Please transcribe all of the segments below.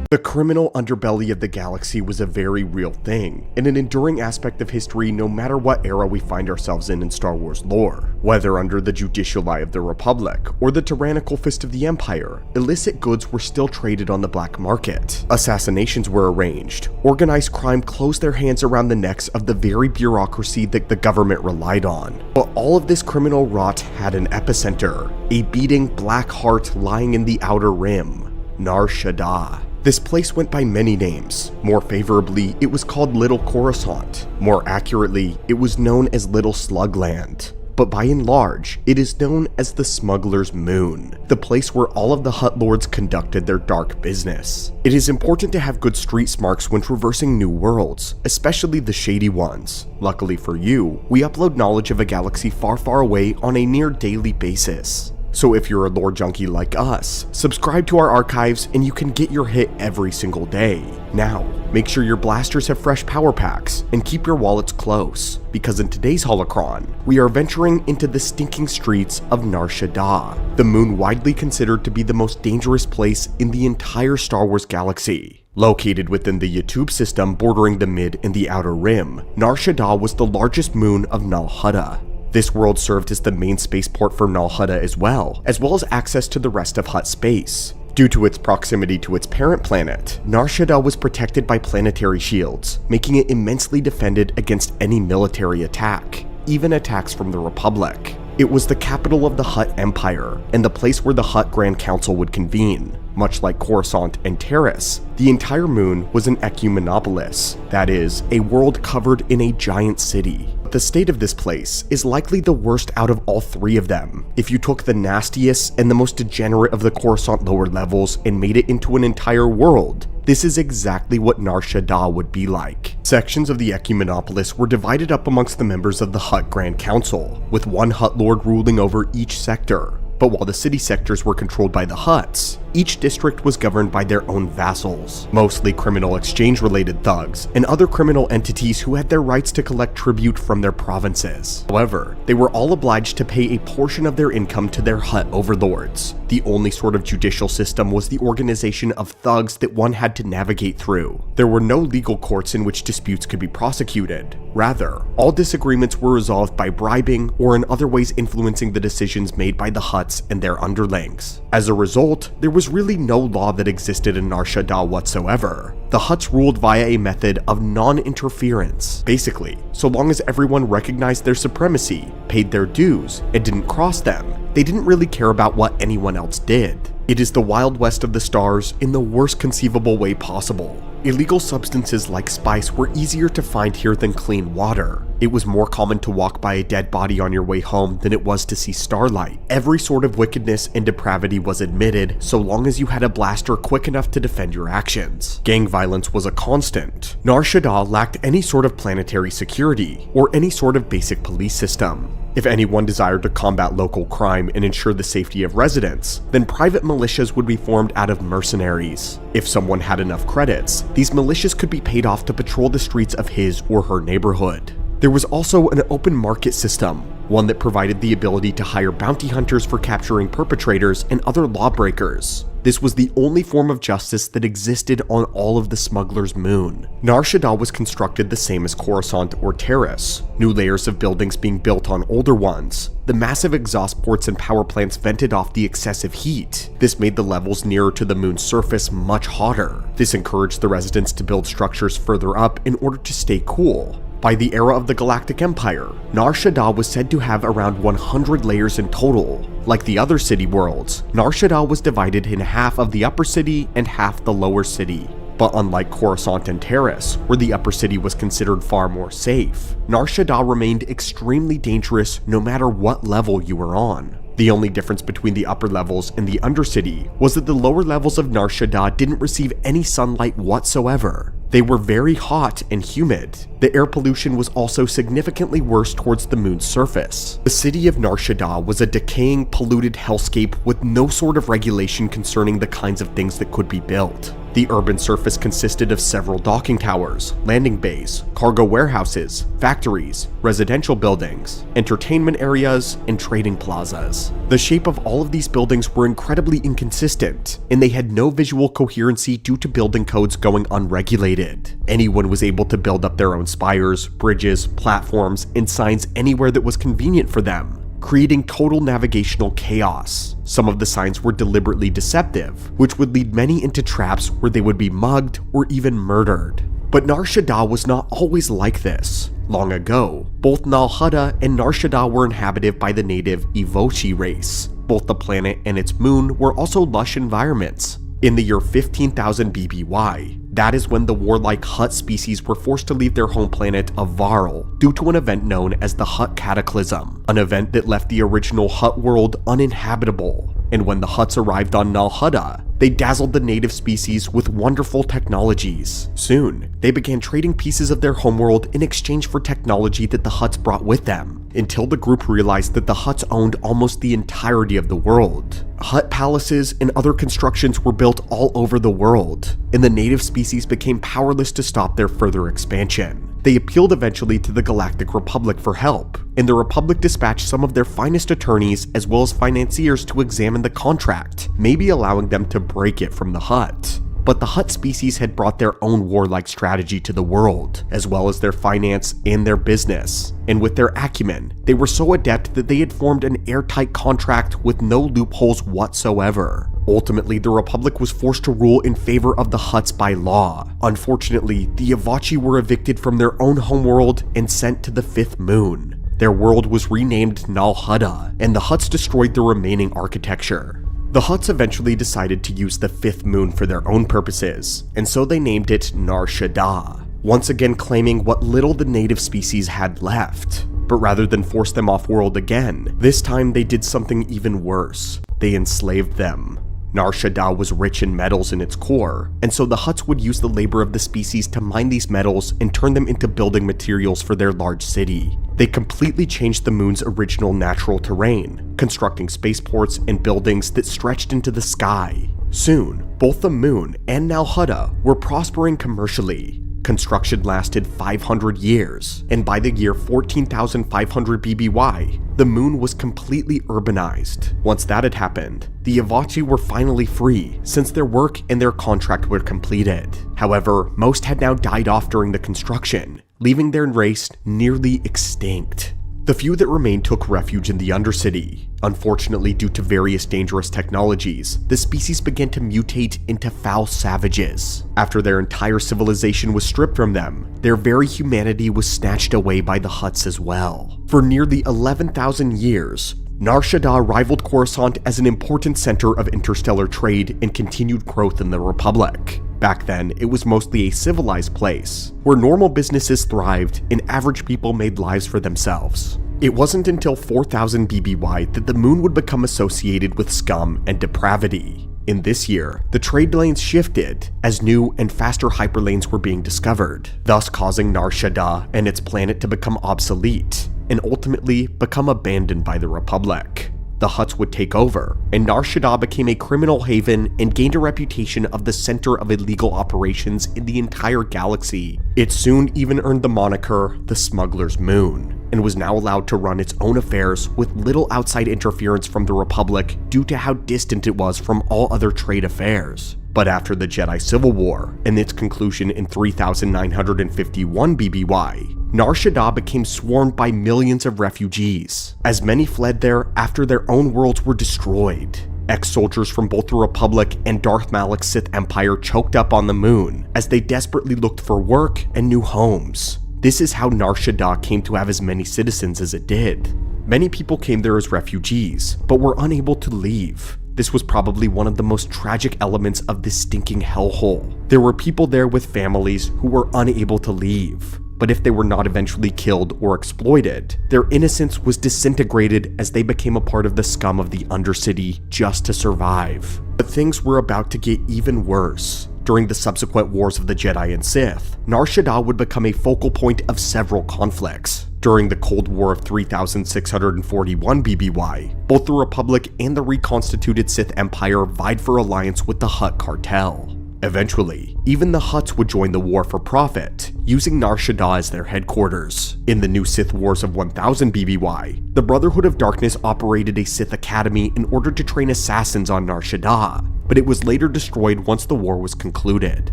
The criminal underbelly of the galaxy was a very real thing, and an enduring aspect of history no matter what era we find ourselves in Star Wars lore. Whether under the judicial eye of the Republic, or the tyrannical fist of the Empire, illicit goods were still traded on the black market. Assassinations were arranged. Organized crime closed their hands around the necks of the very bureaucracy that the government relied on. But all of this criminal rot had an epicenter, a beating black heart lying in the Outer Rim, Nar Shaddaa. This place went by many names. More favorably, it was called Little Coruscant. More accurately, it was known as Little Slugland. But by and large, it is known as the Smuggler's Moon, the place where all of the Hutt Lords conducted their dark business. It is important to have good street smarts when traversing new worlds, especially the shady ones. Luckily for you, we upload knowledge of a galaxy far, far away on a near daily basis. So if you're a lore junkie like us, subscribe to our archives and you can get your hit every single day. Now, make sure your blasters have fresh power packs and keep your wallets close, because in today's holocron, we are venturing into the stinking streets of Nar Shaddaa, the moon widely considered to be the most dangerous place in the entire Star Wars galaxy. Located within the Yatub system bordering the Mid and the Outer Rim, Nar Shaddaa was the largest moon of Nal Hutta. This world served as the main spaceport for Nal Hutta as well as access to the rest of Hutt space. Due to its proximity to its parent planet, Nar Shaddaa was protected by planetary shields, making it immensely defended against any military attack, even attacks from the Republic. It was the capital of the Hutt Empire, and the place where the Hutt Grand Council would convene. Much like Coruscant and Terminus, the entire moon was an ecumenopolis, that is, a world covered in a giant city. The state of this place is likely the worst out of all three of them. If you took the nastiest and the most degenerate of the Coruscant lower levels and made it into an entire world, this is exactly what Nar Shaddaa would be like. Sections of the ecumenopolis were divided up amongst the members of the Hutt Grand Council, with one Hutt Lord ruling over each sector. But while the city sectors were controlled by the Hutts, each district was governed by their own vassals, mostly criminal exchange-related thugs and other criminal entities who had their rights to collect tribute from their provinces. However, they were all obliged to pay a portion of their income to their Hutt overlords. The only sort of judicial system was the organization of thugs that one had to navigate through. There were no legal courts in which disputes could be prosecuted. Rather, all disagreements were resolved by bribing or in other ways influencing the decisions made by the Hutts and their underlings. As a result, there was really no law that existed in Nar Shaddaa whatsoever. The Hutts ruled via a method of non-interference. Basically, so long as everyone recognized their supremacy, paid their dues, and didn't cross them, they didn't really care about what anyone else did. It is the Wild West of the stars in the worst conceivable way possible. Illegal substances like spice were easier to find here than clean water. It was more common to walk by a dead body on your way home than it was to see starlight. Every sort of wickedness and depravity was admitted, so long as you had a blaster quick enough to defend your actions. Gang violence was a constant. Nar Shaddaa lacked any sort of planetary security, or any sort of basic police system. If anyone desired to combat local crime and ensure the safety of residents, then private militias would be formed out of mercenaries. If someone had enough credits, these militias could be paid off to patrol the streets of his or her neighborhood. There was also an open market system, one that provided the ability to hire bounty hunters for capturing perpetrators and other lawbreakers. This was the only form of justice that existed on all of the Smuggler's Moon. Nar Shaddaa was constructed the same as Coruscant or Terminus, new layers of buildings being built on older ones. The massive exhaust ports and power plants vented off the excessive heat. This made the levels nearer to the moon's surface much hotter. This encouraged the residents to build structures further up in order to stay cool. By the era of the Galactic Empire, Nar Shaddaa was said to have around 100 layers in total. Like the other city worlds, Nar Shaddaa was divided in half of the upper city and half the lower city. But unlike Coruscant and Terminus, where the upper city was considered far more safe, Nar Shaddaa remained extremely dangerous no matter what level you were on. The only difference between the upper levels and the undercity was that the lower levels of Nar Shaddaa didn't receive any sunlight whatsoever. They were very hot and humid. The air pollution was also significantly worse towards the moon's surface. The city of Nar Shaddaa was a decaying, polluted hellscape with no sort of regulation concerning the kinds of things that could be built. The urban surface consisted of several docking towers, landing bays, cargo warehouses, factories, residential buildings, entertainment areas, and trading plazas. The shape of all of these buildings were incredibly inconsistent, and they had no visual coherency due to building codes going unregulated. Anyone was able to build up their own spires, bridges, platforms, and signs anywhere that was convenient for them, creating total navigational chaos. Some of the signs were deliberately deceptive, which would lead many into traps where they would be mugged or even murdered. But Nar Shaddaa was not always like this. Long ago, both Nal Hutta and Nar Shaddaa were inhabited by the native Evochi race. Both the planet and its moon were also lush environments. In the year 15,000 BBY, that is when the warlike Hutt species were forced to leave their home planet of Varl due to an event known as the Hutt Cataclysm, an event that left the original Hutt world uninhabitable. And when the Hutts arrived on Nal Hutta, they dazzled the native species with wonderful technologies. Soon, they began trading pieces of their homeworld in exchange for technology that the Hutts brought with them, until the group realized that the Hutts owned almost the entirety of the world. Hutt palaces and other constructions were built all over the world, and the native species became powerless to stop their further expansion. They appealed eventually to the Galactic Republic for help, and the Republic dispatched some of their finest attorneys as well as financiers to examine the contract, maybe allowing them to break it from the Hutt. But the Hutt species had brought their own warlike strategy to the world, as well as their finance and their business. And with their acumen, they were so adept that they had formed an airtight contract with no loopholes whatsoever. Ultimately, the Republic was forced to rule in favor of the Hutts by law. Unfortunately, the Evochi were evicted from their own homeworld and sent to the Fifth Moon. Their world was renamed Nal Hutta, and the Hutts destroyed the remaining architecture. The Hutts eventually decided to use the Fifth Moon for their own purposes, and so they named it Nar Shaddaa, once again claiming what little the native species had left. But rather than force them off-world again, this time they did something even worse. They enslaved them. Nar Shaddaa was rich in metals in its core, and so the Hutts would use the labor of the species to mine these metals and turn them into building materials for their large city. They completely changed the moon's original natural terrain, constructing spaceports and buildings that stretched into the sky. Soon, both the moon and Nal Hutta were prospering commercially. Construction lasted 500 years, and by the year 14,500 BBY, the moon was completely urbanized. Once that had happened, the Evochi were finally free, since their work and their contract were completed. However, most had now died off during the construction, leaving their race nearly extinct. The few that remained took refuge in the Undercity. Unfortunately, due to various dangerous technologies, the species began to mutate into foul savages. After their entire civilization was stripped from them, their very humanity was snatched away by the Hutts as well. For nearly 11,000 years, Nar Shaddaa rivaled Coruscant as an important center of interstellar trade and continued growth in the Republic. Back then, it was mostly a civilized place, where normal businesses thrived and average people made lives for themselves. It wasn't until 4000 BBY that the moon would become associated with scum and depravity. In this year, the trade lanes shifted as new and faster hyperlanes were being discovered, thus causing Nar Shaddaa and its planet to become obsolete, and ultimately become abandoned by the Republic. The Hutts would take over, and Nar Shaddaa became a criminal haven and gained a reputation of the center of illegal operations in the entire galaxy. It soon even earned the moniker the Smuggler's Moon, and was now allowed to run its own affairs with little outside interference from the Republic due to how distant it was from all other trade affairs. But after the Jedi Civil War, and its conclusion in 3951 BBY, Nar Shaddaa became swarmed by millions of refugees, as many fled there after their own worlds were destroyed. Ex-soldiers from both the Republic and Darth Malik's Sith Empire choked up on the moon, as they desperately looked for work and new homes. This is how Nar Shaddaa came to have as many citizens as it did. Many people came there as refugees, but were unable to leave. This was probably one of the most tragic elements of this stinking hellhole. There were people there with families who were unable to leave. But if they were not eventually killed or exploited, their innocence was disintegrated as they became a part of the scum of the Undercity just to survive. But things were about to get even worse. During the subsequent wars of the Jedi and Sith, Nar Shaddaa would become a focal point of several conflicts. During the Cold War of 3641 BBY, both the Republic and the reconstituted Sith Empire vied for alliance with the Hutt cartel. Eventually, even the Hutts would join the war for profit, using Nar Shaddaa as their headquarters. In the new Sith Wars of 1000 BBY, the Brotherhood of Darkness operated a Sith Academy in order to train assassins on Nar Shaddaa, but it was later destroyed once the war was concluded.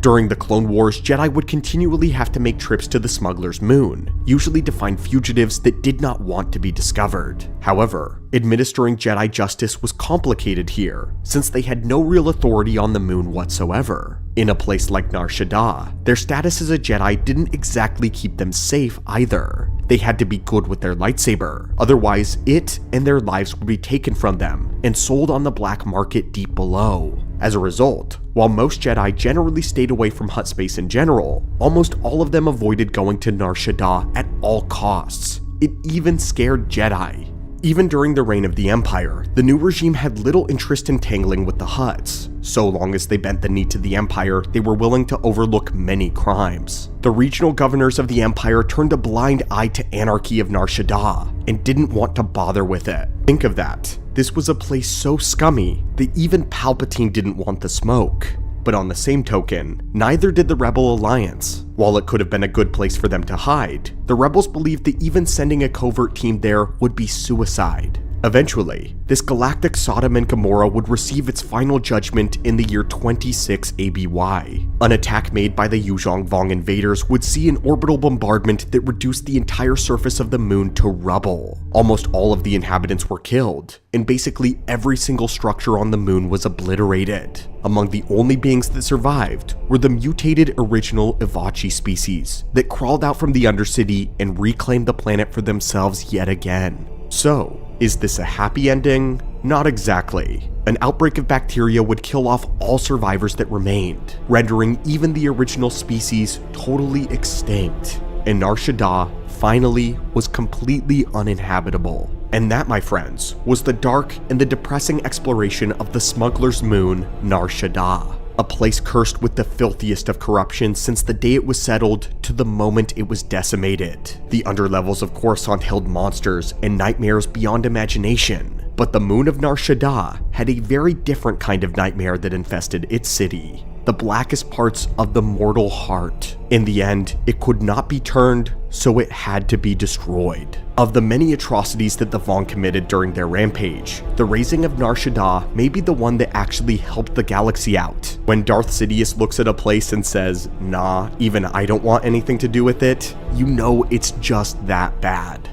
During the Clone Wars, Jedi would continually have to make trips to the Smuggler's Moon, usually to find fugitives that did not want to be discovered. However, administering Jedi justice was complicated here, since they had no real authority on the moon whatsoever. In a place like Nar Shaddaa, their status as a Jedi didn't exactly keep them safe either. They had to be good with their lightsaber, otherwise it and their lives would be taken from them and sold on the black market deep below. As a result, while most Jedi generally stayed away from Hutt space in general, almost all of them avoided going to Nar Shaddaa at all costs. It even scared Jedi. Even during the reign of the Empire, the new regime had little interest in tangling with the Hutts. So long as they bent the knee to the Empire, they were willing to overlook many crimes. The regional governors of the Empire turned a blind eye to anarchy of Nar Shaddaa and didn't want to bother with it. Think of that. This was a place so scummy that even Palpatine didn't want the smoke. But on the same token, neither did the Rebel Alliance. While it could have been a good place for them to hide, the Rebels believed that even sending a covert team there would be suicide. Eventually, this galactic Sodom and Gomorrah would receive its final judgment in the year 26 ABY. An attack made by the Yuzhong Vong invaders would see an orbital bombardment that reduced the entire surface of the moon to rubble. Almost all of the inhabitants were killed, and basically every single structure on the moon was obliterated. Among the only beings that survived were the mutated original Ivachi species that crawled out from the Undercity and reclaimed the planet for themselves yet again. So, is this a happy ending? Not exactly. An outbreak of bacteria would kill off all survivors that remained, rendering even the original species totally extinct. And Nar Shaddaa finally was completely uninhabitable. And that, my friends, was the dark and the depressing exploration of the smuggler's moon, Nar Shaddaa. A place cursed with the filthiest of corruption since the day it was settled to the moment it was decimated. The underlevels of Coruscant held monsters and nightmares beyond imagination, but the moon of Nar Shaddaa had a very different kind of nightmare that infested its city. The blackest parts of the mortal heart. In the end, it could not be turned, so it had to be destroyed. Of the many atrocities that the Vong committed during their rampage, the raising of Nar Shaddaa may be the one that actually helped the galaxy out. When Darth Sidious looks at a place and says, "Nah, even I don't want anything to do with it," you know it's just that bad.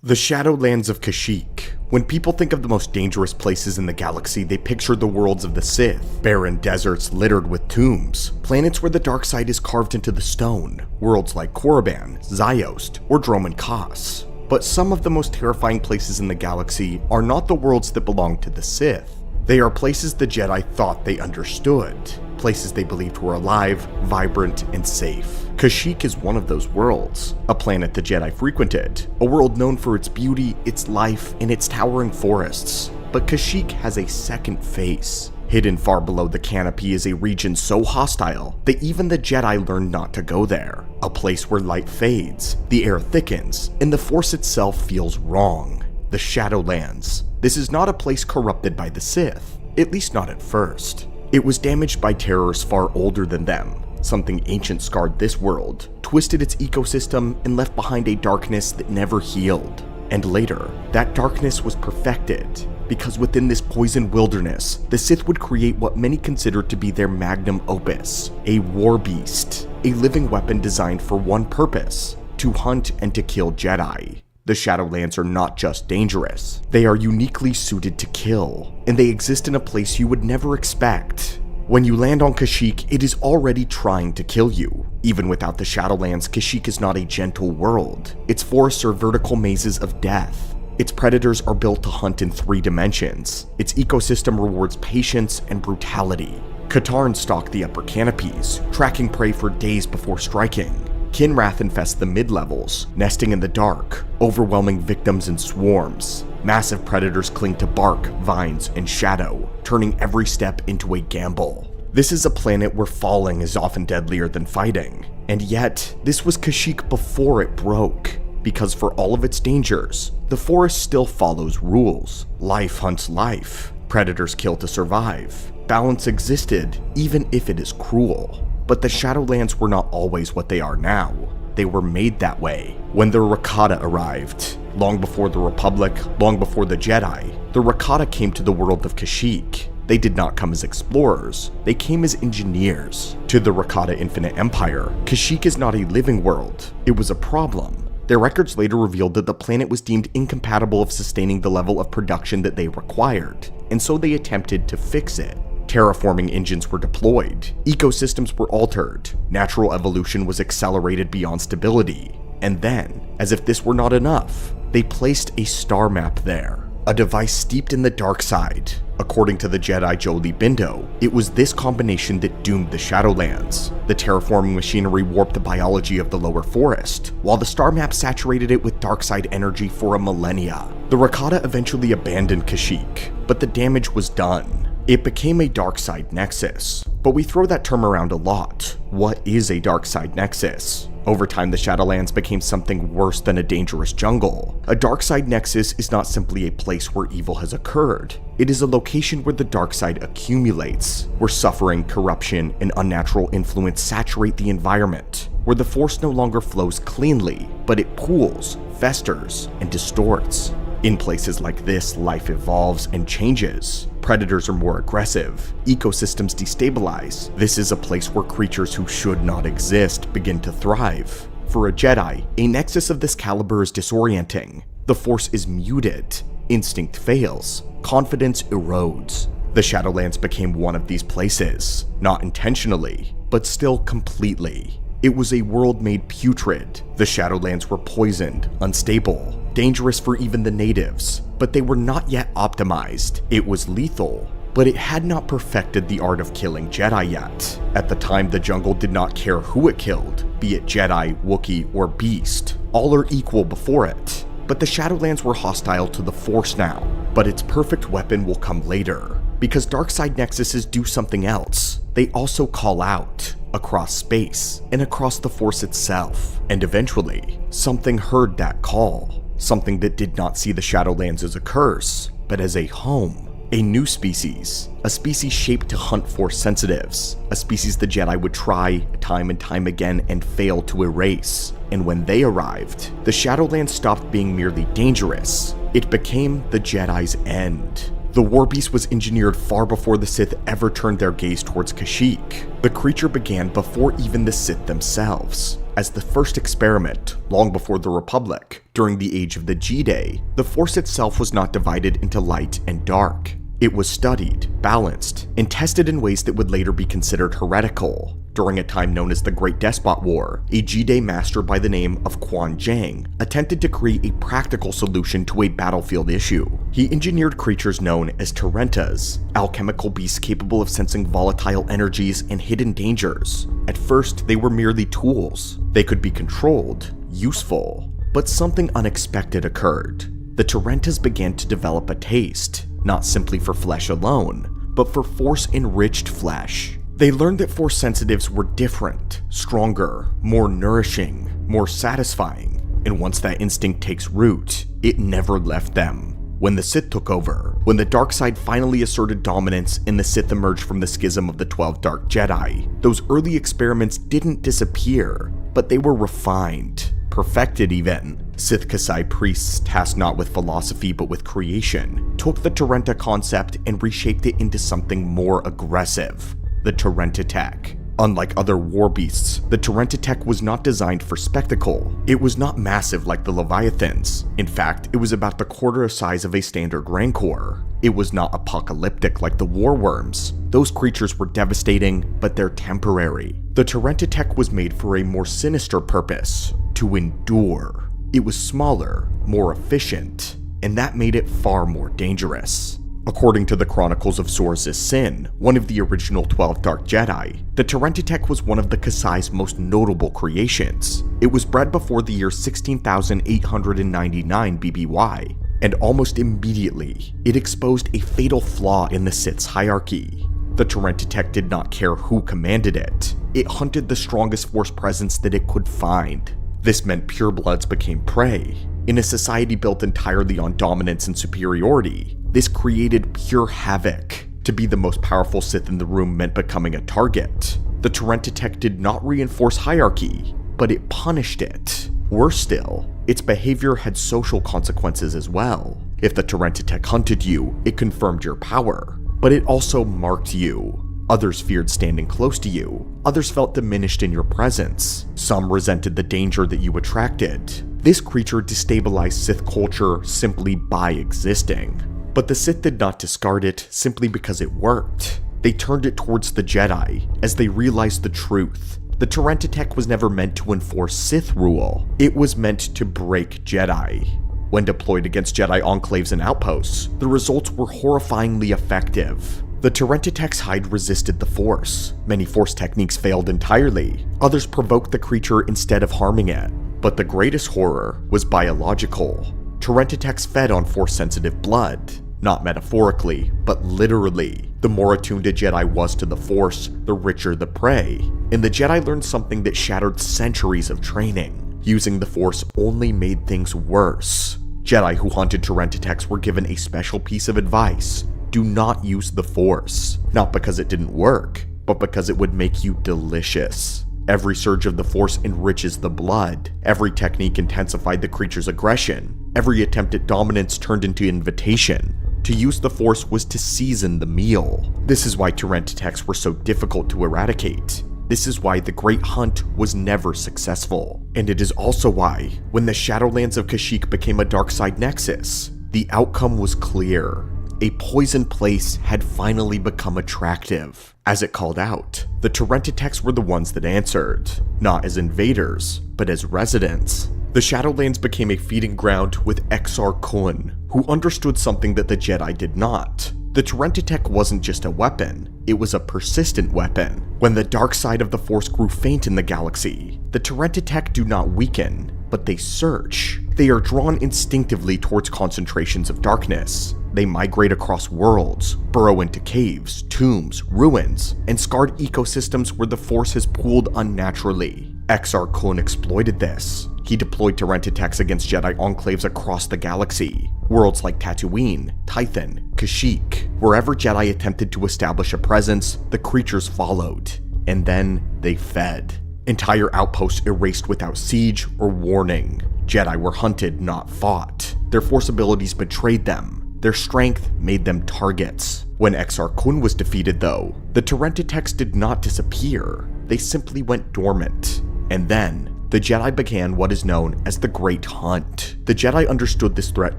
The Shadowlands of Kashyyyk. When people think of the most dangerous places in the galaxy, they picture the worlds of the Sith, barren deserts littered with tombs, planets where the dark side is carved into the stone, worlds like Korriban, Ziost, or Dromund Kaas. But some of the most terrifying places in the galaxy are not the worlds that belong to the Sith. They are places the Jedi thought they understood, places they believed were alive, vibrant, and safe. Kashyyyk is one of those worlds, a planet the Jedi frequented, a world known for its beauty, its life, and its towering forests. But Kashyyyk has a second face. Hidden far below the canopy is a region so hostile that even the Jedi learned not to go there. A place where light fades, the air thickens, and the Force itself feels wrong. The Shadowlands. This is not a place corrupted by the Sith, at least not at first. It was damaged by terrors far older than them. Something ancient scarred this world, twisted its ecosystem, and left behind a darkness that never healed. And later, that darkness was perfected, because within this poisoned wilderness, the Sith would create what many considered to be their magnum opus, a war beast, a living weapon designed for one purpose, to hunt and to kill Jedi. The Shadowlands are not just dangerous, they are uniquely suited to kill, and they exist in a place you would never expect. When you land on Kashyyyk, it is already trying to kill you. Even without the Shadowlands, Kashyyyk is not a gentle world. Its forests are vertical mazes of death. Its predators are built to hunt in 3 dimensions. Its ecosystem rewards patience and brutality. Katarns stalk the upper canopies, tracking prey for days before striking. Kinrath infest the mid-levels, nesting in the dark, overwhelming victims in swarms. Massive predators cling to bark, vines, and shadow, turning every step into a gamble. This is a planet where falling is often deadlier than fighting, and yet, this was Kashyyyk before it broke. Because for all of its dangers, the forest still follows rules. Life hunts life. Predators kill to survive. Balance existed, even if it is cruel. But the Shadowlands were not always what they are now. They were made that way. When the Rakata arrived, long before the Republic, long before the Jedi, the Rakata came to the world of Kashyyyk. They did not come as explorers, they came as engineers. To the Rakata Infinite Empire, Kashyyyk is not a living world, it was a problem. Their records later revealed that the planet was deemed incompatible of sustaining the level of production that they required, and so they attempted to fix it. Terraforming engines were deployed, ecosystems were altered, natural evolution was accelerated beyond stability, and then, as if this were not enough, they placed a star map there. A device steeped in the dark side. According to the Jedi Jolee Bindo, it was this combination that doomed the Shadowlands. The terraforming machinery warped the biology of the lower forest, while the star map saturated it with dark side energy for a millennia. The Rakata eventually abandoned Kashyyyk, but the damage was done. It became a dark side nexus. But we throw that term around a lot. What is a dark side nexus? Over time, the Shadowlands became something worse than a dangerous jungle. A dark side nexus is not simply a place where evil has occurred. It is a location where the dark side accumulates, where suffering, corruption, and unnatural influence saturate the environment, where the force no longer flows cleanly, but it pools, festers, and distorts. In places like this, life evolves and changes. Predators are more aggressive, ecosystems destabilize. This is a place where creatures who should not exist begin to thrive. For a Jedi, a nexus of this caliber is disorienting. The Force is muted, instinct fails, confidence erodes. The Shadowlands became one of these places, not intentionally, but still completely. It was a world made putrid. The Shadowlands were poisoned, unstable, dangerous for even the natives, but they were not yet optimized. It was lethal, but it had not perfected the art of killing Jedi yet. At the time, the jungle did not care who it killed, be it Jedi, Wookiee, or Beast. All are equal before it. But the Shadowlands were hostile to the Force now, but its perfect weapon will come later. Because darkside nexuses do something else. They also call out, across space, and across the Force itself. And eventually, something heard that call. Something that did not see the Shadowlands as a curse, but as a home. A new species. A species shaped to hunt Force sensitives. A species the Jedi would try, time and time again, and fail to erase. And when they arrived, the Shadowlands stopped being merely dangerous. It became the Jedi's end. The Warbeast was engineered far before the Sith ever turned their gaze towards Kashyyyk. The creature began before even the Sith themselves. As the first experiment, long before the Republic, during the age of the Jedi, the Force itself was not divided into light and dark. It was studied, balanced, and tested in ways that would later be considered heretical. During a time known as the Great Despot War, a Jedi master by the name of Quan Jang attempted to create a practical solution to a battlefield issue. He engineered creatures known as Tarentas, alchemical beasts capable of sensing volatile energies and hidden dangers. At first, they were merely tools. They could be controlled, useful, but something unexpected occurred. The Tarentas began to develop a taste, not simply for flesh alone, but for Force-enriched flesh. They learned that Force sensitives were different, stronger, more nourishing, more satisfying, and once that instinct takes root, it never left them. When the Sith took over, when the dark side finally asserted dominance and the Sith emerged from the schism of the 12 Dark Jedi, those early experiments didn't disappear, but they were refined, perfected even. Sith Kasai priests, tasked not with philosophy but with creation, took the Tarenta concept and reshaped it into something more aggressive. The Tarenta Tech. Unlike other war beasts, the Tarenta Tech was not designed for spectacle. It was not massive like the Leviathans. In fact, it was about the quarter size of a standard Rancor. It was not apocalyptic like the War Worms. Those creatures were devastating, but they're temporary. The Tarenta Tech was made for a more sinister purpose, to endure. It was smaller, more efficient, and that made it far more dangerous. According to the Chronicles of Sors's Sin, one of the original 12 Dark Jedi, the Tarenta Tech was one of the Kasai's most notable creations. It was bred before the year 16,899 BBY, and almost immediately, it exposed a fatal flaw in the Sith's hierarchy. The Tarenta Tech did not care who commanded it. It hunted the strongest Force presence that it could find. This meant purebloods became prey. In a society built entirely on dominance and superiority, this created pure havoc. To be the most powerful Sith in the room meant becoming a target. The Terentitech did not reinforce hierarchy, but it punished it. Worse still, its behavior had social consequences as well. If the Terentitech hunted you, it confirmed your power, but it also marked you. Others feared standing close to you. Others felt diminished in your presence. Some resented the danger that you attracted. This creature destabilized Sith culture simply by existing. But the Sith did not discard it simply because it worked. They turned it towards the Jedi as they realized the truth. The Terentitech was never meant to enforce Sith rule. It was meant to break Jedi. When deployed against Jedi enclaves and outposts, the results were horrifyingly effective. The Terentitech's hide resisted the Force. Many Force techniques failed entirely. Others provoked the creature instead of harming it. But the greatest horror was biological. Terentitechs fed on Force-sensitive blood. Not metaphorically, but literally. The more attuned a Jedi was to the Force, the richer the prey. And the Jedi learned something that shattered centuries of training. Using the Force only made things worse. Jedi who hunted Terentitechs were given a special piece of advice. Do not use the Force. Not because it didn't work, but because it would make you delicious. Every surge of the Force enriches the blood. Every technique intensified the creature's aggression. Every attempt at dominance turned into invitation. To use the Force was to season the meal. This is why Terentitechs were so difficult to eradicate. This is why the Great Hunt was never successful. And it is also why, when the Shadowlands of Kashyyyk became a dark side nexus, the outcome was clear. A poisoned place had finally become attractive. As it called out, the Terentitechs were the ones that answered, not as invaders, but as residents. The Shadowlands became a feeding ground with Exar Kun, who understood something that the Jedi did not. The Terentitech wasn't just a weapon, it was a persistent weapon. When the dark side of the Force grew faint in the galaxy, the Terentitech do not weaken, but they search. They are drawn instinctively towards concentrations of darkness. They migrate across worlds, burrow into caves, tombs, ruins, and scarred ecosystems where the Force has pooled unnaturally. Exar Kun exploited this. He deployed Terentitechs against Jedi enclaves across the galaxy. Worlds like Tatooine, Tython, Kashyyyk. Wherever Jedi attempted to establish a presence, the creatures followed. And then they fed. Entire outposts erased without siege or warning. Jedi were hunted, not fought. Their Force abilities betrayed them. Their strength made them targets. When Exar Kun was defeated though, the Terentitechs did not disappear. They simply went dormant. And then, the Jedi began what is known as the Great Hunt. The Jedi understood this threat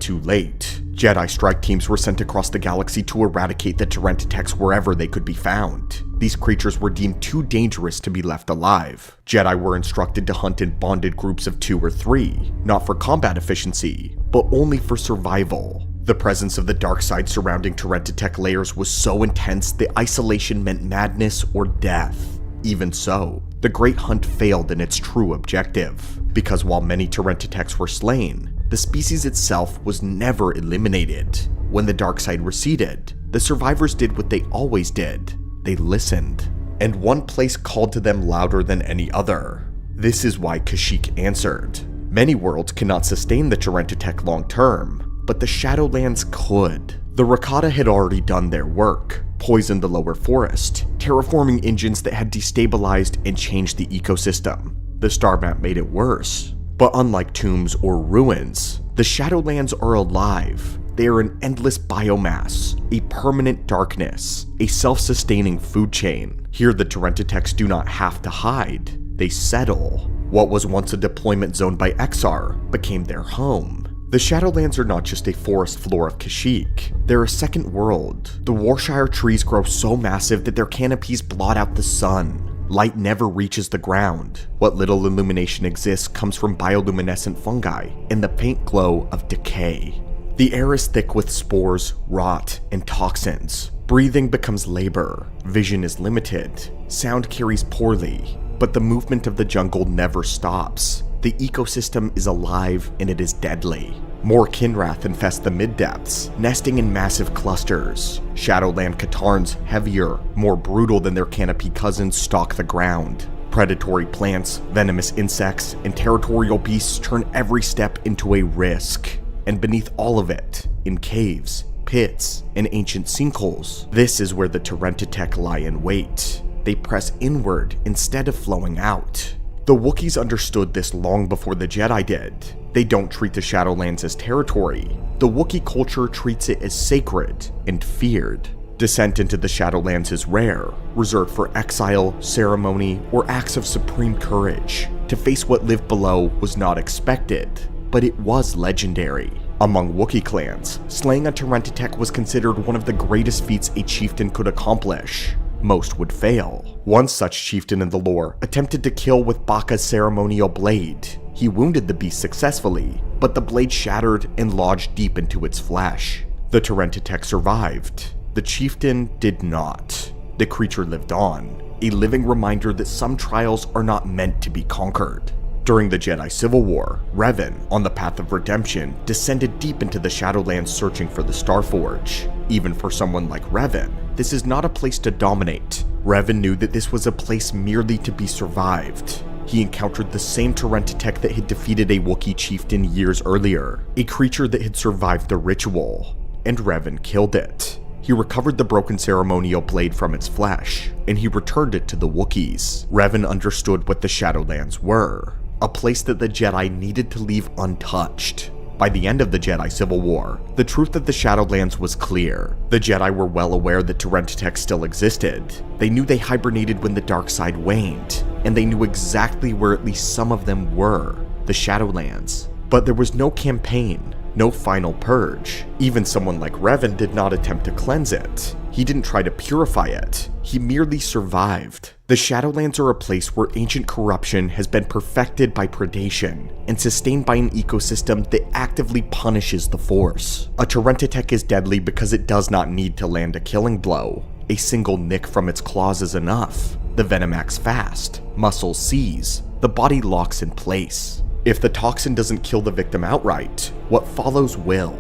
too late. Jedi strike teams were sent across the galaxy to eradicate the Terentitechs wherever they could be found. These creatures were deemed too dangerous to be left alive. Jedi were instructed to hunt in bonded groups of 2 or 3, not for combat efficiency, but only for survival. The presence of the dark side surrounding Terentitech layers was so intense that isolation meant madness or death. Even so, the Great Hunt failed in its true objective, because while many Terentitechs were slain, the species itself was never eliminated. When the dark side receded, the survivors did what they always did. They listened. And one place called to them louder than any other. This is why Kashyyyk answered. Many worlds cannot sustain the Terentitech long term, but the Shadowlands could. The Rakata had already done their work, poisoned the lower forest, terraforming engines that had destabilized and changed the ecosystem. The star map made it worse. But unlike tombs or ruins, the Shadowlands are alive. They are an endless biomass, a permanent darkness, a self-sustaining food chain. Here the Terentitechs do not have to hide, they settle. What was once a deployment zone by Exar became their home. The Shadowlands are not just a forest floor of Kashyyyk, they're a second world. The Warshire trees grow so massive that their canopies blot out the sun. Light never reaches the ground. What little illumination exists comes from bioluminescent fungi and the faint glow of decay. The air is thick with spores, rot, and toxins. Breathing becomes labor. Vision is limited. Sound carries poorly. But the movement of the jungle never stops. The ecosystem is alive and it is deadly. More Kinrath infest the mid-depths, nesting in massive clusters. Shadowland Katarns, heavier, more brutal than their canopy cousins, stalk the ground. Predatory plants, venomous insects, and territorial beasts turn every step into a risk. And beneath all of it, in caves, pits, and ancient sinkholes, this is where the Terminus lie in wait. They press inward instead of flowing out. The Wookiees understood this long before the Jedi did. They don't treat the Shadowlands as territory. The Wookiee culture treats it as sacred and feared. Descent into the Shadowlands is rare, reserved for exile, ceremony, or acts of supreme courage. To face what lived below was not expected, but it was legendary. Among Wookiee clans, slaying a Terminus was considered one of the greatest feats a chieftain could accomplish. Most would fail. One such chieftain in the lore attempted to kill with Baka's ceremonial blade. He wounded the beast successfully, but the blade shattered and lodged deep into its flesh. The Terminus survived. The chieftain did not. The creature lived on, a living reminder that some trials are not meant to be conquered. During the Jedi Civil War, Revan, on the path of redemption, descended deep into the Shadowlands searching for the Starforge. Even for someone like Revan, this is not a place to dominate. Revan knew that this was a place merely to be survived. He encountered the same Terminus that had defeated a Wookiee chieftain years earlier, a creature that had survived the ritual, and Revan killed it. He recovered the broken ceremonial blade from its flesh, and he returned it to the Wookiees. Revan understood what the Shadowlands were, a place that the Jedi needed to leave untouched. By the end of the Jedi Civil War, the truth of the Shadowlands was clear. The Jedi were well aware that Terminus still existed. They knew they hibernated when the dark side waned, and they knew exactly where at least some of them were, the Shadowlands. But there was no campaign, no final purge. Even someone like Revan did not attempt to cleanse it. He didn't try to purify it. He merely survived. The Shadowlands are a place where ancient corruption has been perfected by predation and sustained by an ecosystem that actively punishes the Force. A Terminus is deadly because it does not need to land a killing blow. A single nick from its claws is enough. The venom acts fast, muscles seize, the body locks in place. If the toxin doesn't kill the victim outright, what follows will.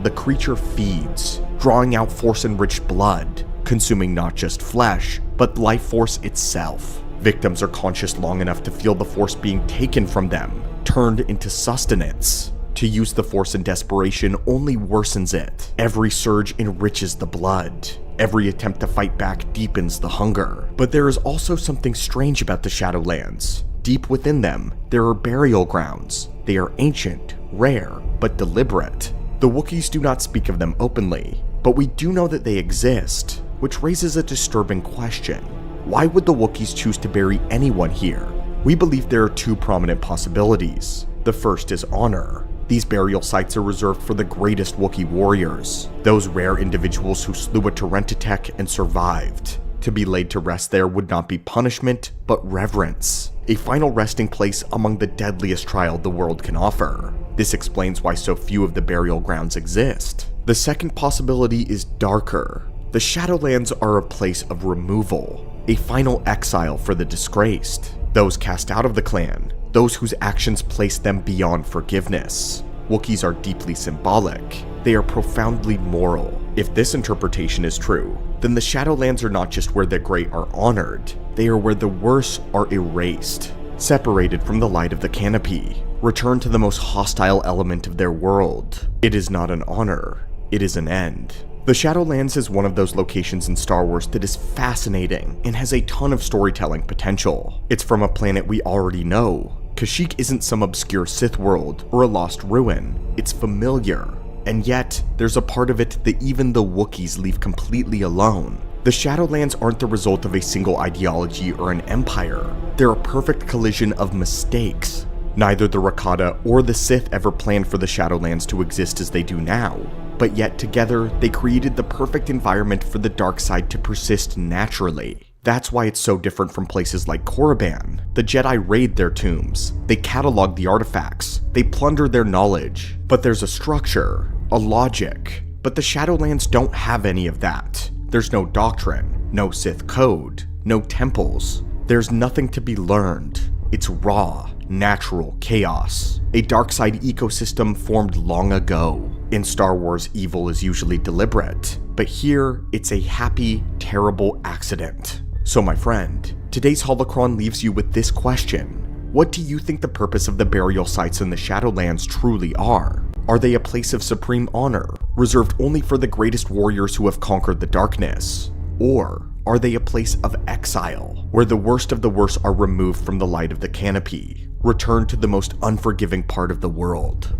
The creature feeds, drawing out Force-enriched blood, consuming not just flesh, but life force itself. Victims are conscious long enough to feel the Force being taken from them, turned into sustenance. To use the Force in desperation only worsens it. Every surge enriches the blood. Every attempt to fight back deepens the hunger. But there is also something strange about the Shadowlands. Deep within them, there are burial grounds. They are ancient, rare, but deliberate. The Wookiees do not speak of them openly, but we do know that they exist, which raises a disturbing question. Why would the Wookiees choose to bury anyone here? We believe there are two prominent possibilities. The first is honor. These burial sites are reserved for the greatest Wookiee warriors, those rare individuals who slew a Terminus and survived. To be laid to rest there would not be punishment, but reverence. A final resting place among the deadliest trial the world can offer. This explains why so few of the burial grounds exist. The second possibility is darker. The Shadowlands are a place of removal, a final exile for the disgraced, those cast out of the clan, those whose actions place them beyond forgiveness. Wookiees are deeply symbolic. They are profoundly moral. If this interpretation is true, then the Shadowlands are not just where the great are honored, they are where the worst are erased, separated from the light of the canopy, returned to the most hostile element of their world. It is not an honor, it is an end. The Shadowlands is one of those locations in Star Wars that is fascinating and has a ton of storytelling potential. It's from a planet we already know. Kashyyyk isn't some obscure Sith world or a lost ruin, it's familiar. And yet, there's a part of it that even the Wookiees leave completely alone. The Shadowlands aren't the result of a single ideology or an empire. They're a perfect collision of mistakes. Neither the Rakata or the Sith ever planned for the Shadowlands to exist as they do now, but yet together they created the perfect environment for the dark side to persist naturally. That's why it's so different from places like Korriban. The Jedi raid their tombs, they catalog the artifacts, they plunder their knowledge, but there's a structure, a logic. But the Shadowlands don't have any of that. There's no doctrine, no Sith code, no temples. There's nothing to be learned. It's raw, natural chaos, a dark side ecosystem formed long ago. In Star Wars, evil is usually deliberate, but here it's a happy, terrible accident. So my friend, today's holocron leaves you with this question. What do you think the purpose of the burial sites in the Shadowlands truly are? Are they a place of supreme honor, reserved only for the greatest warriors who have conquered the darkness? Or are they a place of exile, where the worst of the worst are removed from the light of the canopy, returned to the most unforgiving part of the world?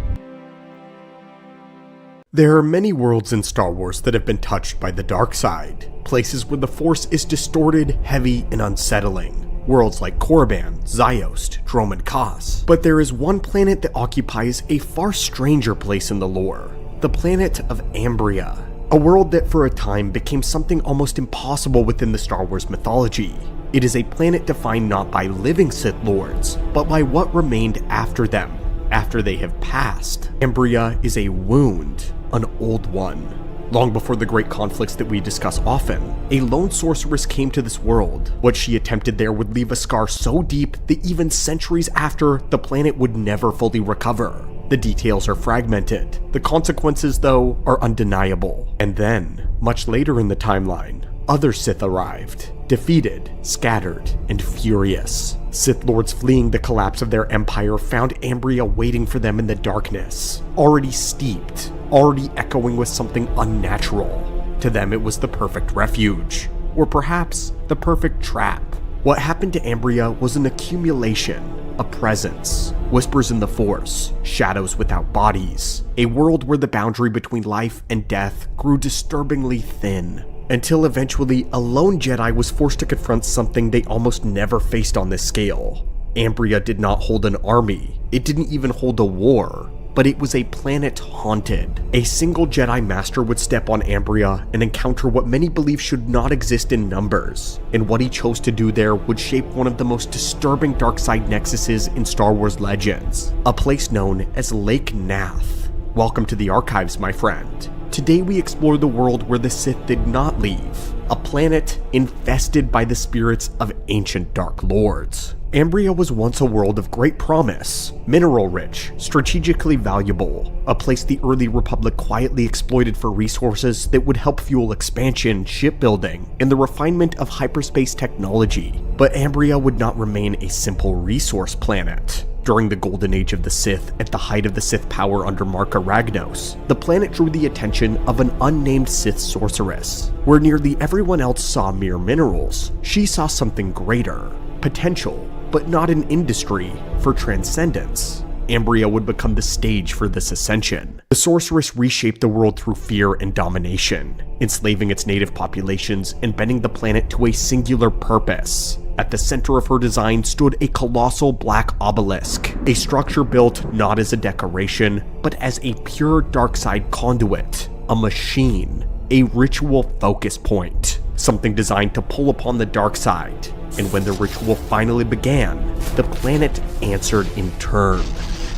There are many worlds in Star Wars that have been touched by the dark side, places where the Force is distorted, heavy, and unsettling. Worlds like Korriban, Ziost, Drome, and Kos. But there is one planet that occupies a far stranger place in the lore, the planet of Ambria. A world that for a time became something almost impossible within the Star Wars mythology. It is a planet defined not by living Sith Lords, but by what remained after them, after they have passed. Ambria is a wound, an old one. Long before the great conflicts that we discuss often, a lone sorceress came to this world. What she attempted there would leave a scar so deep that even centuries after, the planet would never fully recover. The details are fragmented. The consequences, though, are undeniable. And then, much later in the timeline, other Sith arrived, defeated, scattered, and furious. Sith Lords fleeing the collapse of their empire found Ambria waiting for them in the darkness, already steeped, already echoing with something unnatural. To them it was the perfect refuge, or perhaps the perfect trap. What happened to Ambria was an accumulation, a presence, whispers in the Force, shadows without bodies, a world where the boundary between life and death grew disturbingly thin. Until eventually, a lone Jedi was forced to confront something they almost never faced on this scale. Ambria did not hold an army, it didn't even hold a war, but it was a planet haunted. A single Jedi Master would step on Ambria and encounter what many believe should not exist in numbers, and what he chose to do there would shape one of the most disturbing darkside nexuses in Star Wars legends, a place known as Lake Nath. Welcome to the archives, my friend. Today we explore the world where the Sith did not leave, a planet infested by the spirits of ancient Dark Lords. Ambria was once a world of great promise, mineral-rich, strategically valuable, a place the early Republic quietly exploited for resources that would help fuel expansion, shipbuilding, and the refinement of hyperspace technology. But Ambria would not remain a simple resource planet. During the golden age of the Sith, at the height of the Sith power under Marka Ragnos, the planet drew the attention of an unnamed Sith sorceress. Where nearly everyone else saw mere minerals, she saw something greater, potential, but not an industry, for transcendence. Ambria would become the stage for this ascension. The sorceress reshaped the world through fear and domination, enslaving its native populations and bending the planet to a singular purpose. At the center of her design stood a colossal black obelisk, a structure built not as a decoration, but as a pure darkside conduit, a machine, a ritual focus point, something designed to pull upon the dark side. And when the ritual finally began, the planet answered in turn.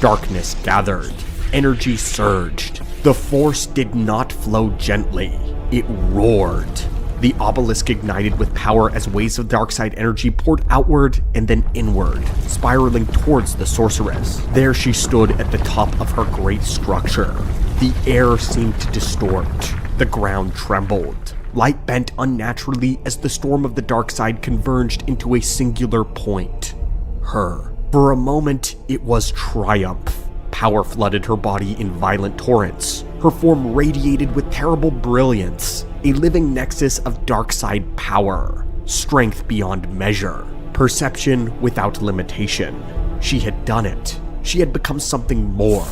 Darkness gathered, energy surged. The Force did not flow gently, it roared. The obelisk ignited with power as waves of darkside energy poured outward and then inward, spiraling towards the sorceress. There she stood at the top of her great structure. The air seemed to distort. The ground trembled. Light bent unnaturally as the storm of the dark side converged into a singular point. Her. For a moment, it was triumph. Power flooded her body in violent torrents. Her form radiated with terrible brilliance, a living nexus of darkside power, strength beyond measure, perception without limitation. She had done it. She had become something more.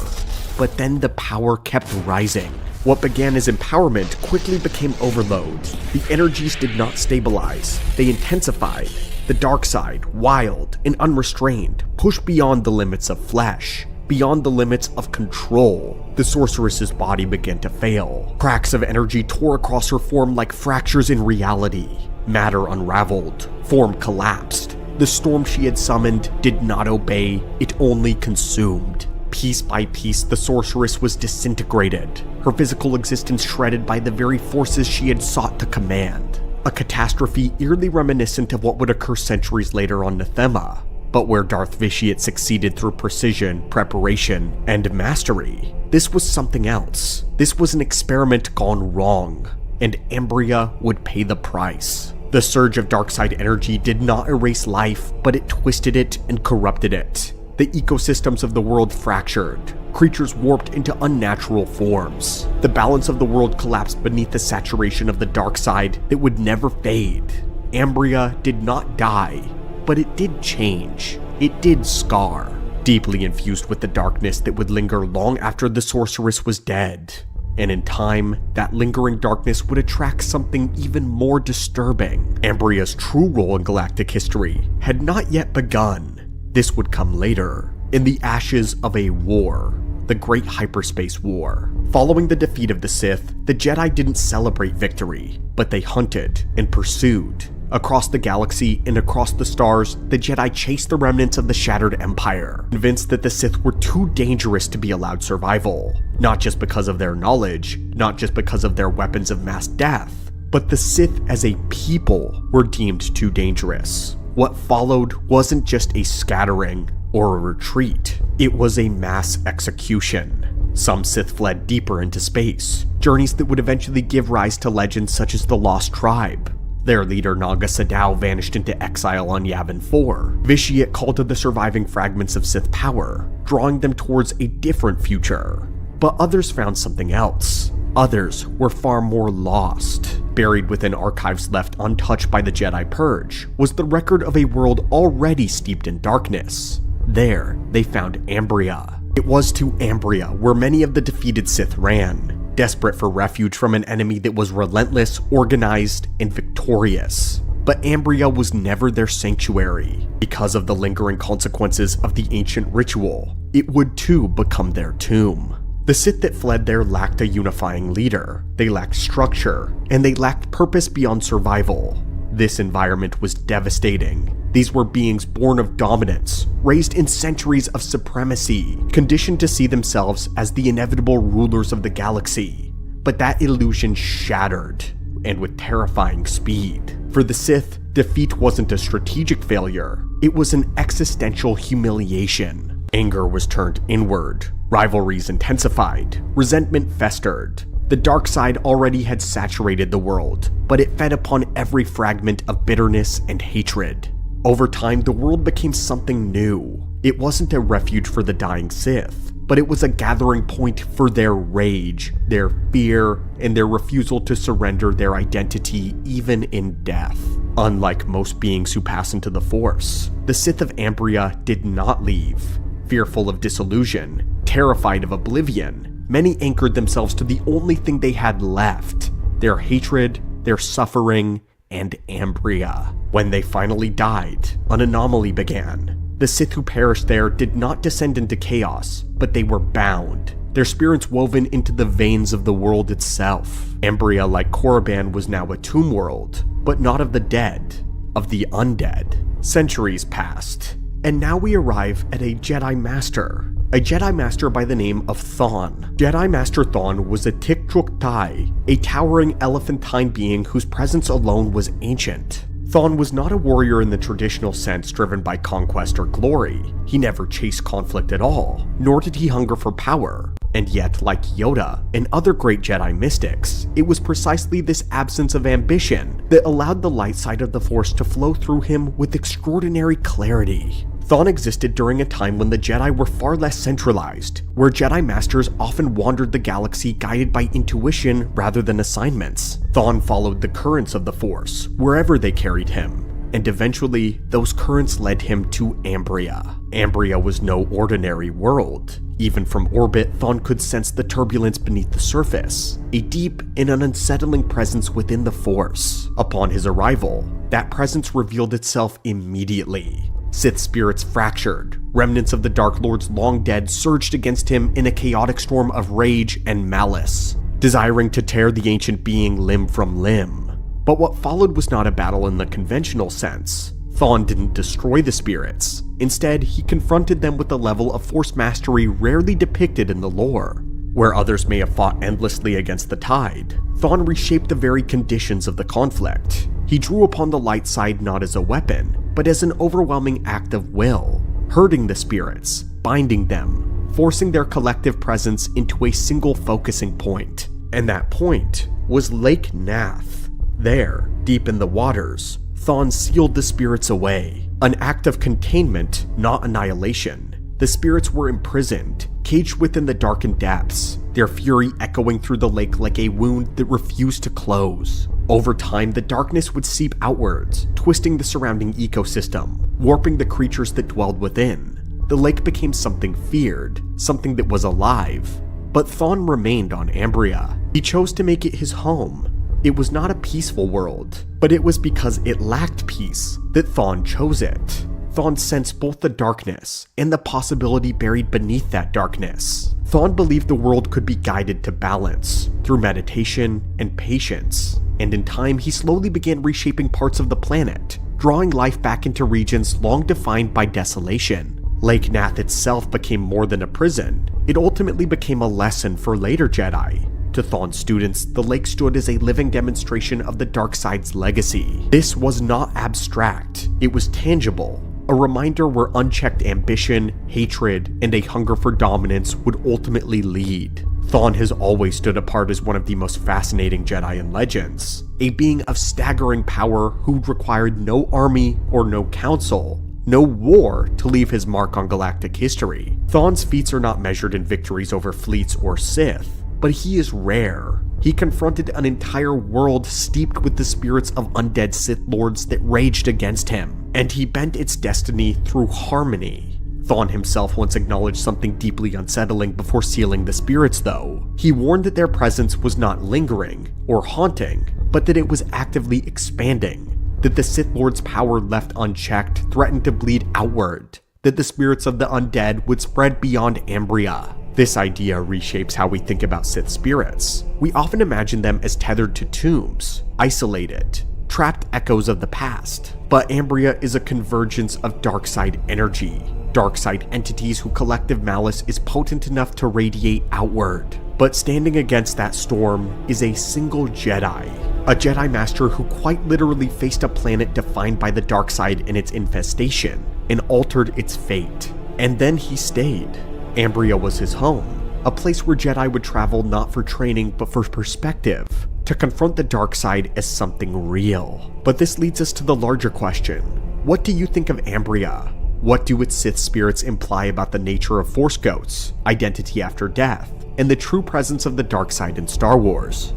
But then the power kept rising. What began as empowerment quickly became overload. The energies did not stabilize, they intensified. The dark side, wild and unrestrained, pushed beyond the limits of flesh, beyond the limits of control. The sorceress's body began to fail. Cracks of energy tore across her form like fractures in reality. Matter unraveled, form collapsed. The storm she had summoned did not obey, it only consumed. Piece by piece, the sorceress was disintegrated, her physical existence shredded by the very forces she had sought to command. A catastrophe eerily reminiscent of what would occur centuries later on Nathema, but where Darth Vitiate succeeded through precision, preparation, and mastery. This was something else. This was an experiment gone wrong, and Ambria would pay the price. The surge of darkside energy did not erase life, but it twisted it and corrupted it. The ecosystems of the world fractured. Creatures warped into unnatural forms. The balance of the world collapsed beneath the saturation of the dark side that would never fade. Ambria did not die, but it did change. It did scar, deeply infused with the darkness that would linger long after the sorceress was dead. And in time, that lingering darkness would attract something even more disturbing. Ambria's true role in galactic history had not yet begun. This would come later, in the ashes of a war, the Great Hyperspace War. Following the defeat of the Sith, the Jedi didn't celebrate victory, but they hunted and pursued. Across the galaxy and across the stars, the Jedi chased the remnants of the shattered Empire, convinced that the Sith were too dangerous to be allowed survival. Not just because of their knowledge, not just because of their weapons of mass death, but the Sith as a people were deemed too dangerous. What followed wasn't just a scattering or a retreat, it was a mass execution. Some Sith fled deeper into space, journeys that would eventually give rise to legends such as the Lost Tribe. Their leader Naga Sadow vanished into exile on Yavin 4. Vitiate called to the surviving fragments of Sith power, drawing them towards a different future. But others found something else. Others were far more lost. Buried within archives left untouched by the Jedi Purge was the record of a world already steeped in darkness. There, they found Ambria. It was to Ambria where many of the defeated Sith ran, desperate for refuge from an enemy that was relentless, organized, and victorious. But Ambria was never their sanctuary. Because of the lingering consequences of the ancient ritual, it would too become their tomb. The Sith that fled there lacked a unifying leader, they lacked structure, and they lacked purpose beyond survival. This environment was devastating. These were beings born of dominance, raised in centuries of supremacy, conditioned to see themselves as the inevitable rulers of the galaxy. But that illusion shattered, and with terrifying speed. For the Sith, defeat wasn't a strategic failure, it was an existential humiliation. Anger was turned inward, rivalries intensified, resentment festered. The dark side already had saturated the world, but it fed upon every fragment of bitterness and hatred. Over time, the world became something new. It wasn't a refuge for the dying Sith, but it was a gathering point for their rage, their fear, and their refusal to surrender their identity even in death. Unlike most beings who pass into the Force, the Sith of Ambria did not leave. Fearful of disillusion, terrified of oblivion, many anchored themselves to the only thing they had left, their hatred, their suffering, and Ambria. When they finally died, an anomaly began. The Sith who perished there did not descend into chaos, but they were bound, their spirits woven into the veins of the world itself. Ambria, like Korriban, was now a tomb world, but not of the dead, of the undead. Centuries passed, and now we arrive at a Jedi Master. A Jedi Master by the name of Thawne. Jedi Master Thawne was a Tiktruk-Tai, a towering elephantine being whose presence alone was ancient. Thawne was not a warrior in the traditional sense driven by conquest or glory. He never chased conflict at all, nor did he hunger for power. And yet, like Yoda and other great Jedi mystics, it was precisely this absence of ambition that allowed the light side of the Force to flow through him with extraordinary clarity. Thawne existed during a time when the Jedi were far less centralized, where Jedi Masters often wandered the galaxy guided by intuition rather than assignments. Thawne followed the currents of the Force, wherever they carried him, and eventually, those currents led him to Ambria. Ambria was no ordinary world. Even from orbit, Thawne could sense the turbulence beneath the surface, a deep and an unsettling presence within the Force. Upon his arrival, that presence revealed itself immediately. Sith spirits fractured, remnants of the Dark Lords long dead surged against him in a chaotic storm of rage and malice, desiring to tear the ancient being limb from limb. But what followed was not a battle in the conventional sense. Thawne didn't destroy the spirits. Instead, he confronted them with a level of Force mastery rarely depicted in the lore. Where others may have fought endlessly against the tide, Thawne reshaped the very conditions of the conflict. He drew upon the light side not as a weapon, but as an overwhelming act of will, herding the spirits, binding them, forcing their collective presence into a single focusing point. And that point was Lake Nath. There, deep in the waters, Thawne sealed the spirits away, an act of containment, not annihilation. The spirits were imprisoned, caged within the darkened depths, their fury echoing through the lake like a wound that refused to close. Over time, the darkness would seep outwards, twisting the surrounding ecosystem, warping the creatures that dwelled within. The lake became something feared, something that was alive. But Thawne remained on Ambria. He chose to make it his home. It was not a peaceful world, but it was because it lacked peace that Thawne chose it. Thawne sensed both the darkness and the possibility buried beneath that darkness. Thawne believed the world could be guided to balance through meditation and patience, and in time he slowly began reshaping parts of the planet, drawing life back into regions long defined by desolation. Lake Nath itself became more than a prison. It ultimately became a lesson for later Jedi. To Thawne's students, the lake stood as a living demonstration of the dark side's legacy. This was not abstract, it was tangible. A reminder where unchecked ambition, hatred, and a hunger for dominance would ultimately lead. Thawne has always stood apart as one of the most fascinating Jedi in Legends, a being of staggering power who required no army or no council, no war to leave his mark on galactic history. Thawne's feats are not measured in victories over fleets or Sith, but he is rare. He confronted an entire world steeped with the spirits of undead Sith lords that raged against him, and he bent its destiny through harmony. Thawne himself once acknowledged something deeply unsettling before sealing the spirits though. He warned that their presence was not lingering or haunting, but that it was actively expanding. That the Sith Lord's power left unchecked threatened to bleed outward. That the spirits of the undead would spread beyond Ambria. This idea reshapes how we think about Sith spirits. We often imagine them as tethered to tombs, isolated, trapped echoes of the past. But Ambria is a convergence of dark side energy, dark side entities whose collective malice is potent enough to radiate outward. But standing against that storm is a single Jedi. A Jedi Master who quite literally faced a planet defined by the dark side and its infestation, and altered its fate. And then he stayed. Ambria was his home, a place where Jedi would travel not for training but for perspective, to confront the dark side as something real. But this leads us to the larger question. What do you think of Ambria? What do its Sith spirits imply about the nature of Force ghosts, identity after death, and the true presence of the dark side in Star Wars?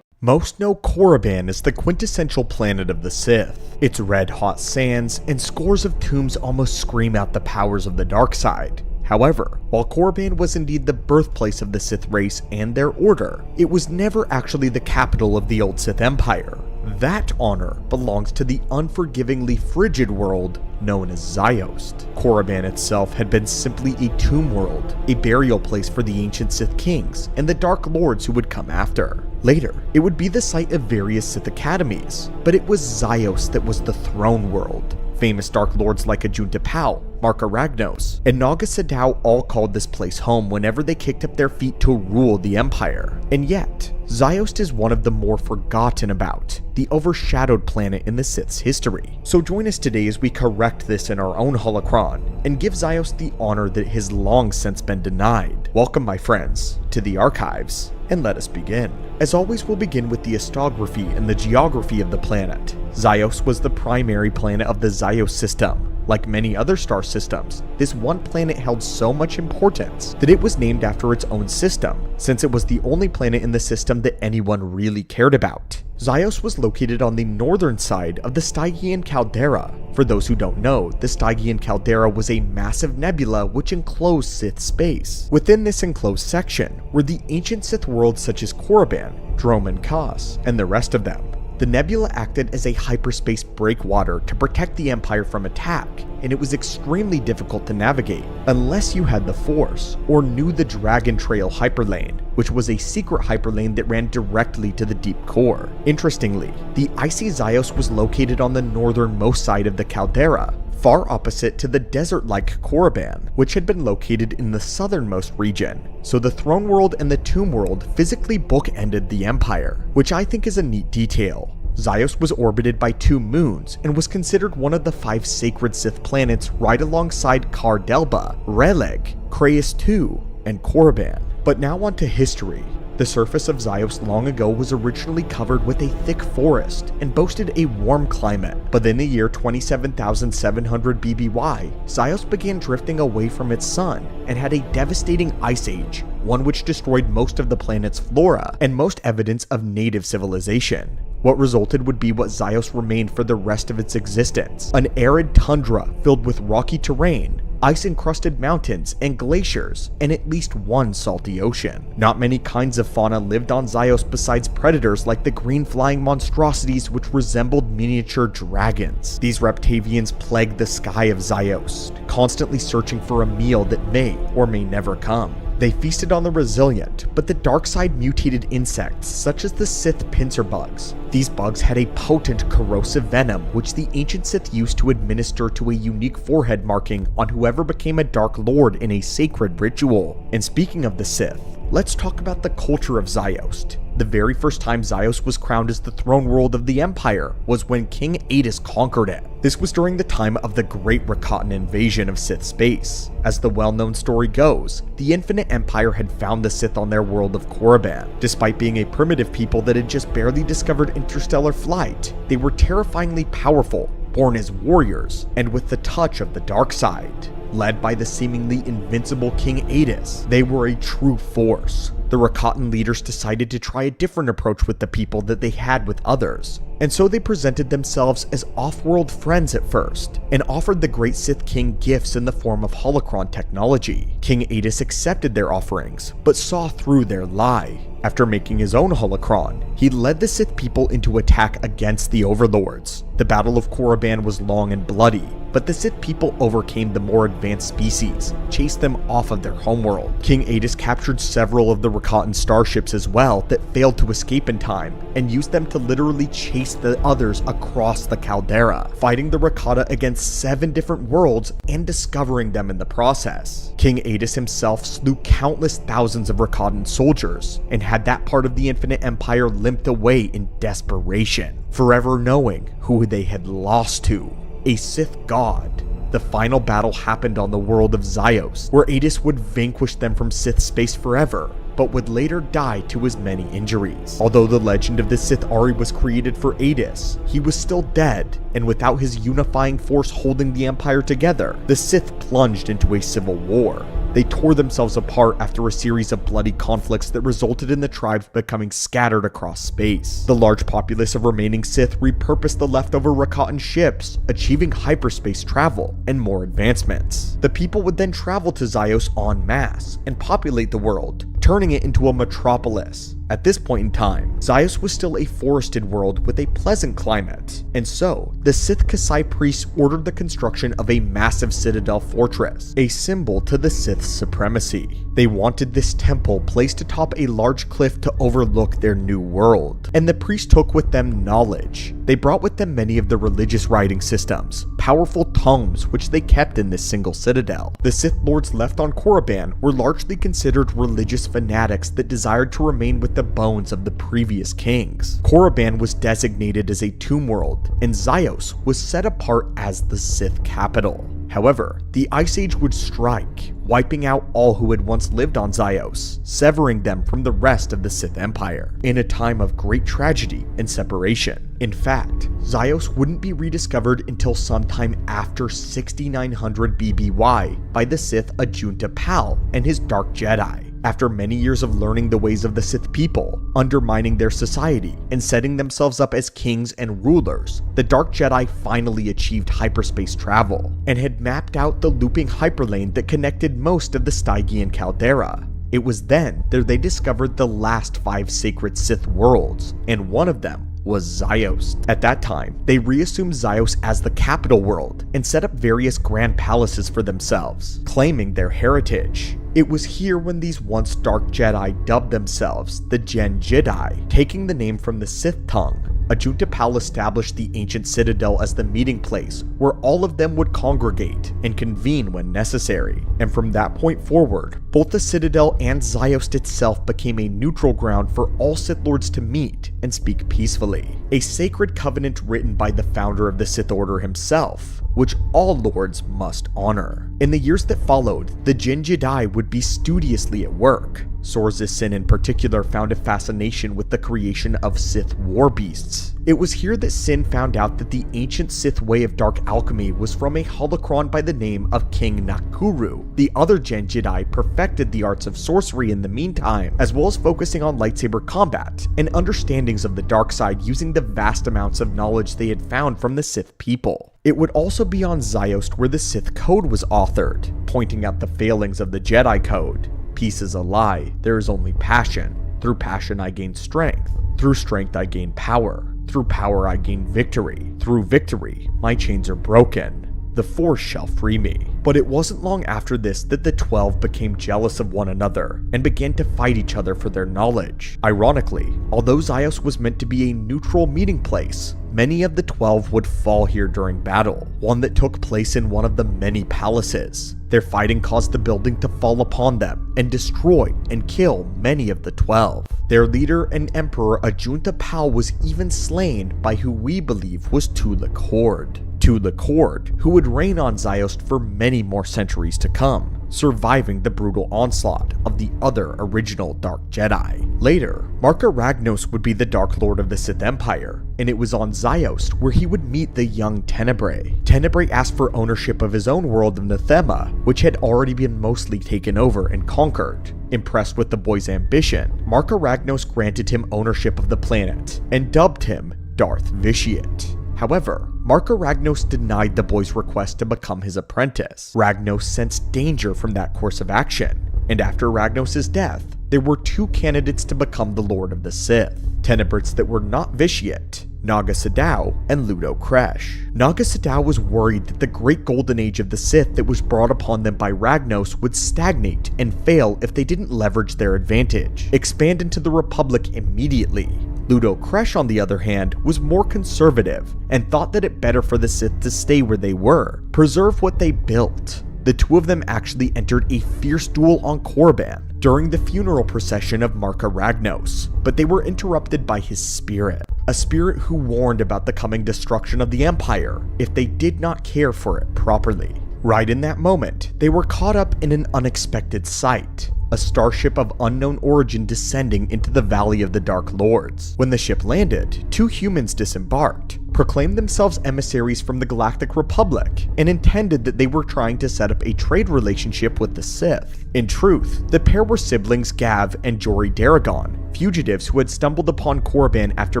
Most know Korriban as the quintessential planet of the Sith. Its red-hot sands and scores of tombs almost scream out the powers of the dark side. However, while Korriban was indeed the birthplace of the Sith race and their order, it was never actually the capital of the old Sith Empire. That honor belongs to the unforgivingly frigid world known as Ziost. Korriban itself had been simply a tomb world, a burial place for the ancient Sith kings and the Dark Lords who would come after. Later, it would be the site of various Sith academies, but it was Ziost that was the throne world. Famous Dark Lords like Ajun Tapau, Marka Ragnos, and Naga Sadow all called this place home whenever they kicked up their feet to rule the Empire. And yet, Ziost is one of the more forgotten about, the overshadowed planet in the Sith's history. So join us today as we correct this in our own holocron, and give Ziost the honor that has long since been denied. Welcome, my friends, to the archives, and let us begin. As always, we'll begin with the historiography and the geography of the planet. Ziost was the primary planet of the Ziost system. Like many other star systems, this one planet held so much importance that it was named after its own system, since it was the only planet in the system that anyone really cared about. Ziost was located on the northern side of the Stygian caldera. For those who don't know, the Stygian caldera was a massive nebula which enclosed Sith space. Within this enclosed section were the ancient Sith worlds such as Korriban, Drome and Kos, and the rest of them. The nebula acted as a hyperspace breakwater to protect the Empire from attack, and it was extremely difficult to navigate unless you had the Force or knew the Dragon Trail hyperlane, which was a secret hyperlane that ran directly to the deep core. Interestingly, the icy Ziost was located on the northernmost side of the caldera, far opposite to the desert-like Korriban, which had been located in the southernmost region. So the Throne World and the Tomb World physically bookended the Empire, which I think is a neat detail. Ziost was orbited by 2 moons and was considered one of the 5 sacred Sith planets right alongside Kar Delba, Relig, Krayus II, and Korriban. But now on to history. The surface of Zyos long ago was originally covered with a thick forest and boasted a warm climate, but in the year 27,700 BBY, Zyos began drifting away from its sun and had a devastating ice age, one which destroyed most of the planet's flora and most evidence of native civilization. What resulted would be what Zyos remained for the rest of its existence, an arid tundra filled with rocky terrain, ice-encrusted mountains and glaciers, and at least one salty ocean. Not many kinds of fauna lived on Zyos besides predators like the green flying monstrosities which resembled miniature dragons. These reptavians plagued the sky of Zyos, constantly searching for a meal that may or may never come. They feasted on the resilient, but the dark side mutated insects such as the Sith pincer bugs. These bugs had a potent corrosive venom which the ancient Sith used to administer to a unique forehead marking on whoever became a Dark Lord in a sacred ritual. And speaking of the Sith, let's talk about the culture of Zyos. The very first time Zyos was crowned as the throne world of the Empire was when King Adis conquered it. This was during the time of the Great Rakatan invasion of Sith space. As the well-known story goes, the Infinite Empire had found the Sith on their world of Korriban. Despite being a primitive people that had just barely discovered interstellar flight, they were terrifyingly powerful, born as warriors, and with the touch of the dark side. Led by the seemingly invincible King Adis, they were a true force. The Rakatan leaders decided to try a different approach with the people that they had with others, and so they presented themselves as off-world friends at first, and offered the great Sith King gifts in the form of holocron technology. King Adis accepted their offerings, but saw through their lie. After making his own holocron, he led the Sith people into attack against the Overlords. The Battle of Korriban was long and bloody, but the Sith people overcame the more advanced species, chased them off of their homeworld. King Adis captured several of the Rakatan starships as well that failed to escape in time, and used them to literally chase the others across the caldera, fighting the Rakata against 7 different worlds and discovering them in the process. King Adis himself slew countless thousands of Rakatan soldiers, and had that part of the Infinite Empire limped away in desperation, forever knowing who they had lost to. A Sith god. The final battle happened on the world of Zyos, where Adis would vanquish them from Sith space forever, but would later die to his many injuries. Although the legend of the Sith Ari was created for Adis, he was still dead, and without his unifying force holding the Empire together, the Sith plunged into a civil war. They tore themselves apart after a series of bloody conflicts that resulted in the tribes becoming scattered across space. The large populace of remaining Sith repurposed the leftover Rakatan ships, achieving hyperspace travel and more advancements. The people would then travel to Zyos en masse and populate the world, turning it into a metropolis. At this point in time, Zyos was still a forested world with a pleasant climate, and so the Sith Kashyyyk priests ordered the construction of a massive citadel fortress, a symbol to the Sith's supremacy. They wanted this temple placed atop a large cliff to overlook their new world, and the priests took with them knowledge. They brought with them many of the religious writing systems, powerful tomes which they kept in this single citadel. The Sith Lords left on Korriban were largely considered religious fanatics that desired to remain with the bones of the previous kings. Korriban was designated as a tomb world, and Zyos was set apart as the Sith capital. However, the Ice Age would strike, wiping out all who had once lived on Zyos, severing them from the rest of the Sith Empire, in a time of great tragedy and separation. In fact, Zyos wouldn't be rediscovered until sometime after 6900 BBY by the Sith Ajunta Pal and his Dark Jedi. After many years of learning the ways of the Sith people, undermining their society, and setting themselves up as kings and rulers, the Dark Jedi finally achieved hyperspace travel, and had mapped out the looping hyperlane that connected most of the Stygian caldera. It was then that they discovered the last 5 sacred Sith worlds, and one of them was Zyos. At that time, they reassumed Zyos as the capital world and set up various grand palaces for themselves, claiming their heritage. It was here when these once Dark Jedi dubbed themselves the Gen Jedi, taking the name from the Sith tongue. Ajunta Pal established the ancient citadel as the meeting place where all of them would congregate and convene when necessary. And from that point forward, both the citadel and Zyos itself became a neutral ground for all Sith Lords to meet and speak peacefully. A sacred covenant written by the founder of the Sith Order himself, which all lords must honor. In the years that followed, the Jin Jedi would be studiously at work. Sorza Sin in particular found a fascination with the creation of Sith war beasts. It was here that Sin found out that the ancient Sith way of dark alchemy was from a holocron by the name of King Nakuru. The other Gen Jedi perfected the arts of sorcery in the meantime, as well as focusing on lightsaber combat and understandings of the dark side using the vast amounts of knowledge they had found from the Sith people. It would also be on Ziost where the Sith Code was authored, pointing out the failings of the Jedi Code. Peace is a lie, there is only passion. Through passion I gain strength. Through strength I gain power. Through power I gain victory. Through victory, my chains are broken. The Force shall free me. But it wasn't long after this that the 12 became jealous of one another and began to fight each other for their knowledge. Ironically, although Ziost was meant to be a neutral meeting place, many of the 12 would fall here during battle, one that took place in one of the many palaces. Their fighting caused the building to fall upon them and destroy and kill many of the 12. Their leader and emperor Ajunta Pal was even slain by who we believe was Tula Kord. Tula Kord, who would reign on Ziost for many more centuries to come, surviving the brutal onslaught of the other original Dark Jedi. Later, Marka Ragnos would be the Dark Lord of the Sith Empire, and it was on Ziost where he would meet the young Tenebrae. Tenebrae asked for ownership of his own world of Nathema, which had already been mostly taken over and conquered. Impressed with the boy's ambition, Marka Ragnos granted him ownership of the planet and dubbed him Darth Vitiate. However, Marka Ragnos denied the boy's request to become his apprentice. Ragnos sensed danger from that course of action, and after Ragnos' death, there were two candidates to become the Lord of the Sith, Tenebrits that were not Vitiate, Naga Sadow and Ludo Kresh. Naga Sadow was worried that the great golden age of the Sith that was brought upon them by Ragnos would stagnate and fail if they didn't leverage their advantage, expand into the Republic immediately. Ludo Kresh, on the other hand, was more conservative and thought that it better for the Sith to stay where they were, preserve what they built. The two of them actually entered a fierce duel on Korriban during the funeral procession of Marka Ragnos, but they were interrupted by his spirit, a spirit who warned about the coming destruction of the Empire if they did not care for it properly. Right in that moment, they were caught up in an unexpected sight. A starship of unknown origin descending into the Valley of the Dark Lords. When the ship landed, two humans disembarked, proclaimed themselves emissaries from the Galactic Republic, and intended that they were trying to set up a trade relationship with the Sith. In truth, the pair were siblings Gav and Jory Daragon, fugitives who had stumbled upon Korriban after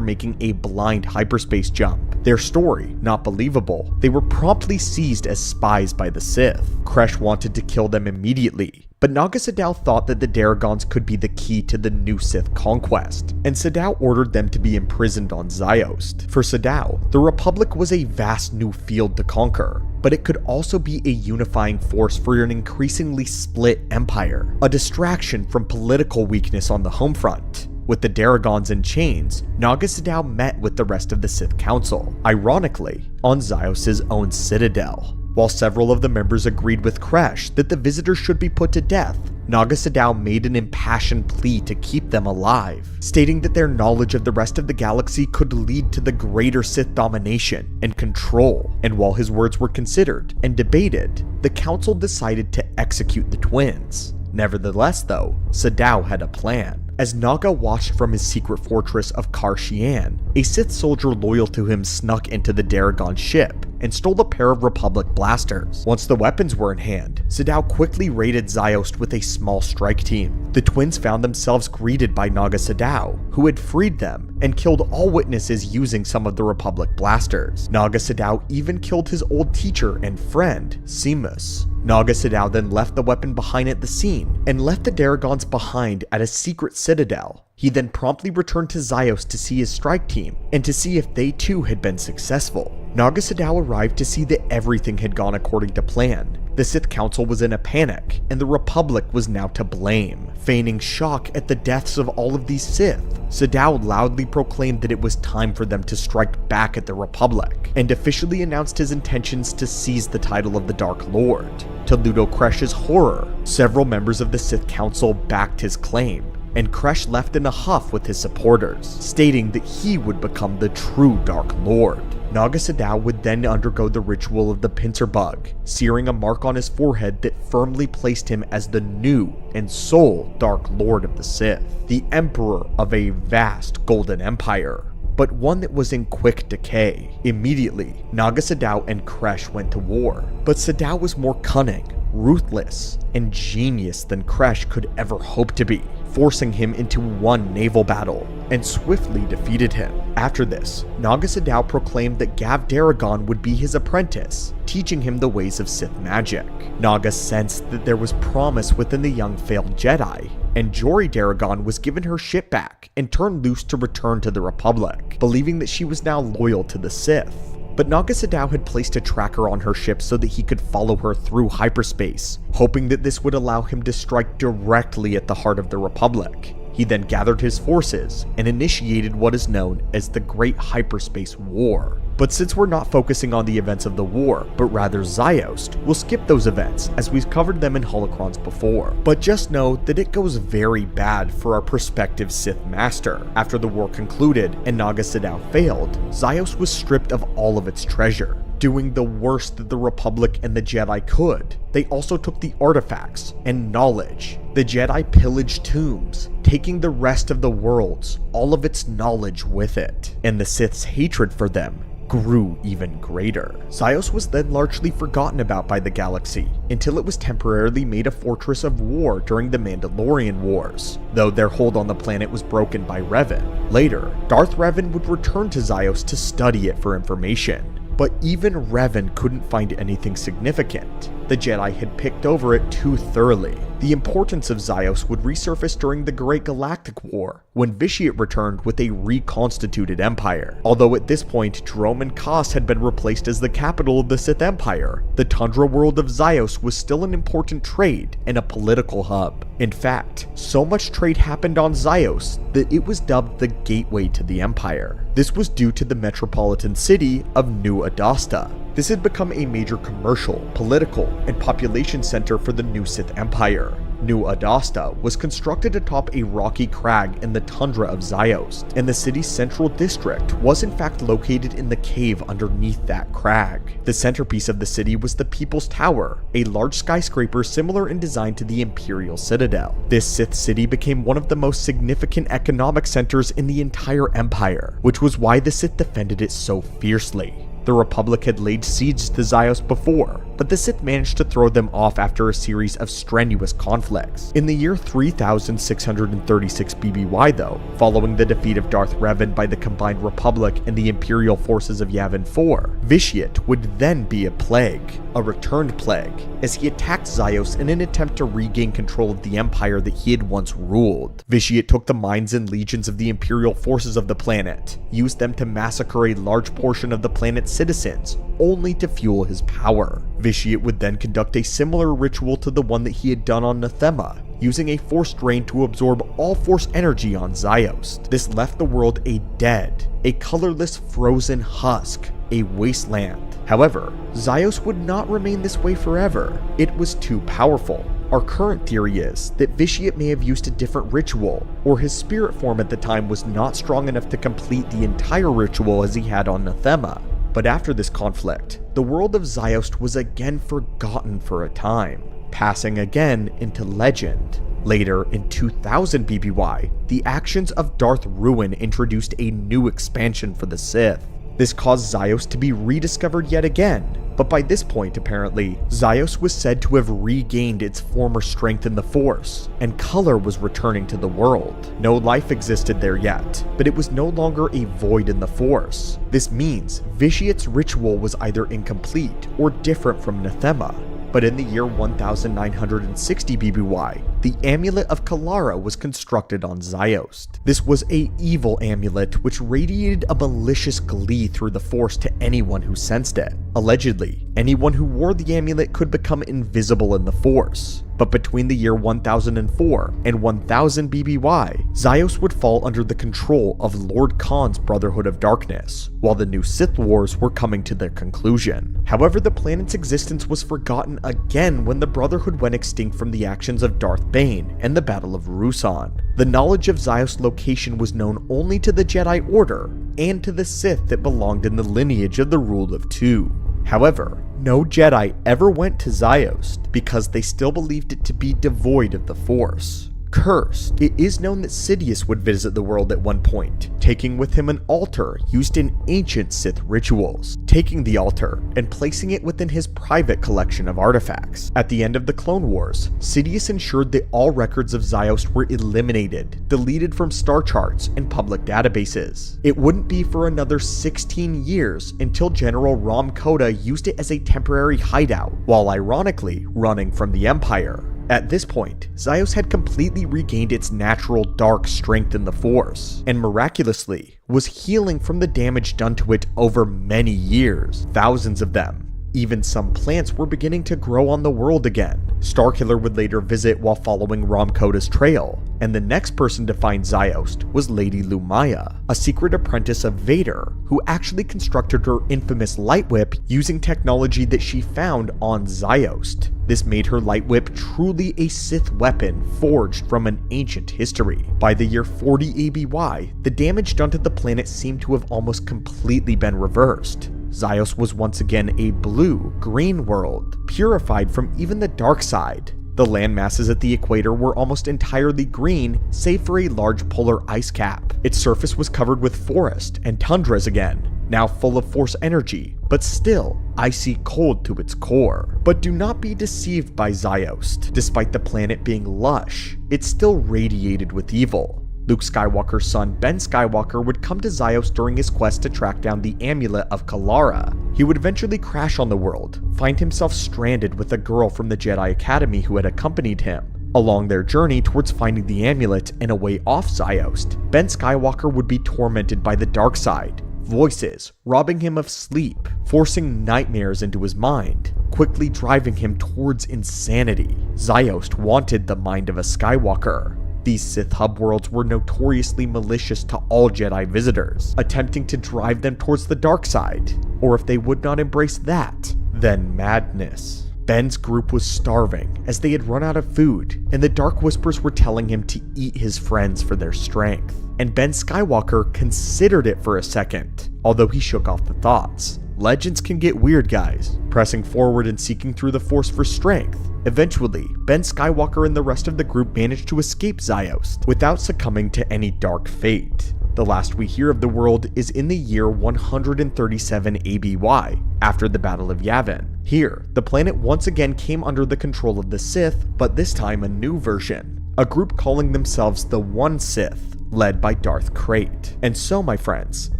making a blind hyperspace jump. Their story, not believable, they were promptly seized as spies by the Sith. Kresh wanted to kill them immediately, but Naga Sadow thought that the Daragons could be the key to the new Sith conquest, and Sadow ordered them to be imprisoned on Ziost. For Sadow, the Republic was a vast new field to conquer, but it could also be a unifying force for an increasingly split empire, a distraction from political weakness on the home front. With the Daragons in chains, Naga Sadow met with the rest of the Sith Council, ironically, on Zios's own citadel. While several of the members agreed with Kresh that the visitors should be put to death, Naga Sadow made an impassioned plea to keep them alive, stating that their knowledge of the rest of the galaxy could lead to the greater Sith domination and control. And while his words were considered and debated, the council decided to execute the twins. Nevertheless though, Sadow had a plan. As Naga watched from his secret fortress of Kashyyyk, a Sith soldier loyal to him snuck into the Daragon ship and stole a pair of Republic blasters. Once the weapons were in hand, Sadow quickly raided Ziost with a small strike team. The twins found themselves greeted by Naga Sadow, who had freed them and killed all witnesses using some of the Republic blasters. Naga Sadow even killed his old teacher and friend, Seamus. Naga Sadow then left the weapon behind at the scene and left the Daragons behind at a secret citadel. He then promptly returned to Ziost to see his strike team and to see if they too had been successful. Naga Sadow arrived to see that everything had gone according to plan. The Sith Council was in a panic, and the Republic was now to blame. Feigning shock at the deaths of all of these Sith, Sadow loudly proclaimed that it was time for them to strike back at the Republic, and officially announced his intentions to seize the title of the Dark Lord. To Ludo Kresh's horror, several members of the Sith Council backed his claim, and Kresh left in a huff with his supporters, stating that he would become the true Dark Lord. Naga Sadow would then undergo the ritual of the pincer bug, searing a mark on his forehead that firmly placed him as the new and sole Dark Lord of the Sith, the Emperor of a vast golden empire, but one that was in quick decay. Immediately, Naga Sadow and Kresh went to war, but Sadow was more cunning, ruthless, and genius than Kresh could ever hope to be, forcing him into one naval battle, and swiftly defeated him. After this, Naga Sadow proclaimed that Gav Daragon would be his apprentice, teaching him the ways of Sith magic. Naga sensed that there was promise within the young failed Jedi, and Jory Daragon was given her ship back and turned loose to return to the Republic, believing that she was now loyal to the Sith. But Naga Sadow had placed a tracker on her ship so that he could follow her through hyperspace, hoping that this would allow him to strike directly at the heart of the Republic. He then gathered his forces and initiated what is known as the Great Hyperspace War. But since we're not focusing on the events of the war, but rather Ziost, we'll skip those events as we've covered them in holocrons before. But just know that it goes very bad for our prospective Sith Master. After the war concluded and Naga Sadow failed, Ziost was stripped of all of its treasure, doing the worst that the Republic and the Jedi could. They also took the artifacts and knowledge. The Jedi pillaged tombs, taking the rest of the worlds, all of its knowledge with it, and the Sith's hatred for them grew even greater. Ziost was then largely forgotten about by the galaxy, until it was temporarily made a fortress of war during the Mandalorian Wars, though their hold on the planet was broken by Revan. Later, Darth Revan would return to Ziost to study it for information. But even Revan couldn't find anything significant. The Jedi had picked over it too thoroughly. The importance of Ziost would resurface during the Great Galactic War, when Vitiate returned with a reconstituted empire. Although at this point, Drome and Kos had been replaced as the capital of the Sith Empire, the tundra world of Ziost was still an important trade and a political hub. In fact, so much trade happened on Ziost that it was dubbed the gateway to the Empire. This was due to the metropolitan city of New Adasta. This had become a major commercial, political, and population center for the new Sith Empire. New Adasta was constructed atop a rocky crag in the tundra of Ziost, and the city's central district was in fact located in the cave underneath that crag. The centerpiece of the city was the People's Tower, a large skyscraper similar in design to the Imperial Citadel. This Sith city became one of the most significant economic centers in the entire Empire, which was why the Sith defended it so fiercely. The Republic had laid siege to Ziost before, but the Sith managed to throw them off after a series of strenuous conflicts. In the year 3636 BBY though, following the defeat of Darth Revan by the combined Republic and the Imperial forces of Yavin 4, Vitiate would then be a plague, a returned plague, as he attacked Ziost in an attempt to regain control of the empire that he had once ruled. Vitiate took the minds and legions of the Imperial forces of the planet, used them to massacre a large portion of the planet's citizens, only to fuel his power. Vitiate would then conduct a similar ritual to the one that he had done on Nathema, using a force drain to absorb all force energy on Ziost. This left the world a dead, a colorless frozen husk, a wasteland. However, Ziost would not remain this way forever. It was too powerful. Our current theory is that Vitiate may have used a different ritual, or his spirit form at the time was not strong enough to complete the entire ritual as he had on Nathema. But after this conflict, the world of Ziost was again forgotten for a time, passing again into legend. Later, in 2000 BBY, the actions of Darth Ruin introduced a new expansion for the Sith. This caused Ziost to be rediscovered yet again, but by this point apparently, Ziost was said to have regained its former strength in the Force, and color was returning to the world. No life existed there yet, but it was no longer a void in the Force. This means Vitiate's ritual was either incomplete or different from Nathema. But in the year 1960 BBY, the Amulet of Kalara was constructed on Ziost. This was an evil amulet which radiated a malicious glee through the Force to anyone who sensed it. Allegedly, anyone who wore the amulet could become invisible in the Force. But between the year 1004 and 1000 BBY, Zyos would fall under the control of Lord Khan's Brotherhood of Darkness, while the new Sith Wars were coming to their conclusion. However, the planet's existence was forgotten again when the Brotherhood went extinct from the actions of Darth Bane and the Battle of Ruusan. The knowledge of Zyos' location was known only to the Jedi Order and to the Sith that belonged in the lineage of the Rule of Two. However, no Jedi ever went to Zyos because they still believed it to be devoid of the Force. Cursed, it is known that Sidious would visit the world at one point, taking with him an altar used in ancient Sith rituals, taking the altar and placing it within his private collection of artifacts. At the end of the Clone Wars, Sidious ensured that all records of Zyos were eliminated, deleted from star charts and public databases. It wouldn't be for another 16 years until General Rom Koda used it as a temporary hideout, while ironically running from the Empire. At this point, Zyos had completely regained its natural dark strength in the Force, and miraculously was healing from the damage done to it over many years, thousands of them. Even some plants were beginning to grow on the world again. Starkiller would later visit while following Rom Koda's trail, and the next person to find Zyos was Lady Lumaya, a secret apprentice of Vader, who actually constructed her infamous light whip using technology that she found on Zyos. This made her light whip truly a Sith weapon forged from an ancient history. By the year 40 ABY, the damage done to the planet seemed to have almost completely been reversed. Zyos was once again a blue-green world, purified from even the dark side. The land masses at the equator were almost entirely green, save for a large polar ice cap. Its surface was covered with forest and tundras again, now full of Force energy, but still icy cold to its core. But do not be deceived by Zyos. Despite the planet being lush, it still radiated with evil. Luke Skywalker's son Ben Skywalker would come to Zyos during his quest to track down the amulet of Kalara. He would eventually crash on the world, find himself stranded with a girl from the Jedi Academy who had accompanied him. Along their journey towards finding the amulet and a way off Zyos, Ben Skywalker would be tormented by the dark side, voices robbing him of sleep, forcing nightmares into his mind, quickly driving him towards insanity. Zyos wanted the mind of a Skywalker. These Sith hub worlds were notoriously malicious to all Jedi visitors, attempting to drive them towards the dark side, or if they would not embrace that, then madness. Ben's group was starving as they had run out of food, and the Dark Whispers were telling him to eat his friends for their strength. And Ben Skywalker considered it for a second, although he shook off the thoughts. Legends can get weird, guys. Pressing forward and seeking through the Force for strength, eventually, Ben Skywalker and the rest of the group managed to escape Zyos without succumbing to any dark fate. The last we hear of the world is in the year 137 ABY, after the Battle of Yavin. Here, the planet once again came under the control of the Sith, but this time a new version. A group calling themselves the One Sith, led by Darth Krayt. And so, my friends,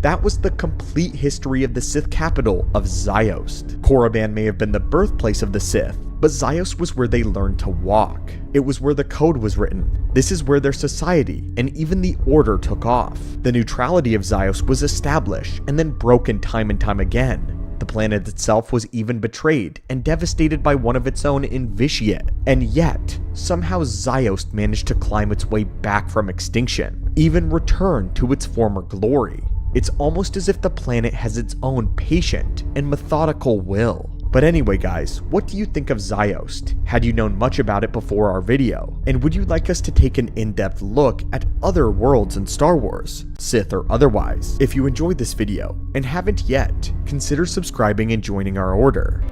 that was the complete history of the Sith capital of Zyos. Korriban may have been the birthplace of the Sith, but Zyos was where they learned to walk. It was where the code was written. This is where their society and even the order took off. The neutrality of Zyos was established and then broken time and time again. The planet itself was even betrayed and devastated by one of its own in Vitiate. And yet, somehow Zyos managed to climb its way back from extinction, even return to its former glory. It's almost as if the planet has its own patient and methodical will. But anyway, guys, what do you think of Zyos? Had you known much about it before our video? And would you like us to take an in-depth look at other worlds in Star Wars, Sith or otherwise? If you enjoyed this video and haven't yet, consider subscribing and joining our order.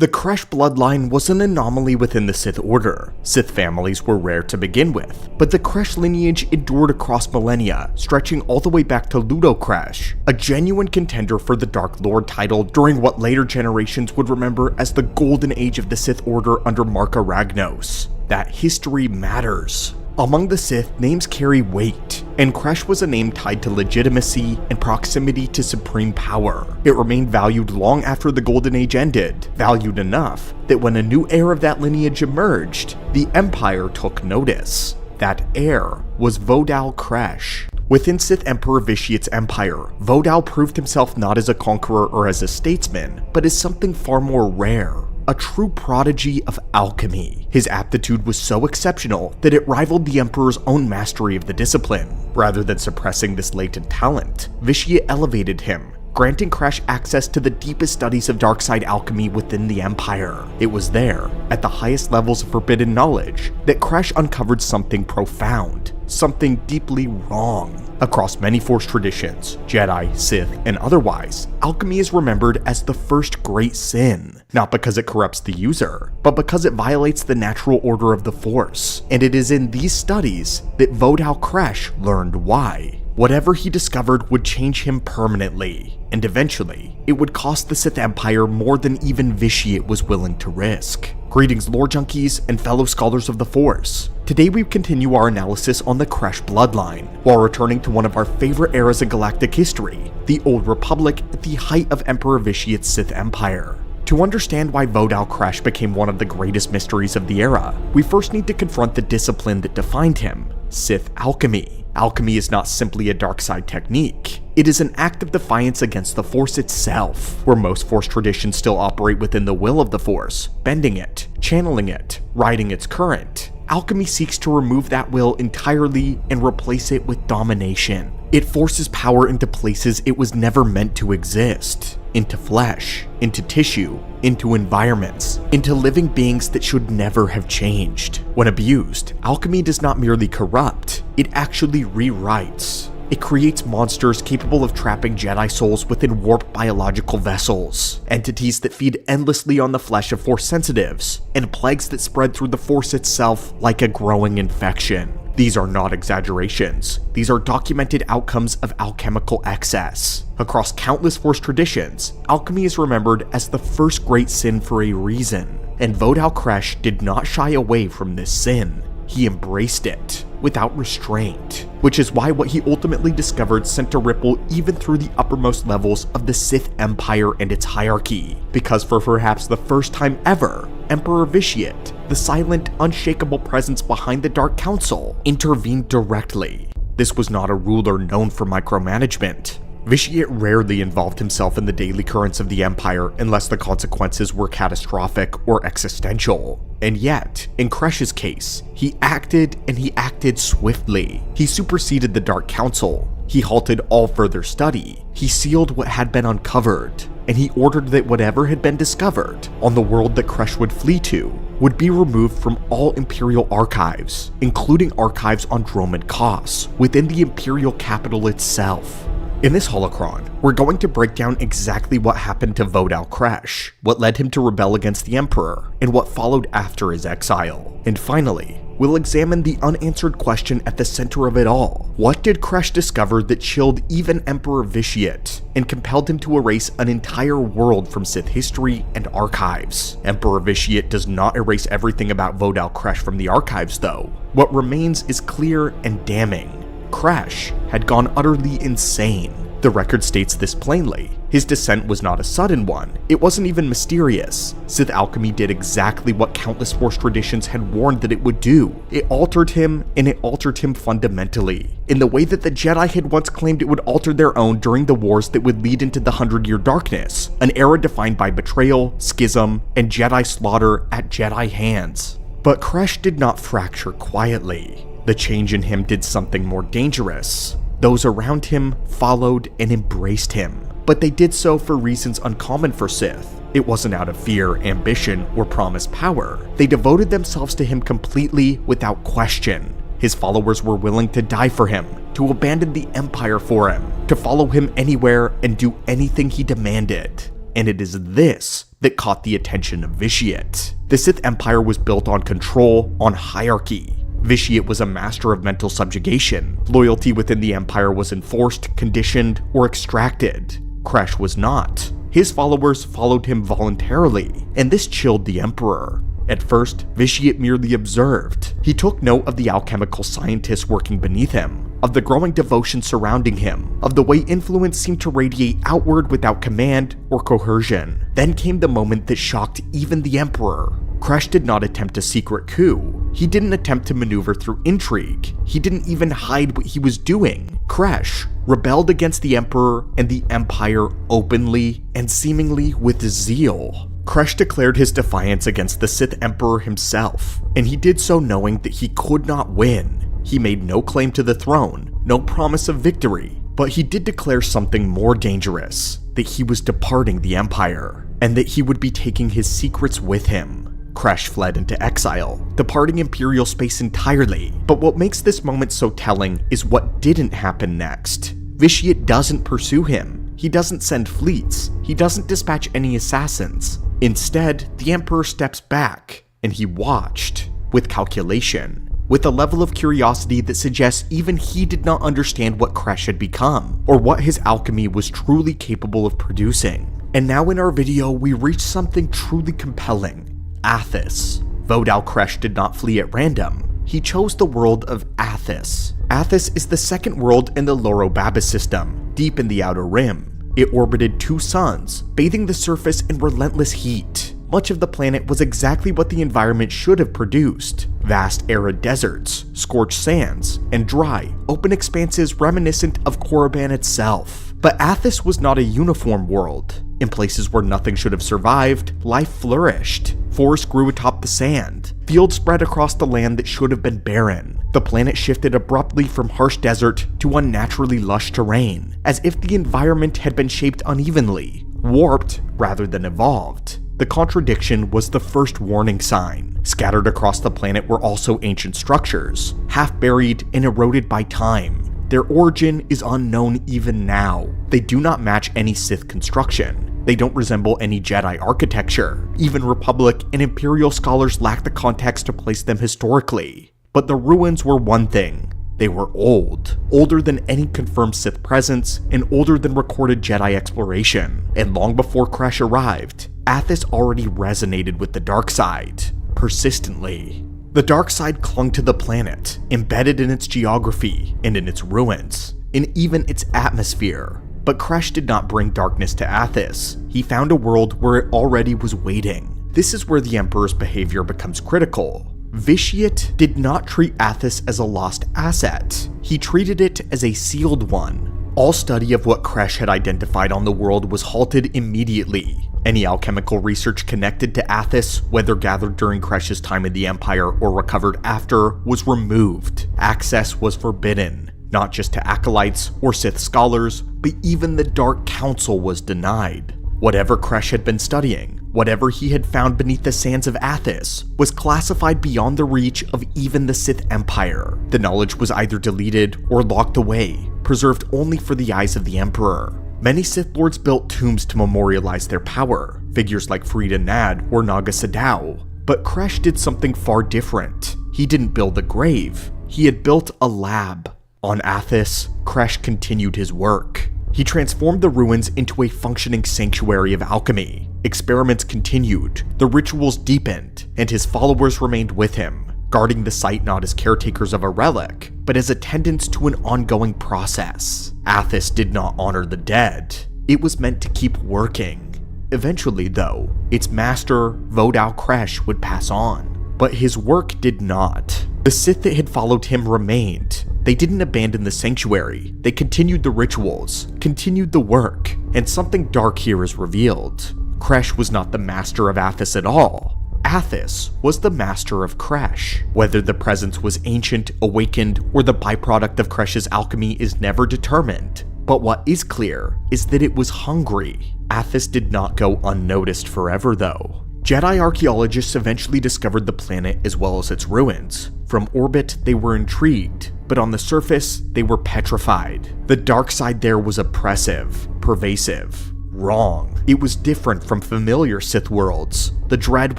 The Kresh bloodline was an anomaly within the Sith Order. Sith families were rare to begin with, but the Kresh lineage endured across millennia, stretching all the way back to Ludo Kresh, a genuine contender for the Dark Lord title during what later generations would remember as the Golden Age of the Sith Order under Marka Ragnos. That history matters. Among the Sith, names carry weight, and Kresh was a name tied to legitimacy and proximity to supreme power. It remained valued long after the Golden Age ended, valued enough that when a new heir of that lineage emerged, the Empire took notice. That heir was Vodal Kresh. Within Sith Emperor Vitiate's empire, Vodal proved himself not as a conqueror or as a statesman, but as something far more rare. a true prodigy of alchemy. His aptitude was so exceptional that it rivaled the Emperor's own mastery of the discipline. Rather than suppressing this latent talent, Vitiate elevated him, granting Crash access to the deepest studies of dark side alchemy within the Empire. It was there, at the highest levels of forbidden knowledge, that Crash uncovered something profound, something deeply wrong. Across many Force traditions, Jedi, Sith, and otherwise, alchemy is remembered as the first great sin, not because it corrupts the user, but because it violates the natural order of the Force. And it is in these studies that Vodal Crash learned why. Whatever he discovered would change him permanently, and eventually, it would cost the Sith Empire more than even Vitiate was willing to risk. Greetings, lore junkies and fellow scholars of the Force. Today we continue our analysis on the Crash bloodline, while returning to one of our favorite eras in galactic history, the Old Republic at the height of Emperor Vitiate's Sith Empire. To understand why Vodal Crash became one of the greatest mysteries of the era, we first need to confront the discipline that defined him, Sith alchemy. Alchemy is not simply a dark side technique. It is an act of defiance against the Force itself, where most Force traditions still operate within the will of the Force, bending it, channeling it, riding its current. Alchemy seeks to remove that will entirely and replace it with domination. It forces power into places it was never meant to exist. Into flesh, into tissue, into environments, into living beings that should never have changed. When abused, alchemy does not merely corrupt, it actually rewrites. It creates monsters capable of trapping Jedi souls within warped biological vessels, entities that feed endlessly on the flesh of Force sensitives, and plagues that spread through the Force itself like a growing infection. These are not exaggerations. These are documented outcomes of alchemical excess. Across countless Force traditions, alchemy is remembered as the first great sin for a reason, and Vodal Crash did not shy away from this sin. He embraced it, without restraint, which is why what he ultimately discovered sent a ripple even through the uppermost levels of the Sith Empire and its hierarchy, because for perhaps the first time ever, Emperor Vitiate, the silent, unshakable presence behind the Dark Council, intervened directly. This was not a ruler known for micromanagement. Vitiate rarely involved himself in the daily currents of the Empire unless the consequences were catastrophic or existential. And yet, in Crash's case, he acted swiftly. He superseded the Dark Council. He halted all further study. He sealed what had been uncovered. And he ordered that whatever had been discovered on the world that Crash would flee to would be removed from all Imperial archives, including archives on Dromund Kaas, within the Imperial capital itself. In this holocron, we're going to break down exactly what happened to Vodal Crash, what led him to rebel against the Emperor, and what followed after his exile. And finally, we'll examine the unanswered question at the center of it all. What did Crash discover that chilled even Emperor Vitiate, and compelled him to erase an entire world from Sith history and archives? Emperor Vitiate does not erase everything about Vodal Crash from the archives though. What remains is clear and damning. Crash had gone utterly insane. The record states this plainly. His descent was not a sudden one. It wasn't even mysterious. Sith alchemy did exactly what countless Force traditions had warned that it would do. It altered him, and it altered him fundamentally, in the way that the Jedi had once claimed it would alter their own during the wars that would lead into the 100-Year Darkness, an era defined by betrayal, schism, and Jedi slaughter at Jedi hands. But Crash did not fracture quietly. The change in him did something more dangerous. Those around him followed and embraced him, but they did so for reasons uncommon for Sith. It wasn't out of fear, ambition, or promised power. They devoted themselves to him completely without question. His followers were willing to die for him, to abandon the Empire for him, to follow him anywhere and do anything he demanded. And it is this that caught the attention of Vitiate. The Sith Empire was built on control, on hierarchy. Vitiate was a master of mental subjugation. Loyalty within the Empire was enforced, conditioned, or extracted. Crash was not. His followers followed him voluntarily, and this chilled the Emperor. At first, Vitiate merely observed. He took note of the alchemical scientists working beneath him, of the growing devotion surrounding him, of the way influence seemed to radiate outward without command or coercion. Then came the moment that shocked even the Emperor. Crash did not attempt a secret coup. He didn't attempt to maneuver through intrigue. He didn't even hide what he was doing. Crash rebelled against the Emperor and the Empire openly and seemingly with zeal. Kresh declared his defiance against the Sith Emperor himself, and he did so knowing that he could not win. He made no claim to the throne, no promise of victory, but he did declare something more dangerous, that he was departing the Empire, and that he would be taking his secrets with him. Kresh fled into exile, departing Imperial space entirely, but what makes this moment so telling is what didn't happen next. Vitiate doesn't pursue him, he doesn't send fleets, he doesn't dispatch any assassins. Instead, the Emperor steps back, and he watched, with calculation, with a level of curiosity that suggests even he did not understand what Kresh had become, or what his alchemy was truly capable of producing. And now in our video, we reach something truly compelling. Athos. Vodal Kresh did not flee at random. He chose the world of Athos. Athos is the second world in the Lorobaba system, deep in the Outer Rim. It orbited 2 suns, bathing the surface in relentless heat. Much of the planet was exactly what the environment should have produced. Vast arid deserts, scorched sands, and dry, open expanses reminiscent of Korriban itself. But Athos was not a uniform world. In places where nothing should have survived, life flourished. Forests grew atop the sand. Fields spread across the land that should have been barren. The planet shifted abruptly from harsh desert to unnaturally lush terrain, as if the environment had been shaped unevenly, warped rather than evolved. The contradiction was the first warning sign. Scattered across the planet were also ancient structures, half buried and eroded by time. Their origin is unknown even now. They do not match any Sith construction. They don't resemble any Jedi architecture. Even Republic and Imperial scholars lack the context to place them historically. But the ruins were one thing. They were old. Older than any confirmed Sith presence, and older than recorded Jedi exploration. And long before Kresh arrived, Athos already resonated with the dark side, persistently. The dark side clung to the planet, embedded in its geography and in its ruins, in even its atmosphere. But Kresh did not bring darkness to Athos. He found a world where it already was waiting. This is where the Emperor's behavior becomes critical. Vitiate did not treat Athos as a lost asset. He treated it as a sealed one. All study of what Kresh had identified on the world was halted immediately. Any alchemical research connected to Athos, whether gathered during Kresh's time in the Empire or recovered after, was removed. Access was forbidden, not just to acolytes or Sith scholars, but even the Dark Council was denied. Whatever Kresh had been studying, whatever he had found beneath the sands of Athos, was classified beyond the reach of even the Sith Empire. The knowledge was either deleted or locked away, preserved only for the eyes of the Emperor. Many Sith Lords built tombs to memorialize their power, figures like Frida Nad or Naga Sadow. But Kresh did something far different. He didn't build a grave, he had built a lab. On Athos, Kresh continued his work. He transformed the ruins into a functioning sanctuary of alchemy. Experiments continued, the rituals deepened, and his followers remained with him, guarding the site not as caretakers of a relic, but as attendants to an ongoing process. Athos did not honor the dead. It was meant to keep working. Eventually, though, its master, Vodal Kresh, would pass on. But his work did not. The Sith that had followed him remained. They didn't abandon the sanctuary. They continued the rituals, continued the work, and something dark here is revealed. Kresh was not the master of Athos at all. Athos was the master of Kresh. Whether the presence was ancient, awakened, or the byproduct of Kresh's alchemy is never determined. But what is clear is that it was hungry. Athos did not go unnoticed forever, though. Jedi archaeologists eventually discovered the planet as well as its ruins. From orbit, they were intrigued, but on the surface, they were petrified. The dark side there was oppressive, pervasive, wrong. It was different from familiar Sith worlds. The dread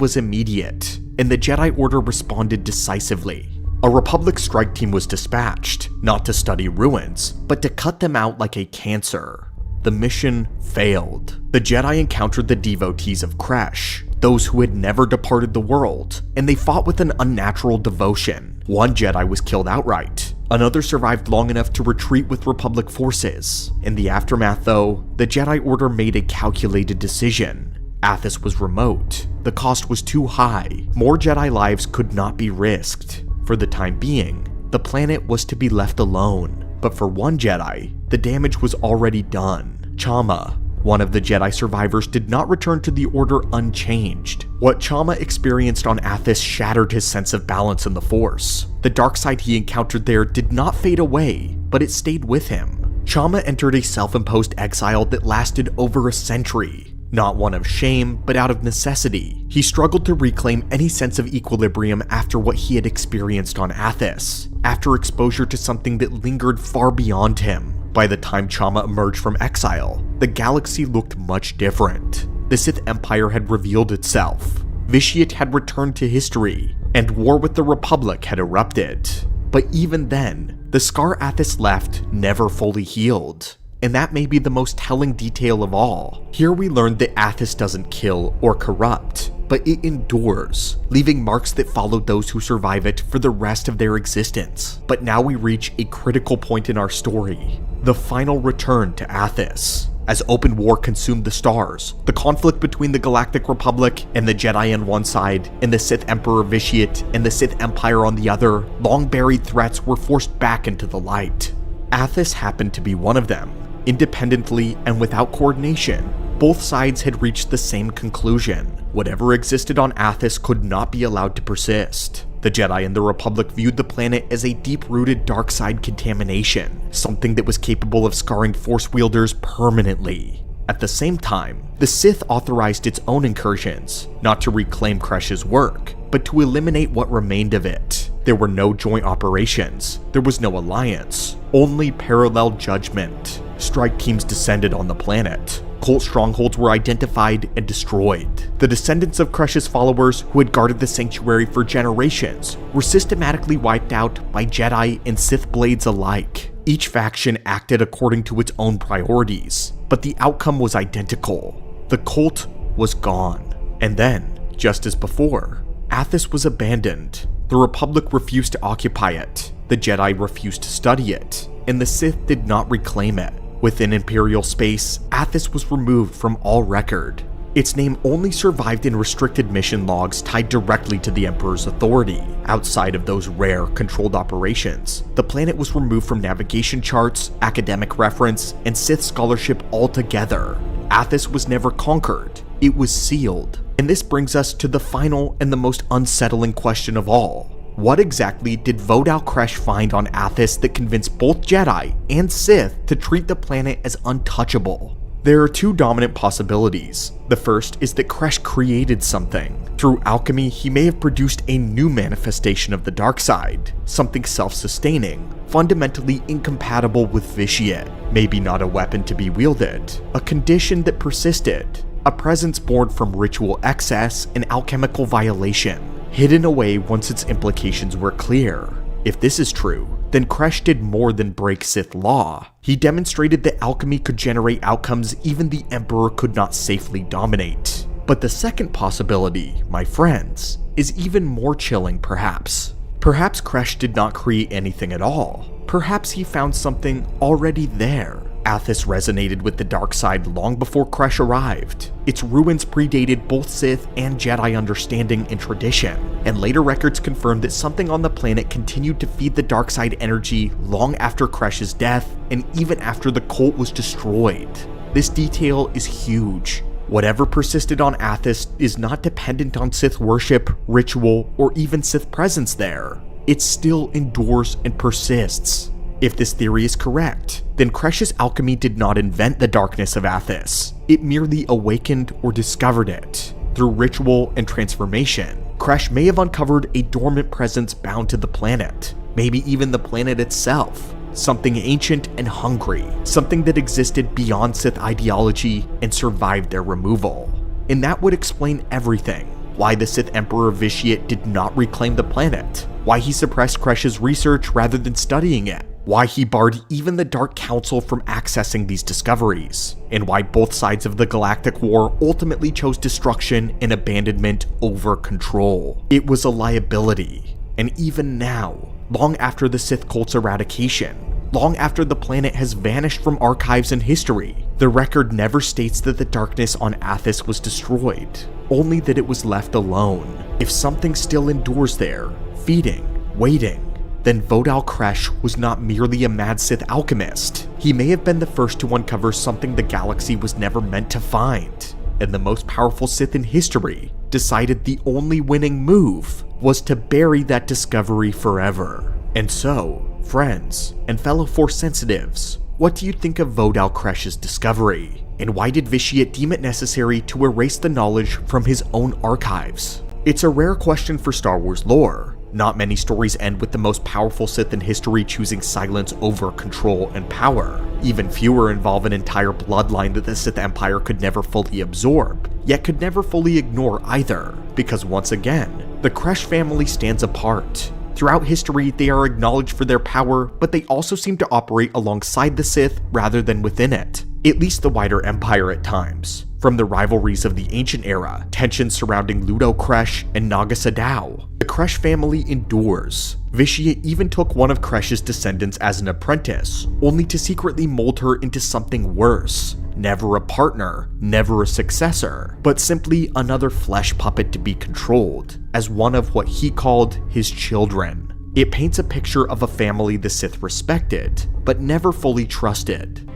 was immediate, and the Jedi Order responded decisively. A Republic strike team was dispatched, not to study ruins, but to cut them out like a cancer. The mission failed. The Jedi encountered the devotees of Kresh, those who had never departed the world, and they fought with an unnatural devotion. One Jedi was killed outright. Another survived long enough to retreat with Republic forces. In the aftermath, though, the Jedi Order made a calculated decision. Athos was remote. The cost was too high. More Jedi lives could not be risked. For the time being, the planet was to be left alone. But for one Jedi, the damage was already done. Chama, One of the Jedi survivors did not return to the Order unchanged. What Chama experienced on Athas shattered his sense of balance in the Force. The dark side he encountered there did not fade away, but it stayed with him. Chama entered a self-imposed exile that lasted over a century. Not one of shame, but out of necessity. He struggled to reclaim any sense of equilibrium after what he had experienced on Athas, after exposure to something that lingered far beyond him. By the time Chama emerged from exile, the galaxy looked much different. The Sith Empire had revealed itself. Vitiate had returned to history, and war with the Republic had erupted. But even then, the scar Athas left never fully healed. And that may be the most telling detail of all. Here we learned that Athas doesn't kill or corrupt, but it endures, leaving marks that followed those who survive it for the rest of their existence. But now we reach a critical point in our story, the final return to Athas. As open war consumed the stars, the conflict between the Galactic Republic and the Jedi on one side, and the Sith Emperor Vitiate and the Sith Empire on the other, long-buried threats were forced back into the light. Athas happened to be one of them. Independently and without coordination, both sides had reached the same conclusion. Whatever existed on Athas could not be allowed to persist. The Jedi and the Republic viewed the planet as a deep-rooted dark side contamination, something that was capable of scarring Force wielders permanently. At the same time, the Sith authorized its own incursions, not to reclaim Kresh's work, but to eliminate what remained of it. There were no joint operations, there was no alliance, only parallel judgment. Strike teams descended on the planet. Cult strongholds were identified and destroyed. The descendants of Kresh's followers, who had guarded the sanctuary for generations, were systematically wiped out by Jedi and Sith blades alike. Each faction acted according to its own priorities, but the outcome was identical. The cult was gone. And then, just as before, Athas was abandoned. The Republic refused to occupy it, the Jedi refused to study it, and the Sith did not reclaim it. Within Imperial space, Athas was removed from all record. Its name only survived in restricted mission logs tied directly to the Emperor's authority. Outside of those rare, controlled operations, the planet was removed from navigation charts, academic reference, and Sith scholarship altogether. Athas was never conquered, it was sealed. And this brings us to the final and the most unsettling question of all. What exactly did Vodal Kresh find on Athas that convinced both Jedi and Sith to treat the planet as untouchable? There are two dominant possibilities. The first is that Kresh created something. Through alchemy, he may have produced a new manifestation of the dark side, something self-sustaining, fundamentally incompatible with Vitiate. Maybe not a weapon to be wielded, a condition that persisted, a presence born from ritual excess and alchemical violation, hidden away once its implications were clear. If this is true, then Kresh did more than break Sith law. He demonstrated that alchemy could generate outcomes even the Emperor could not safely dominate. But the second possibility, my friends, is even more chilling perhaps. Perhaps Kresh did not create anything at all. Perhaps he found something already there. Athas resonated with the dark side long before Kresh arrived. Its ruins predated both Sith and Jedi understanding and tradition, and later records confirmed that something on the planet continued to feed the dark side energy long after Kresh's death and even after the cult was destroyed. This detail is huge. Whatever persisted on Athas is not dependent on Sith worship, ritual, or even Sith presence there. It still endures and persists. If this theory is correct, then Kresh's alchemy did not invent the darkness of Athas. It merely awakened or discovered it. Through ritual and transformation, Kresh may have uncovered a dormant presence bound to the planet, maybe even the planet itself. Something ancient and hungry, something that existed beyond Sith ideology and survived their removal. And that would explain everything. Why the Sith Emperor Vitiate did not reclaim the planet, why he suppressed Kresh's research rather than studying it, why he barred even the Dark Council from accessing these discoveries, and why both sides of the Galactic War ultimately chose destruction and abandonment over control. It was a liability, and even now, long after the Sith cult's eradication, long after the planet has vanished from archives and history, the record never states that the darkness on Athas was destroyed, only that it was left alone. If something still endures there, feeding, waiting, then Vodal Kresh was not merely a mad Sith alchemist. He may have been the first to uncover something the galaxy was never meant to find, and the most powerful Sith in history decided the only winning move was to bury that discovery forever. And so, friends and fellow Force sensitives, what do you think of Vodal Kresh's discovery? And why did Vitiate deem it necessary to erase the knowledge from his own archives? It's a rare question for Star Wars lore. Not many stories end with the most powerful Sith in history choosing silence over control and power. Even fewer involve an entire bloodline that the Sith Empire could never fully absorb, yet could never fully ignore either, because once again, the Kresh family stands apart. Throughout history, they are acknowledged for their power, but they also seem to operate alongside the Sith rather than within it, at least the wider Empire at times. From the rivalries of the Ancient Era, tensions surrounding Ludo Kresh and Naga Sadow, the Kresh family endures. Vitiate even took one of Kresh's descendants as an apprentice, only to secretly mold her into something worse. Never a partner, never a successor, but simply another flesh puppet to be controlled, as one of what he called his children. It paints a picture of a family the Sith respected, but never fully trusted.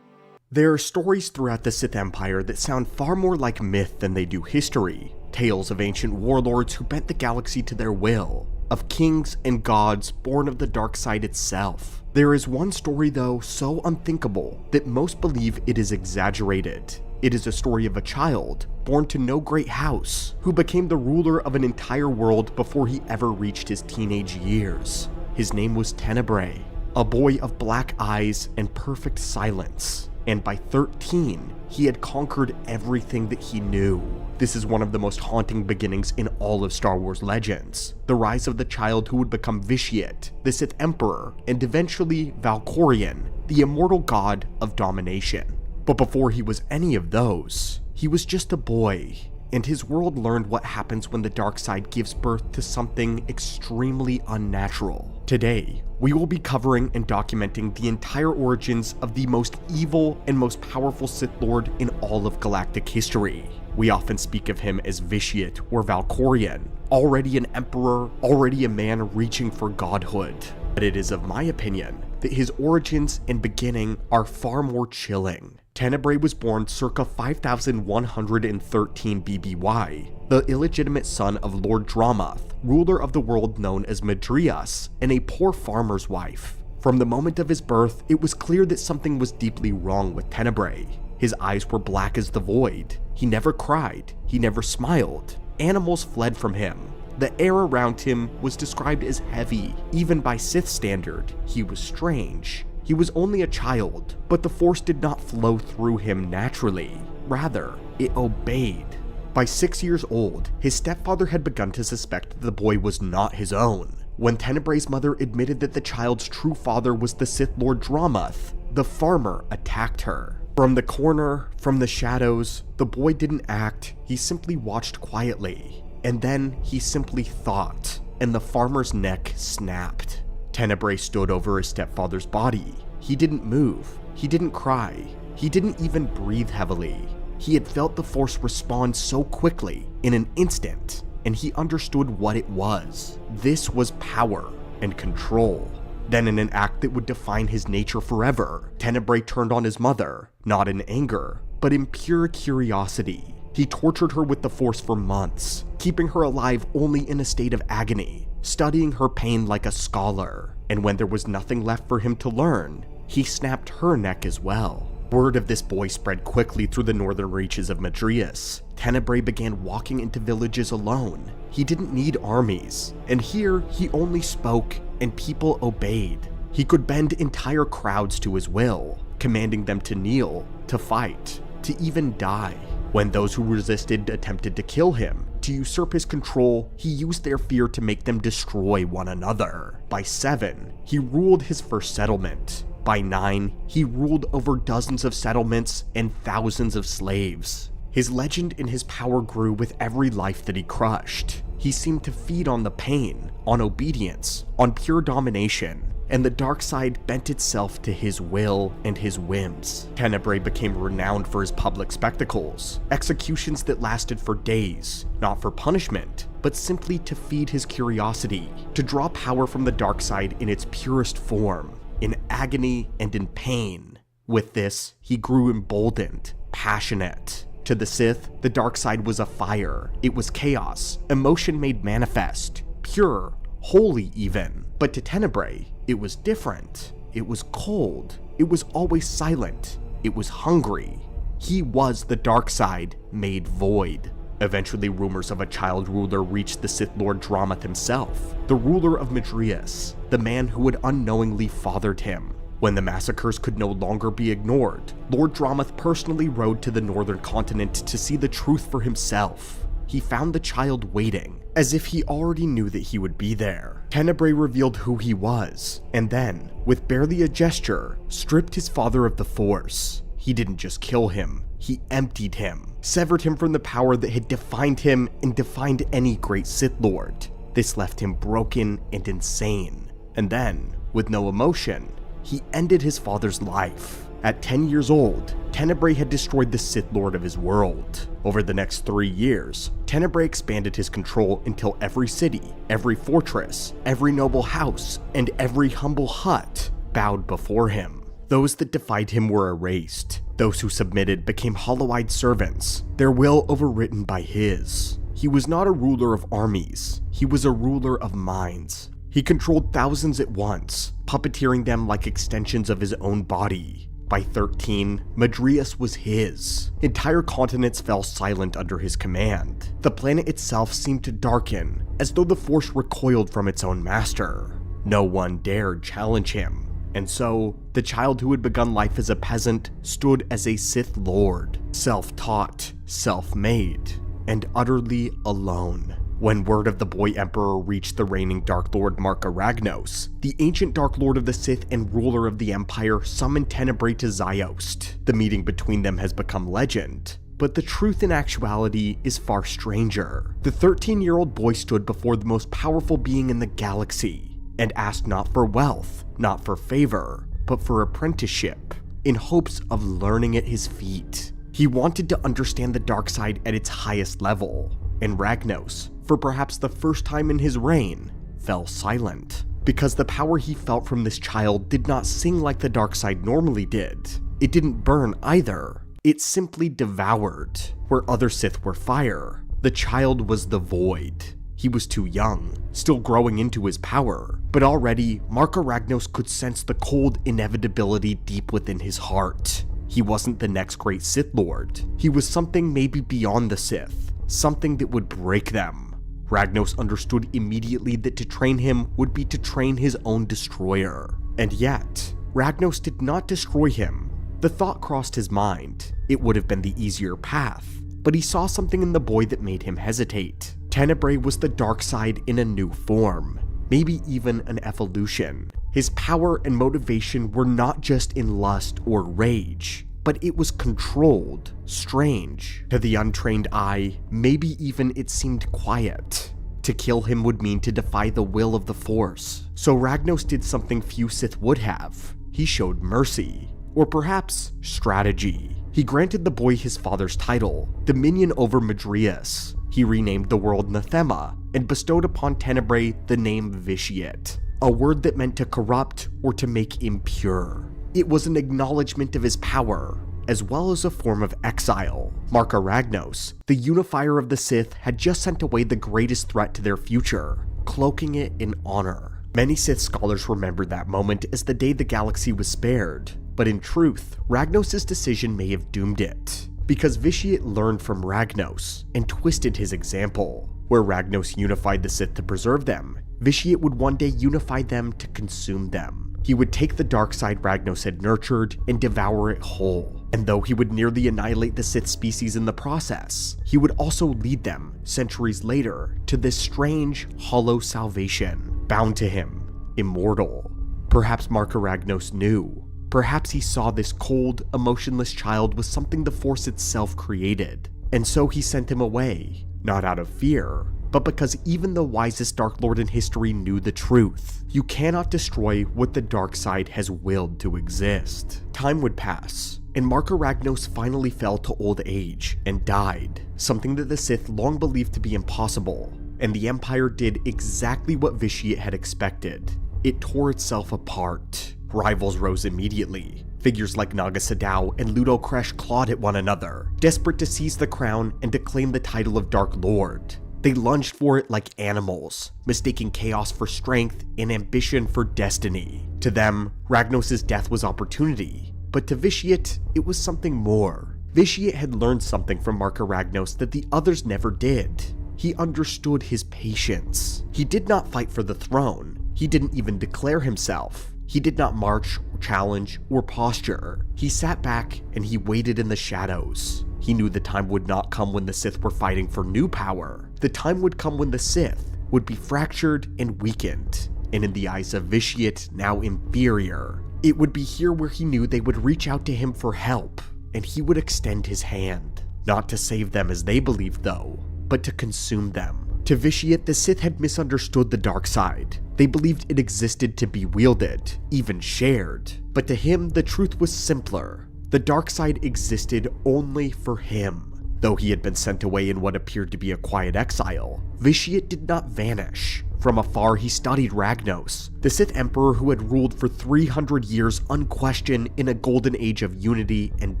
There are stories throughout the Sith Empire that sound far more like myth than they do history. Tales of ancient warlords who bent the galaxy to their will, of kings and gods born of the dark side itself. There is one story though so unthinkable that most believe it is exaggerated. It is a story of a child born to no great house who became the ruler of an entire world before he ever reached his teenage years. His name was Tenebrae, a boy of black eyes and perfect silence. And by 13, he had conquered everything that he knew. This is one of the most haunting beginnings in all of Star Wars legends. The rise of the child who would become Vitiate, the Sith Emperor, and eventually Valkorion, the immortal god of domination. But before he was any of those, he was just a boy, and his world learned what happens when the dark side gives birth to something extremely unnatural. Today, we will be covering and documenting the entire origins of the most evil and most powerful Sith Lord in all of galactic history. We often speak of him as Vitiate or Valkorion, already an emperor, already a man reaching for godhood. But it is of my opinion that his origins and beginning are far more chilling. Tenebrae was born circa 5113 BBY, the illegitimate son of Lord Dramath, ruler of the world known as Madrias, and a poor farmer's wife. From the moment of his birth, it was clear that something was deeply wrong with Tenebrae. His eyes were black as the void. He never cried. He never smiled. Animals fled from him. The air around him was described as heavy. Even by Sith standard, he was strange. He was only a child, but the Force did not flow through him naturally. Rather, it obeyed. By 6 years old, his stepfather had begun to suspect that the boy was not his own. When Tenebrae's mother admitted that the child's true father was the Sith Lord Dramath, the farmer attacked her. From the corner, from the shadows, the boy didn't act, he simply watched quietly. And then he simply thought, and the farmer's neck snapped. Tenebrae stood over his stepfather's body. He didn't move. He didn't cry. He didn't even breathe heavily. He had felt the Force respond so quickly, in an instant, and he understood what it was. This was power and control. Then in an act that would define his nature forever, Tenebrae turned on his mother, not in anger, but in pure curiosity. He tortured her with the Force for months, keeping her alive only in a state of agony, studying her pain like a scholar. And when there was nothing left for him to learn, he snapped her neck as well. Word of this boy spread quickly through the northern reaches of Madrias. Tenebrae began walking into villages alone. He didn't need armies, and here he only spoke and people obeyed. He could bend entire crowds to his will, commanding them to kneel, to fight, to even die. When those who resisted attempted to kill him, to usurp his control, he used their fear to make them destroy one another. By 7, he ruled his first settlement. By 9, he ruled over dozens of settlements and thousands of slaves. His legend and his power grew with every life that he crushed. He seemed to feed on the pain, on obedience, on pure domination. and the dark side bent itself to his will and his whims. Tenebrae became renowned for his public spectacles, executions that lasted for days, not for punishment, but simply to feed his curiosity, to draw power from the dark side in its purest form, in agony and in pain. With this, he grew emboldened, passionate. To the Sith, the dark side was a fire. It was chaos, emotion made manifest, pure, holy even. But to Tenebrae, it was different. It was cold. It was always silent. It was hungry. He was the dark side made void. Eventually, rumors of a child ruler reached the Sith Lord Dramath himself, the ruler of Martynas, the man who had unknowingly fathered him. When the massacres could no longer be ignored, Lord Dramath personally rode to the northern continent to see the truth for himself. He found the child waiting, as if he already knew that he would be there. Tenebrae revealed who he was, and then, with barely a gesture, stripped his father of the Force. He didn't just kill him, he emptied him, severed him from the power that had defined him and defined any great Sith Lord. This left him broken and insane. And then, with no emotion, he ended his father's life. At 10 years old, Tenebrae had destroyed the Sith Lord of his world. Over the next 3 years, Tenebrae expanded his control until every city, every fortress, every noble house, and every humble hut bowed before him. Those that defied him were erased. Those who submitted became hollow-eyed servants, their will overwritten by his. He was not a ruler of armies, he was a ruler of minds. He controlled thousands at once, puppeteering them like extensions of his own body. By 13, Martynas was his. Entire continents fell silent under his command. The planet itself seemed to darken, as though the Force recoiled from its own master. No one dared challenge him. And so, the child who had begun life as a peasant stood as a Sith Lord, self-taught, self-made, and utterly alone. When word of the boy emperor reached the reigning Dark Lord Marka Ragnos, the ancient Dark Lord of the Sith and ruler of the Empire summoned Tenebrae to Ziost. The meeting between them has become legend, but the truth in actuality is far stranger. The 13-year-old boy stood before the most powerful being in the galaxy, and asked not for wealth, not for favor, but for apprenticeship, in hopes of learning at his feet. He wanted to understand the dark side at its highest level, and Ragnos, for perhaps the first time in his reign, fell silent. Because the power he felt from this child did not sing like the dark side normally did. It didn't burn either. It simply devoured. Where other Sith were fire, the child was the void. He was too young, still growing into his power, but already Marka Ragnos could sense the cold inevitability deep within his heart. He wasn't the next great Sith Lord. He was something maybe beyond the Sith, something that would break them. Ragnos understood immediately that to train him would be to train his own destroyer. And yet, Ragnos did not destroy him. The thought crossed his mind. It would have been the easier path, but he saw something in the boy that made him hesitate. Tenebrae was the dark side in a new form, maybe even an evolution. His power and motivation were not just in lust or rage, but it was controlled, strange. To the untrained eye, maybe even it seemed quiet. To kill him would mean to defy the will of the Force. So Ragnos did something few Sith would have. He showed mercy, or perhaps strategy. He granted the boy his father's title, dominion over Martynas. He renamed the world Nathema, and bestowed upon Tenebrae the name Vitiate, a word that meant to corrupt or to make impure. It was an acknowledgement of his power, as well as a form of exile. Marka Ragnos, the unifier of the Sith, had just sent away the greatest threat to their future, cloaking it in honor. Many Sith scholars remembered that moment as the day the galaxy was spared, but in truth, Ragnos' decision may have doomed it, because Vitiate learned from Ragnos and twisted his example. Where Ragnos unified the Sith to preserve them, Vitiate would one day unify them to consume them. He would take the dark side Ragnos had nurtured and devour it whole. And though he would nearly annihilate the Sith species in the process, he would also lead them, centuries later, to this strange, hollow salvation, bound to him, immortal. Perhaps Marka Ragnos knew. Perhaps he saw this cold, emotionless child was something the Force itself created. And so he sent him away, not out of fear, but because even the wisest Dark Lord in history knew the truth. You cannot destroy what the dark side has willed to exist. Time would pass, and Marka Ragnos finally fell to old age and died, something that the Sith long believed to be impossible, and the Empire did exactly what Vitiate had expected. It tore itself apart. Rivals rose immediately. Figures like Naga Sadow and Ludo Kresh clawed at one another, desperate to seize the crown and to claim the title of Dark Lord. They lunged for it like animals, mistaking chaos for strength and ambition for destiny. To them, Ragnos' death was opportunity, but to Vitiate, it was something more. Vitiate had learned something from Marka Ragnos that the others never did. He understood his patience. He did not fight for the throne. He didn't even declare himself. He did not march, or challenge, or posture. He sat back and he waited in the shadows. He knew the time would not come when the Sith were fighting for new power. The time would come when the Sith would be fractured and weakened, and in the eyes of Vitiate, now inferior, it would be here where he knew they would reach out to him for help, and he would extend his hand. Not to save them as they believed though, but to consume them. To Vitiate, the Sith had misunderstood the dark side. They believed it existed to be wielded, even shared. But to him, the truth was simpler. The dark side existed only for him. Though he had been sent away in what appeared to be a quiet exile, Vitiate did not vanish. From afar, he studied Ragnos, the Sith Emperor who had ruled for 300 years unquestioned in a golden age of unity and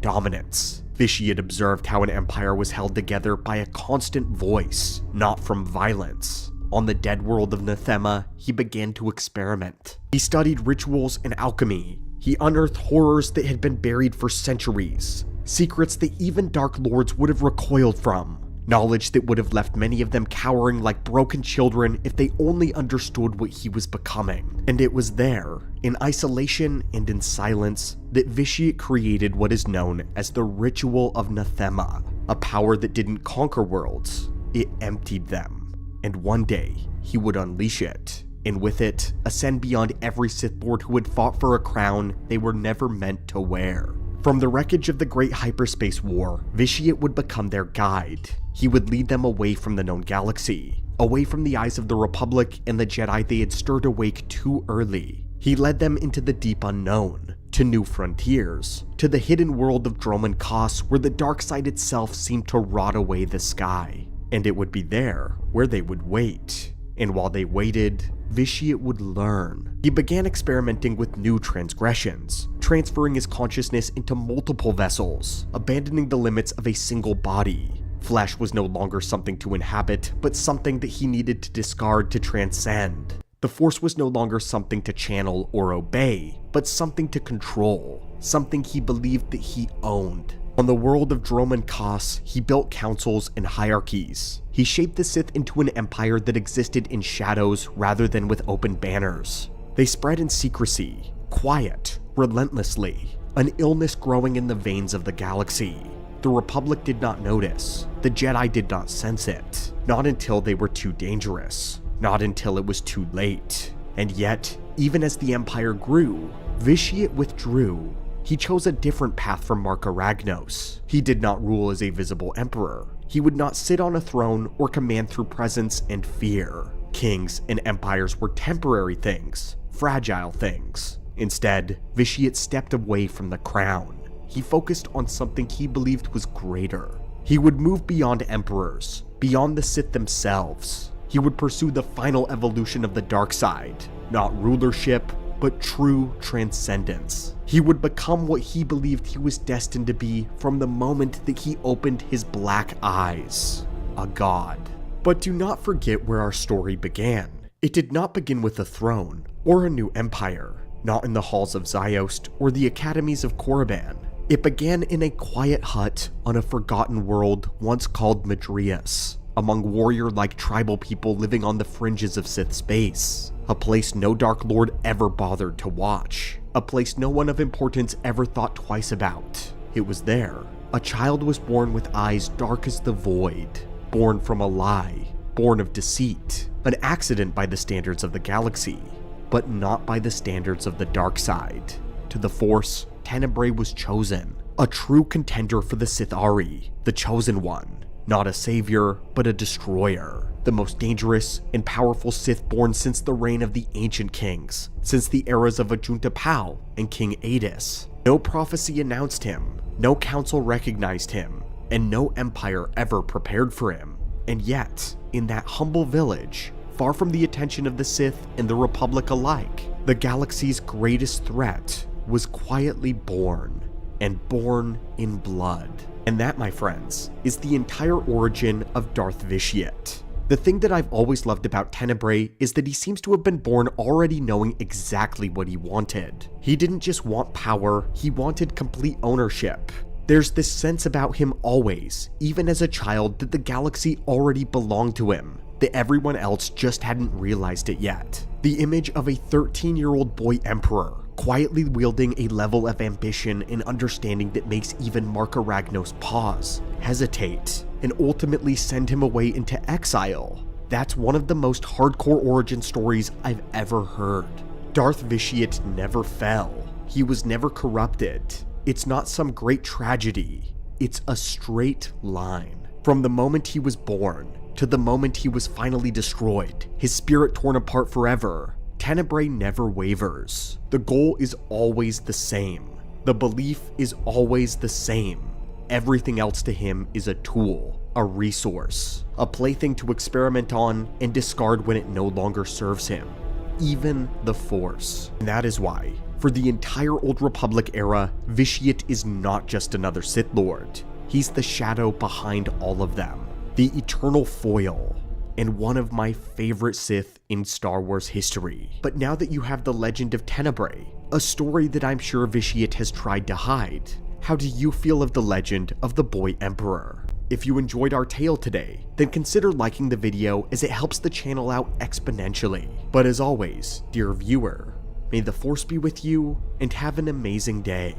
dominance. Vitiate observed how an empire was held together by a constant voice, not from violence. On the dead world of Nathema, he began to experiment. He studied rituals and alchemy. He unearthed horrors that had been buried for centuries, secrets that even Dark Lords would have recoiled from, knowledge that would have left many of them cowering like broken children if they only understood what he was becoming. And it was there, in isolation and in silence, that Vitiate created what is known as the Ritual of Nathema, a power that didn't conquer worlds, it emptied them. And one day, he would unleash it, and with it, ascend beyond every Sith Lord who had fought for a crown they were never meant to wear. From the wreckage of the Great Hyperspace War, Vitiate would become their guide. He would lead them away from the known galaxy, away from the eyes of the Republic and the Jedi they had stirred awake too early. He led them into the deep unknown, to new frontiers, to the hidden world of Dromund Kaas where the dark side itself seemed to rot away the sky. And it would be there where they would wait. And while they waited, Vitiate would learn. He began experimenting with new transgressions, transferring his consciousness into multiple vessels, abandoning the limits of a single body. Flesh was no longer something to inhabit, but something that he needed to discard to transcend. The Force was no longer something to channel or obey, but something to control, something he believed that he owned. On the world of Dromund Kaas, he built councils and hierarchies. He shaped the Sith into an empire that existed in shadows rather than with open banners. They spread in secrecy, quiet, relentlessly, an illness growing in the veins of the galaxy. The Republic did not notice. The Jedi did not sense it. Not until they were too dangerous. Not until it was too late. And yet, even as the Empire grew, Vitiate withdrew. He chose a different path from Marka Ragnos. He did not rule as a visible emperor. He would not sit on a throne or command through presence and fear. Kings and empires were temporary things, fragile things. Instead, Vitiate stepped away from the crown. He focused on something he believed was greater. He would move beyond emperors, beyond the Sith themselves. He would pursue the final evolution of the dark side, not rulership, but true transcendence. He would become what he believed he was destined to be from the moment that he opened his black eyes, a god. But do not forget where our story began. It did not begin with a throne or a new empire, not in the halls of Ziost or the academies of Korriban. It began in a quiet hut on a forgotten world once called Madrias, among warrior-like tribal people living on the fringes of Sith space. A place no Dark Lord ever bothered to watch. A place no one of importance ever thought twice about. It was there. A child was born with eyes dark as the void. Born from a lie. Born of deceit. An accident by the standards of the galaxy. But not by the standards of the dark side. To the Force, Tenebrae was chosen. A true contender for the Sith Ari. The chosen one. Not a savior, but a destroyer. the most dangerous and powerful Sith born since the reign of the Ancient Kings, since the eras of Ajunta Pao and King Adis. No prophecy announced him, no council recognized him, and no empire ever prepared for him. And yet, in that humble village, far from the attention of the Sith and the Republic alike, the galaxy's greatest threat was quietly born, and born in blood. And that, my friends, is the entire origin of Darth Vitiate. The thing that I've always loved about Tenebrae is that he seems to have been born already knowing exactly what he wanted. He didn't just want power, he wanted complete ownership. There's this sense about him always, even as a child, that the galaxy already belonged to him, that everyone else just hadn't realized it yet. The image of a 13-year-old boy emperor, quietly wielding a level of ambition and understanding that makes even Marka Ragnos pause, hesitate, and ultimately send him away into exile. That's one of the most hardcore origin stories I've ever heard. Darth Vitiate never fell. He was never corrupted. It's not some great tragedy. It's a straight line. From the moment he was born to the moment he was finally destroyed, his spirit torn apart forever, Tenebrae never wavers. The goal is always the same. The belief is always the same. Everything else to him is a tool, a resource, a plaything to experiment on and discard when it no longer serves him. Even the Force. And that is why, for the entire Old Republic era, Vitiate is not just another Sith Lord. He's the shadow behind all of them. The eternal foil, and one of my favorite Sith in Star Wars history. But now that you have the legend of Tenebrae, a story that I'm sure Vitiate has tried to hide, how do you feel of the legend of the Boy Emperor? If you enjoyed our tale today, then consider liking the video as it helps the channel out exponentially. But as always, dear viewer, may the Force be with you and have an amazing day.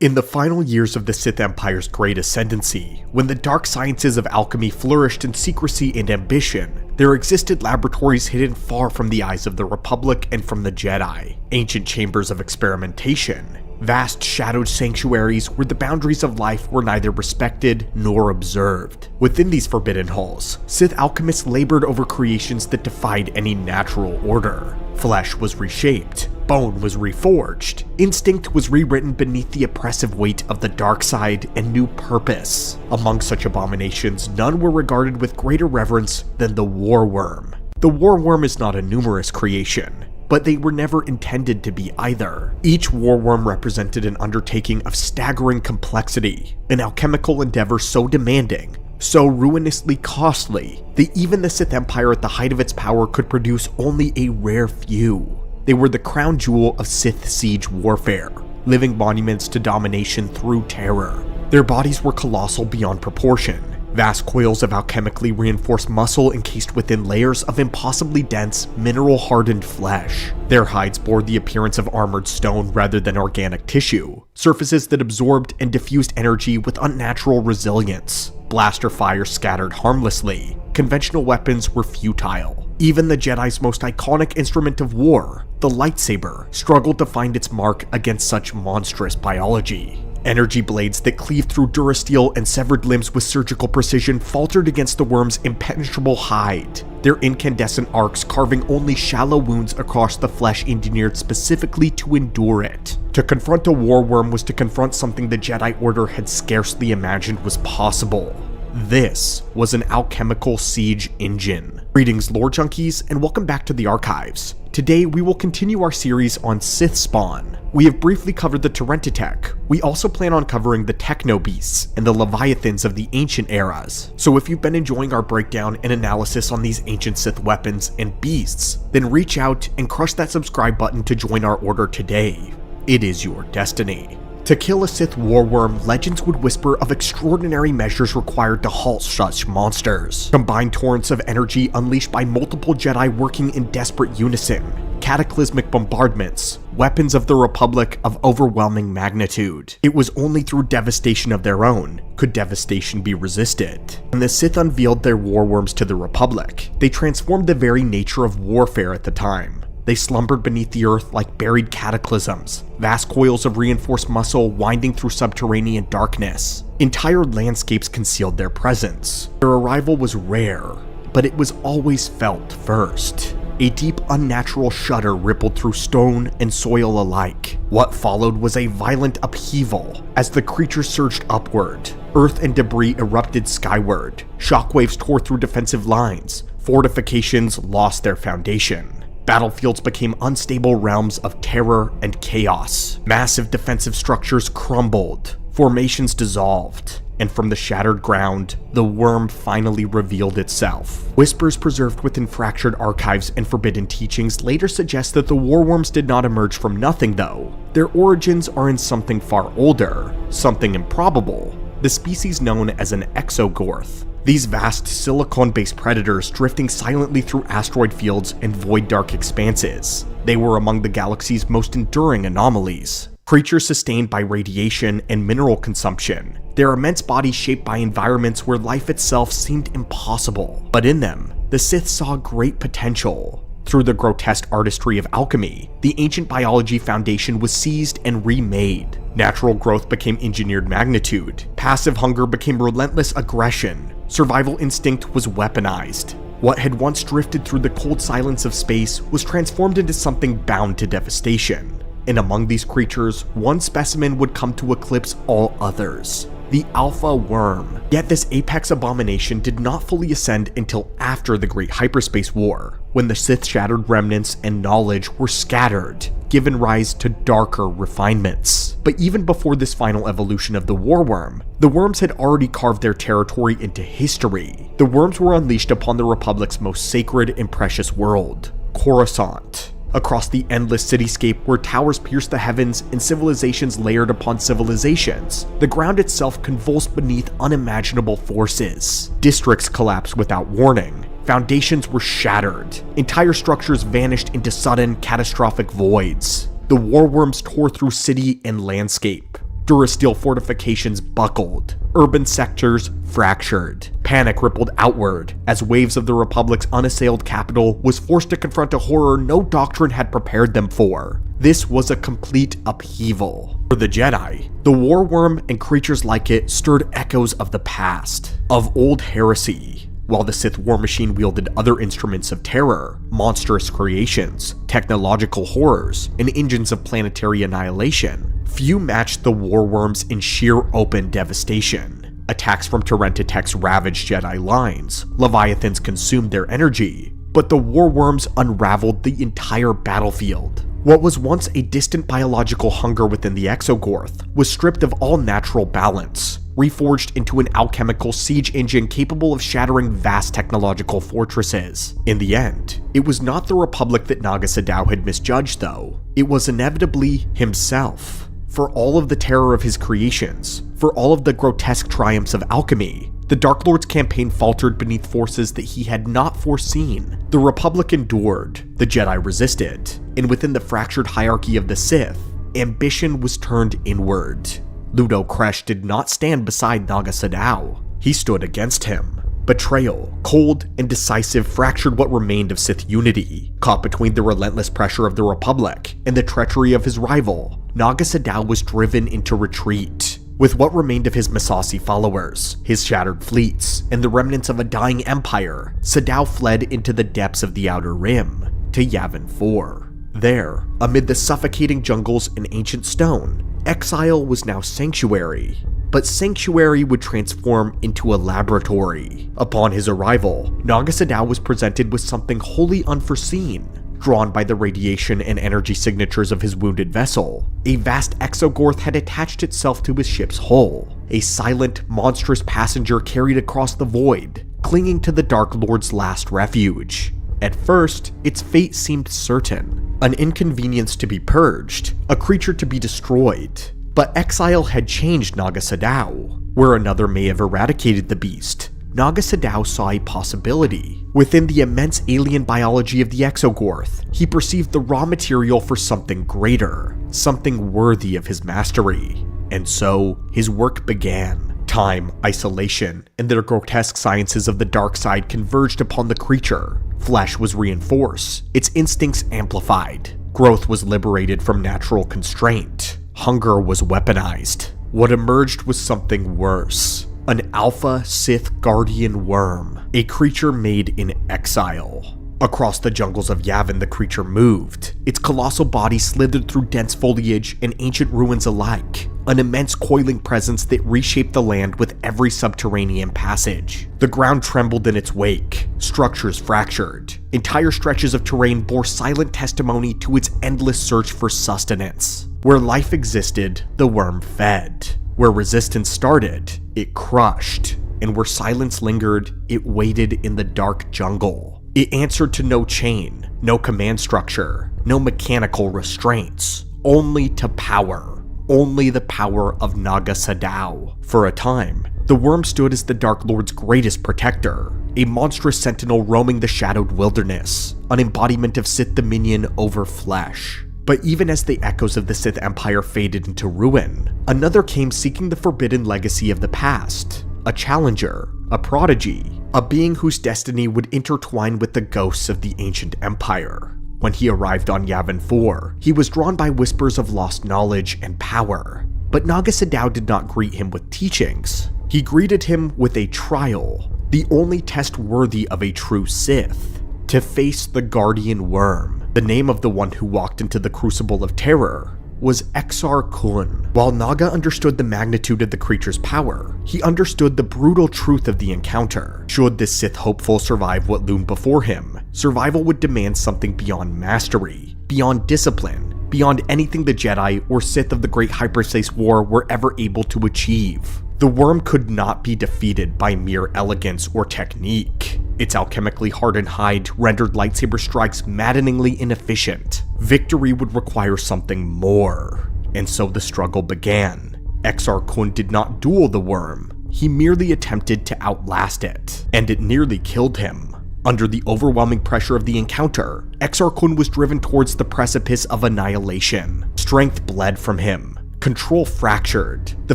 In the final years of the Sith Empire's great ascendancy, when the dark sciences of alchemy flourished in secrecy and ambition, there existed laboratories hidden far from the eyes of the Republic and from the Jedi, ancient chambers of experimentation, vast shadowed sanctuaries where the boundaries of life were neither respected nor observed. Within these forbidden halls, Sith alchemists labored over creations that defied any natural order. Flesh was reshaped, bone was reforged, instinct was rewritten beneath the oppressive weight of the dark side and new purpose. Among such abominations, none were regarded with greater reverence than the War Worm. The War Worm is not a numerous creation, but they were never intended to be either. Each War Worm represented an undertaking of staggering complexity, an alchemical endeavor so demanding, so ruinously costly, that even the Sith Empire at the height of its power could produce only a rare few. They were the crown jewel of Sith siege warfare, living monuments to domination through terror. Their bodies were colossal beyond proportion, vast coils of alchemically reinforced muscle encased within layers of impossibly dense, mineral-hardened flesh. Their hides bore the appearance of armored stone rather than organic tissue, surfaces that absorbed and diffused energy with unnatural resilience. Blaster fire scattered harmlessly. Conventional weapons were futile. Even the Jedi's most iconic instrument of war, the lightsaber, struggled to find its mark against such monstrous biology. Energy blades that cleaved through durasteel and severed limbs with surgical precision faltered against the worm's impenetrable hide, their incandescent arcs carving only shallow wounds across the flesh engineered specifically to endure it. To confront a war worm was to confront something the Jedi Order had scarcely imagined was possible. This was an alchemical siege engine. Greetings, lore junkies, and welcome back to the archives. Today we will continue our series on Sith spawn. We have briefly covered the Terrentitek. We also plan on covering the Techno Beasts and the Leviathans of the ancient eras. So if you've been enjoying our breakdown and analysis on these ancient Sith weapons and beasts, then reach out and crush that subscribe button to join our order today. It is your destiny. To kill a Sith warworm, legends would whisper of extraordinary measures required to halt such monsters. Combined torrents of energy unleashed by multiple Jedi working in desperate unison. Cataclysmic bombardments. Weapons of the Republic of overwhelming magnitude. It was only through devastation of their own could devastation be resisted. When the Sith unveiled their warworms to the Republic, they transformed the very nature of warfare at the time. They slumbered beneath the earth like buried cataclysms, vast coils of reinforced muscle winding through subterranean darkness. Entire landscapes concealed their presence. Their arrival was rare, but it was always felt first. A deep, unnatural shudder rippled through stone and soil alike. What followed was a violent upheaval as the creatures surged upward. Earth and debris erupted skyward. Shockwaves tore through defensive lines. Fortifications lost their foundation. Battlefields became unstable realms of terror and chaos. Massive defensive structures crumbled. Formations dissolved. And from the shattered ground, the worm finally revealed itself. Whispers preserved within fractured archives and forbidden teachings later suggest that the warworms did not emerge from nothing though. Their origins are in something far older, something improbable, the species known as an exogorth. These vast silicon-based predators drifting silently through asteroid fields and void dark expanses. They were among the galaxy's most enduring anomalies. Creatures sustained by radiation and mineral consumption, their immense bodies shaped by environments where life itself seemed impossible. But in them, the Sith saw great potential. Through the grotesque artistry of alchemy, the ancient biology foundation was seized and remade. Natural growth became engineered magnitude. Passive hunger became relentless aggression. Survival instinct was weaponized. What had once drifted through the cold silence of space was transformed into something bound to devastation. And among these creatures, one specimen would come to eclipse all others. The Alpha Worm. Yet this apex abomination did not fully ascend until after the Great Hyperspace War, when the Sith shattered remnants and knowledge were scattered, giving rise to darker refinements. But even before this final evolution of the Warworm, the worms had already carved their territory into history. The worms were unleashed upon the Republic's most sacred and precious world, Coruscant. Across the endless cityscape where towers pierced the heavens and civilizations layered upon civilizations, the ground itself convulsed beneath unimaginable forces. Districts collapsed without warning. Foundations were shattered. Entire structures vanished into sudden, catastrophic voids. The warworms tore through city and landscape. Durasteel fortifications buckled. Urban sectors fractured. Panic rippled outward as waves of the Republic's unassailed capital was forced to confront a horror no doctrine had prepared them for. This was a complete upheaval. For the Jedi, the warworm and creatures like it stirred echoes of the past, of old heresy. While the Sith war machine wielded other instruments of terror, monstrous creations, technological horrors, and engines of planetary annihilation, few matched the warworms in sheer open devastation. Attacks from Terminus ravaged Jedi lines, Leviathans consumed their energy, but the warworms unraveled the entire battlefield. What was once a distant biological hunger within the Exogorth was stripped of all natural balance, reforged into an alchemical siege engine capable of shattering vast technological fortresses. In the end, it was not the Republic that Naga Sadow had misjudged though. It was inevitably himself. For all of the terror of his creations, for all of the grotesque triumphs of alchemy, the Dark Lord's campaign faltered beneath forces that he had not foreseen. The Republic endured, the Jedi resisted, and within the fractured hierarchy of the Sith, ambition was turned inward. Ludo Kresh did not stand beside Naga Sadow. He stood against him. Betrayal, cold and decisive, fractured what remained of Sith unity. Caught between the relentless pressure of the Republic and the treachery of his rival, Naga Sadow was driven into retreat. With what remained of his Masasi followers, his shattered fleets, and the remnants of a dying empire, Sadow fled into the depths of the Outer Rim, to Yavin 4. There, amid the suffocating jungles and ancient stone, exile was now sanctuary. But sanctuary would transform into a laboratory. Upon his arrival, Naga Sadow was presented with something wholly unforeseen. Drawn by the radiation and energy signatures of his wounded vessel, a vast exogorth had attached itself to his ship's hull. A silent, monstrous passenger carried across the void, clinging to the Dark Lord's last refuge. At first, its fate seemed certain. An inconvenience to be purged, a creature to be destroyed. But exile had changed Naga Sadow. Where another may have eradicated the beast, Naga Sadow saw a possibility. Within the immense alien biology of the Exogorth, he perceived the raw material for something greater, something worthy of his mastery. And so, his work began. Time, isolation, and the grotesque sciences of the dark side converged upon the creature. Flesh was reinforced, its instincts amplified. Growth was liberated from natural constraint. Hunger was weaponized. What emerged was something worse. An alpha Sith guardian worm, a creature made in exile. Across the jungles of Yavin, the creature moved. Its colossal body slithered through dense foliage and ancient ruins alike, an immense coiling presence that reshaped the land with every subterranean passage. The ground trembled in its wake, structures fractured. Entire stretches of terrain bore silent testimony to its endless search for sustenance. Where life existed, the worm fed. Where resistance started, it crushed. And where silence lingered, it waited in the dark jungle. It answered to no chain, no command structure, no mechanical restraints, only to power. Only the power of Naga Sadow. For a time, the worm stood as the Dark Lord's greatest protector, a monstrous sentinel roaming the shadowed wilderness, an embodiment of Sith dominion over flesh. But even as the echoes of the Sith Empire faded into ruin, another came seeking the forbidden legacy of the past. A challenger, a prodigy, a being whose destiny would intertwine with the ghosts of the ancient empire. When he arrived on Yavin 4, he was drawn by whispers of lost knowledge and power. But Naga Sadow did not greet him with teachings. He greeted him with a trial, the only test worthy of a true Sith. To face the Guardian Worm, the name of the one who walked into the Crucible of Terror, was Exar Kun. While Naga understood the magnitude of the creature's power, he understood the brutal truth of the encounter. Should this Sith hopeful survive what loomed before him, survival would demand something beyond mastery, beyond discipline, beyond anything the Jedi or Sith of the Great Hyperspace War were ever able to achieve. The worm could not be defeated by mere elegance or technique. Its alchemically hardened hide rendered lightsaber strikes maddeningly inefficient. Victory would require something more. And so the struggle began. Exar Kun did not duel the worm. He merely attempted to outlast it. And it nearly killed him. Under the overwhelming pressure of the encounter, Exar Kun was driven towards the precipice of annihilation. Strength bled from him. Control fractured. The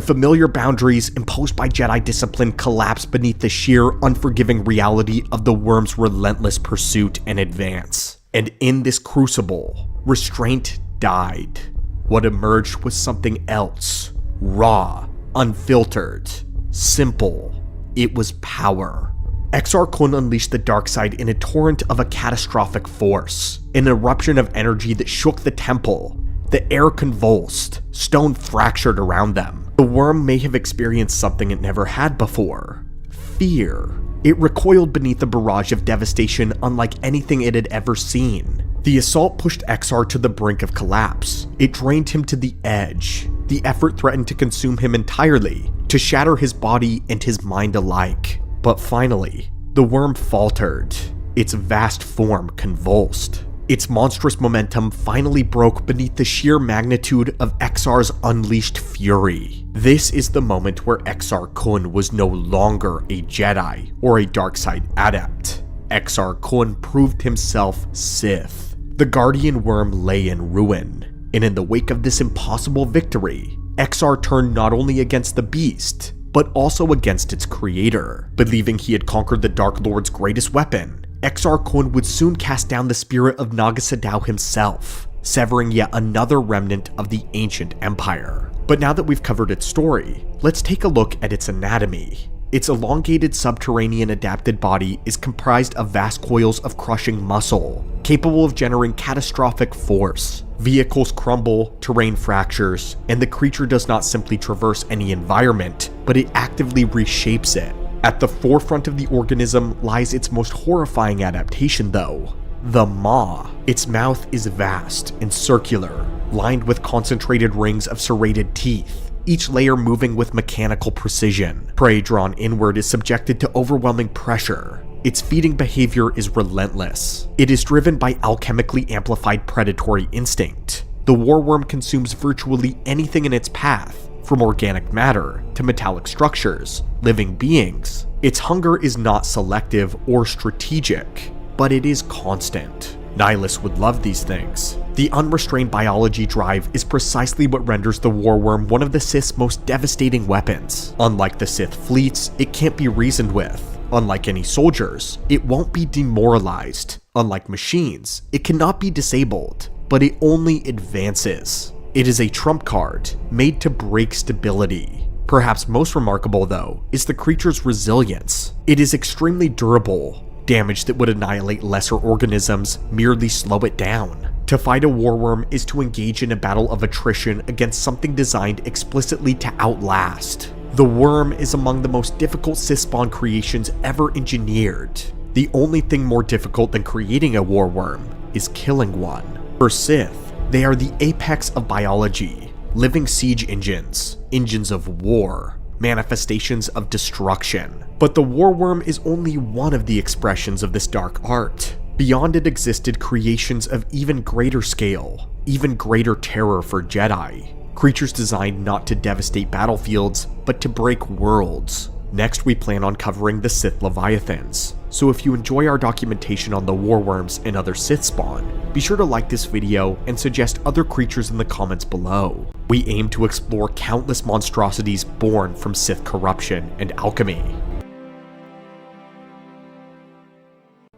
familiar boundaries imposed by Jedi discipline collapsed beneath the sheer, unforgiving reality of the worm's relentless pursuit and advance. And in this crucible, restraint died. What emerged was something else. Raw, unfiltered, simple. It was power. Exar Kun unleashed the dark side in a torrent of a catastrophic force, an eruption of energy that shook the temple. The air convulsed, stone fractured around them. The worm may have experienced something it never had before. Fear. It recoiled beneath a barrage of devastation unlike anything it had ever seen. The assault pushed Exar to the brink of collapse. It drained him to the edge. The effort threatened to consume him entirely, to shatter his body and his mind alike. But finally, the worm faltered. Its vast form convulsed. Its monstrous momentum finally broke beneath the sheer magnitude of Exar's unleashed fury. This is the moment where Exar Kun was no longer a Jedi or a darkside adept. Exar Kun proved himself Sith. The Guardian Worm lay in ruin, and in the wake of this impossible victory, Exar turned not only against the beast, but also against its creator. Believing he had conquered the Dark Lord's greatest weapon, Exar Kun would soon cast down the spirit of Naga Sadow himself, severing yet another remnant of the ancient empire. But now that we've covered its story, let's take a look at its anatomy. Its elongated subterranean adapted body is comprised of vast coils of crushing muscle, capable of generating catastrophic force. Vehicles crumble, terrain fractures, and the creature does not simply traverse any environment, but it actively reshapes it. At the forefront of the organism lies its most horrifying adaptation though, the maw. Its mouth is vast and circular, lined with concentrated rings of serrated teeth, each layer moving with mechanical precision. Prey drawn inward is subjected to overwhelming pressure. Its feeding behavior is relentless. It is driven by alchemically amplified predatory instinct. The warworm consumes virtually anything in its path, from organic matter to metallic structures, living beings. Its hunger is not selective or strategic, but it is constant. Nihilists would love these things. The unrestrained biology drive is precisely what renders the warworm one of the Sith's most devastating weapons. Unlike the Sith fleets, it can't be reasoned with. Unlike any soldiers, it won't be demoralized. Unlike machines, it cannot be disabled, but it only advances. It is a trump card, made to break stability. Perhaps most remarkable, though, is the creature's resilience. It is extremely durable. Damage that would annihilate lesser organisms merely slow it down. To fight a warworm is to engage in a battle of attrition against something designed explicitly to outlast. The worm is among the most difficult Sith spawn creations ever engineered. The only thing more difficult than creating a warworm is killing one. For Sith, they are the apex of biology, living siege engines, engines of war, manifestations of destruction. But the warworm is only one of the expressions of this dark art. Beyond it existed creations of even greater scale, even greater terror for Jedi. Creatures designed not to devastate battlefields, but to break worlds. Next, we plan on covering the Sith Leviathans. So if you enjoy our documentation on the warworms and other Sith spawn, be sure to like this video and suggest other creatures in the comments below. We aim to explore countless monstrosities born from Sith corruption and alchemy.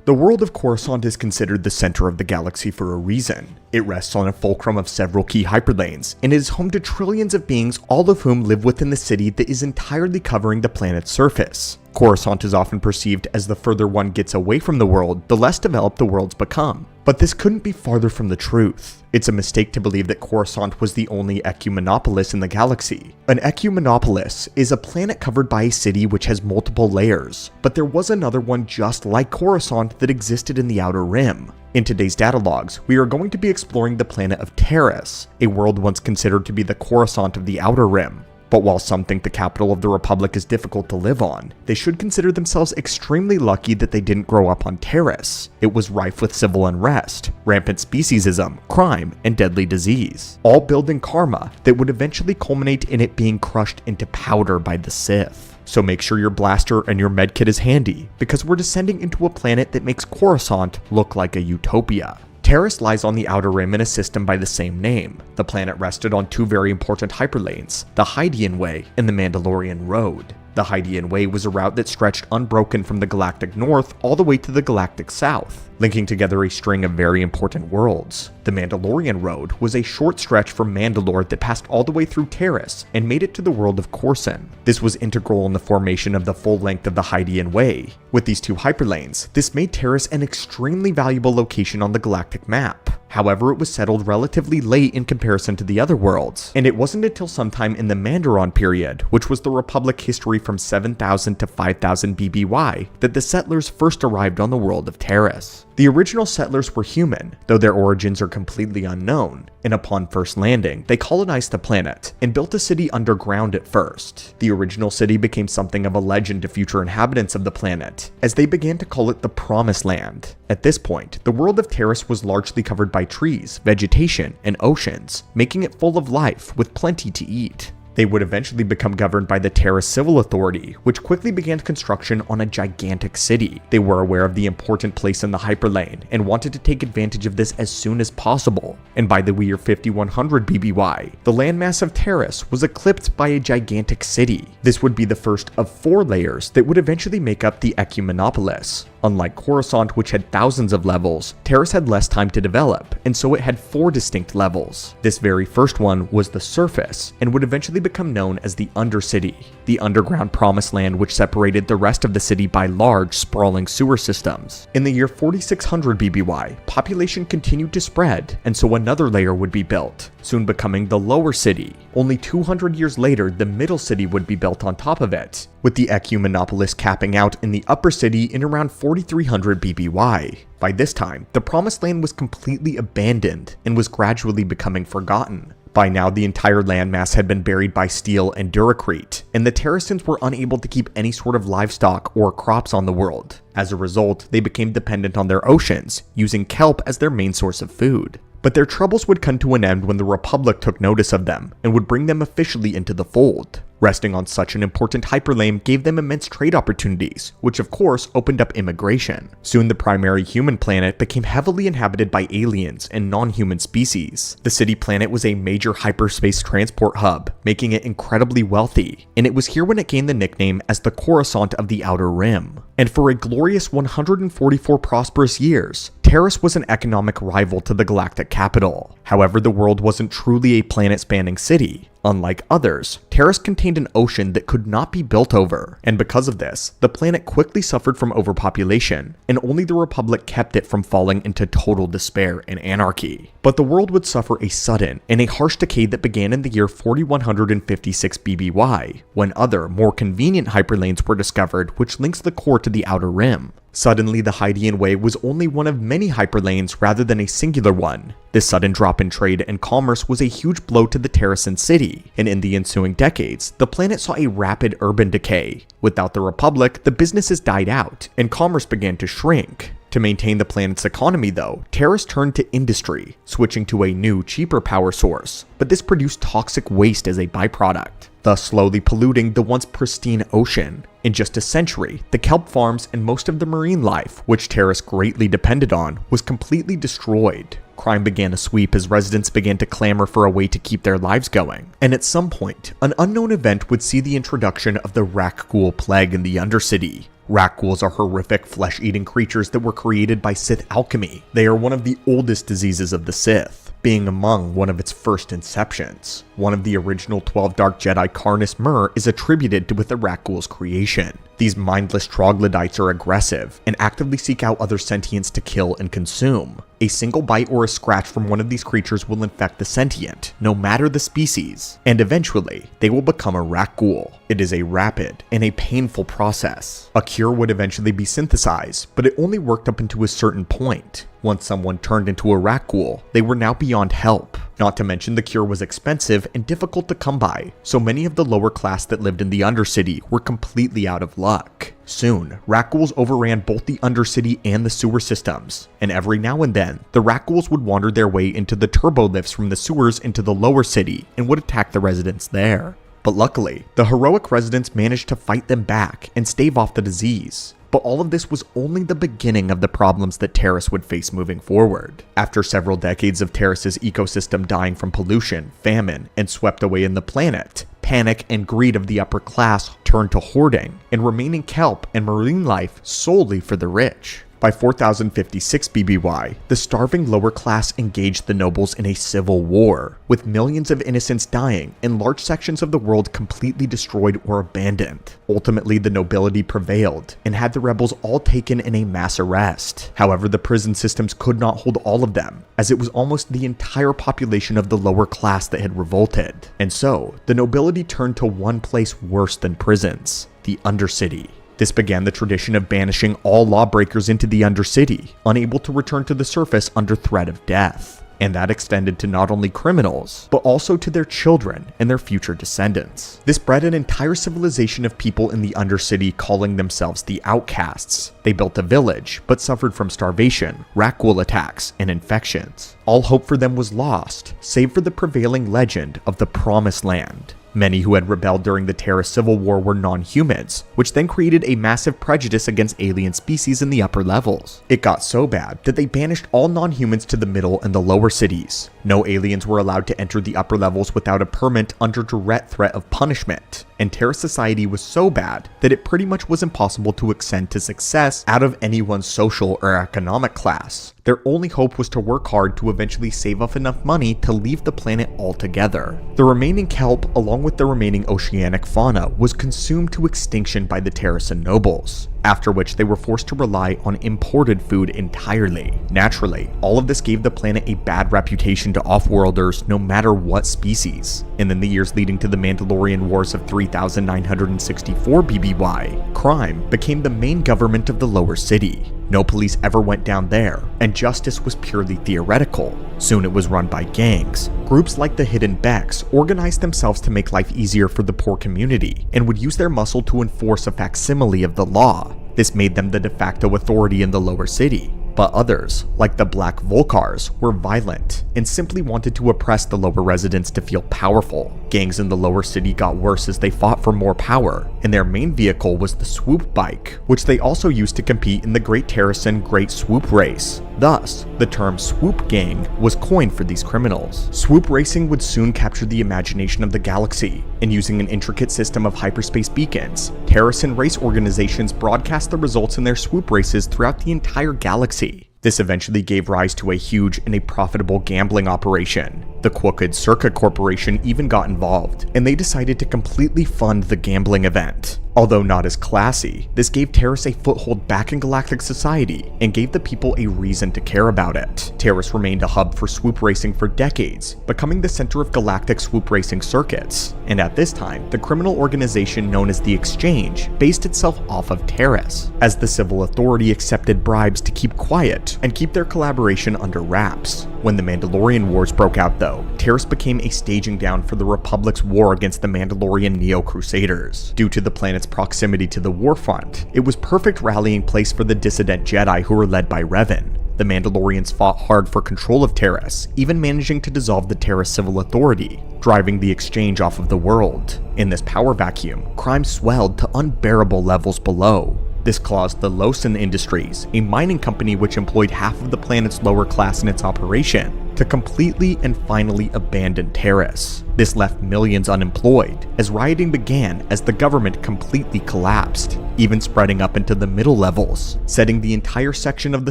The world of Coruscant is considered the center of the galaxy for a reason. It rests on a fulcrum of several key hyperlanes, and is home to trillions of beings, all of whom live within the city that is entirely covering the planet's surface. Coruscant is often perceived as the further one gets away from the world, the less developed the worlds become. But this couldn't be farther from the truth. It's a mistake to believe that Coruscant was the only ecumenopolis in the galaxy. An ecumenopolis is a planet covered by a city which has multiple layers, but there was another one just like Coruscant that existed in the Outer Rim. In today's data logs, we are going to be exploring the planet of Terminus, a world once considered to be the Coruscant of the Outer Rim. But while some think the capital of the Republic is difficult to live on, they should consider themselves extremely lucky that they didn't grow up on Terminus. It was rife with civil unrest, rampant speciesism, crime, and deadly disease, all building karma that would eventually culminate in it being crushed into powder by the Sith. So make sure your blaster and your medkit is handy, because we're descending into a planet that makes Coruscant look like a utopia. Terminus lies on the Outer Rim in a system by the same name. The planet rested on two very important hyperlanes, the Hydian Way and the Mandalorian Road. The Hydian Way was a route that stretched unbroken from the galactic north all the way to the galactic south, linking together a string of very important worlds. The Mandalorian Road was a short stretch from Mandalore that passed all the way through Terminus and made it to the world of Coruscant. This was integral in the formation of the full length of the Hydian Way. With these two hyperlanes, this made Terminus an extremely valuable location on the galactic map. However, it was settled relatively late in comparison to the other worlds, and it wasn't until sometime in the Mandaron period, which was the Republic history from 7000 to 5000 BBY, that the settlers first arrived on the world of Terminus. The original settlers were human, though their origins are completely unknown, and upon first landing, they colonized the planet and built a city underground at first. The original city became something of a legend to future inhabitants of the planet, as they began to call it the Promised Land. At this point, the world of Terminus was largely covered by trees, vegetation, and oceans, making it full of life with plenty to eat. They would eventually become governed by the Terminus Civil Authority, which quickly began construction on a gigantic city. They were aware of the important place in the hyperlane and wanted to take advantage of this as soon as possible. And by the year 5100 BBY, the landmass of Terminus was eclipsed by a gigantic city. This would be the first of 4 layers that would eventually make up the Ecumenopolis. Unlike Coruscant, which had thousands of levels, Terminus had less time to develop, and so it had 4 distinct levels. This very first one was the surface, and would eventually become known as the Undercity, the underground promised land which separated the rest of the city by large, sprawling sewer systems. In the year 4600 BBY, population continued to spread, and so another layer would be built, soon becoming the Lower City. Only 200 years later, the Middle City would be built on top of it, with the Ecumenopolis capping out in the Upper City in around 4300 BBY. By this time, the Promised Land was completely abandoned and was gradually becoming forgotten. By now, the entire landmass had been buried by steel and duracrete, and the Terrasins were unable to keep any sort of livestock or crops on the world. As a result, they became dependent on their oceans, using kelp as their main source of food. But their troubles would come to an end when the Republic took notice of them, and would bring them officially into the fold. Resting on such an important hyperlane gave them immense trade opportunities, which of course opened up immigration. Soon the primary human planet became heavily inhabited by aliens and non-human species. The city planet was a major hyperspace transport hub, making it incredibly wealthy, and it was here when it gained the nickname as the Coruscant of the Outer Rim. And for a glorious 144 prosperous years, Taris was an economic rival to the galactic capital. However, the world wasn't truly a planet-spanning city. Unlike others, Taris contained an ocean that could not be built over, and because of this, the planet quickly suffered from overpopulation, and only the Republic kept it from falling into total despair and anarchy. But the world would suffer a sudden and a harsh decay that began in the year 4156 BBY, when other, more convenient hyperlanes were discovered which links the core to the Outer Rim. Suddenly, the Hydean Way was only one of many hyperlanes rather than a singular one. This sudden drop in trade and commerce was a huge blow to the Terrasan city, and in the ensuing decades, the planet saw a rapid urban decay. Without the Republic, the businesses died out, and commerce began to shrink. To maintain the planet's economy though, Taris turned to industry, switching to a new, cheaper power source, but this produced toxic waste as a byproduct, thus slowly polluting the once pristine ocean. In just a century, the kelp farms and most of the marine life, which Taris greatly depended on, was completely destroyed. Crime began to sweep as residents began to clamor for a way to keep their lives going. And at some point, an unknown event would see the introduction of the Rakghoul plague in the Undercity. Rakghouls are horrific flesh-eating creatures that were created by Sith alchemy. They are one of the oldest diseases of the Sith, being among one of its first inceptions. One of the original 12 Dark Jedi, Carnus Mur, is attributed with the Rakghoul's creation. These mindless troglodytes are aggressive and actively seek out other sentients to kill and consume. A single bite or a scratch from one of these creatures will infect the sentient, no matter the species, and eventually, they will become a Rakghoul. It is a rapid and a painful process. A cure would eventually be synthesized, but it only worked up until a certain point. Once someone turned into a Rakghoul, they were now beyond help. Not to mention the cure was expensive and difficult to come by, so many of the lower class that lived in the Undercity were completely out of luck. Soon, Rakghouls overran both the Undercity and the sewer systems, and every now and then, the Rakghouls would wander their way into the turbo lifts from the sewers into the lower city and would attack the residents there. But luckily, the heroic residents managed to fight them back and stave off the disease. But all of this was only the beginning of the problems that Taris would face moving forward. After several decades of Taris's ecosystem dying from pollution, famine, and swept away in the planet, panic and greed of the upper class turned to hoarding and remaining kelp and marine life solely for the rich. By 4056 BBY, the starving lower class engaged the nobles in a civil war, with millions of innocents dying and large sections of the world completely destroyed or abandoned. Ultimately, the nobility prevailed and had the rebels all taken in a mass arrest. However, the prison systems could not hold all of them, as it was almost the entire population of the lower class that had revolted. And so, the nobility turned to one place worse than prisons: the Undercity. This began the tradition of banishing all lawbreakers into the Undercity, unable to return to the surface under threat of death. And that extended to not only criminals, but also to their children and their future descendants. This bred an entire civilization of people in the Undercity calling themselves the Outcasts. They built a village, but suffered from starvation, Rakghoul attacks, and infections. All hope for them was lost, save for the prevailing legend of the Promised Land. Many who had rebelled during the Terra Civil War were non-humans, which then created a massive prejudice against alien species in the upper levels. It got so bad that they banished all non-humans to the middle and the lower cities. No aliens were allowed to enter the upper levels without a permit under direct threat of punishment. And Terra society was so bad that it pretty much was impossible to ascend to success out of anyone's social or economic class. Their only hope was to work hard to eventually save up enough money to leave the planet altogether. The remaining kelp, along with the remaining oceanic fauna, was consumed to extinction by the Terrasan nobles, after which they were forced to rely on imported food entirely. Naturally, all of this gave the planet a bad reputation to offworlders no matter what species. And in the years leading to the Mandalorian Wars of 3964 BBY, crime became the main government of the lower city. No police ever went down there, and justice was purely theoretical. Soon it was run by gangs. Groups like the Hidden Becks organized themselves to make life easier for the poor community, and would use their muscle to enforce a facsimile of the law. This made them the de facto authority in the lower city. But others, like the Black Volcars, were violent and simply wanted to oppress the lower residents to feel powerful. Gangs in the lower city got worse as they fought for more power, and their main vehicle was the swoop bike, which they also used to compete in the Great Terrasen Great Swoop Race. Thus, the term swoop gang was coined for these criminals. Swoop racing would soon capture the imagination of the galaxy, and using an intricate system of hyperspace beacons, Terrasen race organizations broadcast the results in their swoop races throughout the entire galaxy. This eventually gave rise to a huge and a profitable gambling operation. The crooked Circuit Corporation even got involved, and they decided to completely fund the gambling event. Although not as classy, this gave Terrace a foothold back in galactic society and gave the people a reason to care about it. Terrace remained a hub for swoop racing for decades, becoming the center of galactic swoop racing circuits. And at this time, the criminal organization known as the Exchange based itself off of Terrace, as the civil authority accepted bribes to keep quiet and keep their collaboration under wraps. When the Mandalorian Wars broke out though, Terrace became a staging ground for the Republic's war against the Mandalorian Neo-Crusaders. Due to the planet's proximity to the war front, it was perfect rallying place for the dissident Jedi who were led by Revan. The Mandalorians fought hard for control of Terrace, even managing to dissolve the Terrace civil authority, driving the Exchange off of the world. In this power vacuum, crime swelled to unbearable levels below. This caused the Lawson Industries, a mining company which employed half of the planet's lower class in its operation, to completely and finally abandon Terrace. This left millions unemployed, as rioting began as the government completely collapsed, even spreading up into the middle levels, setting the entire section of the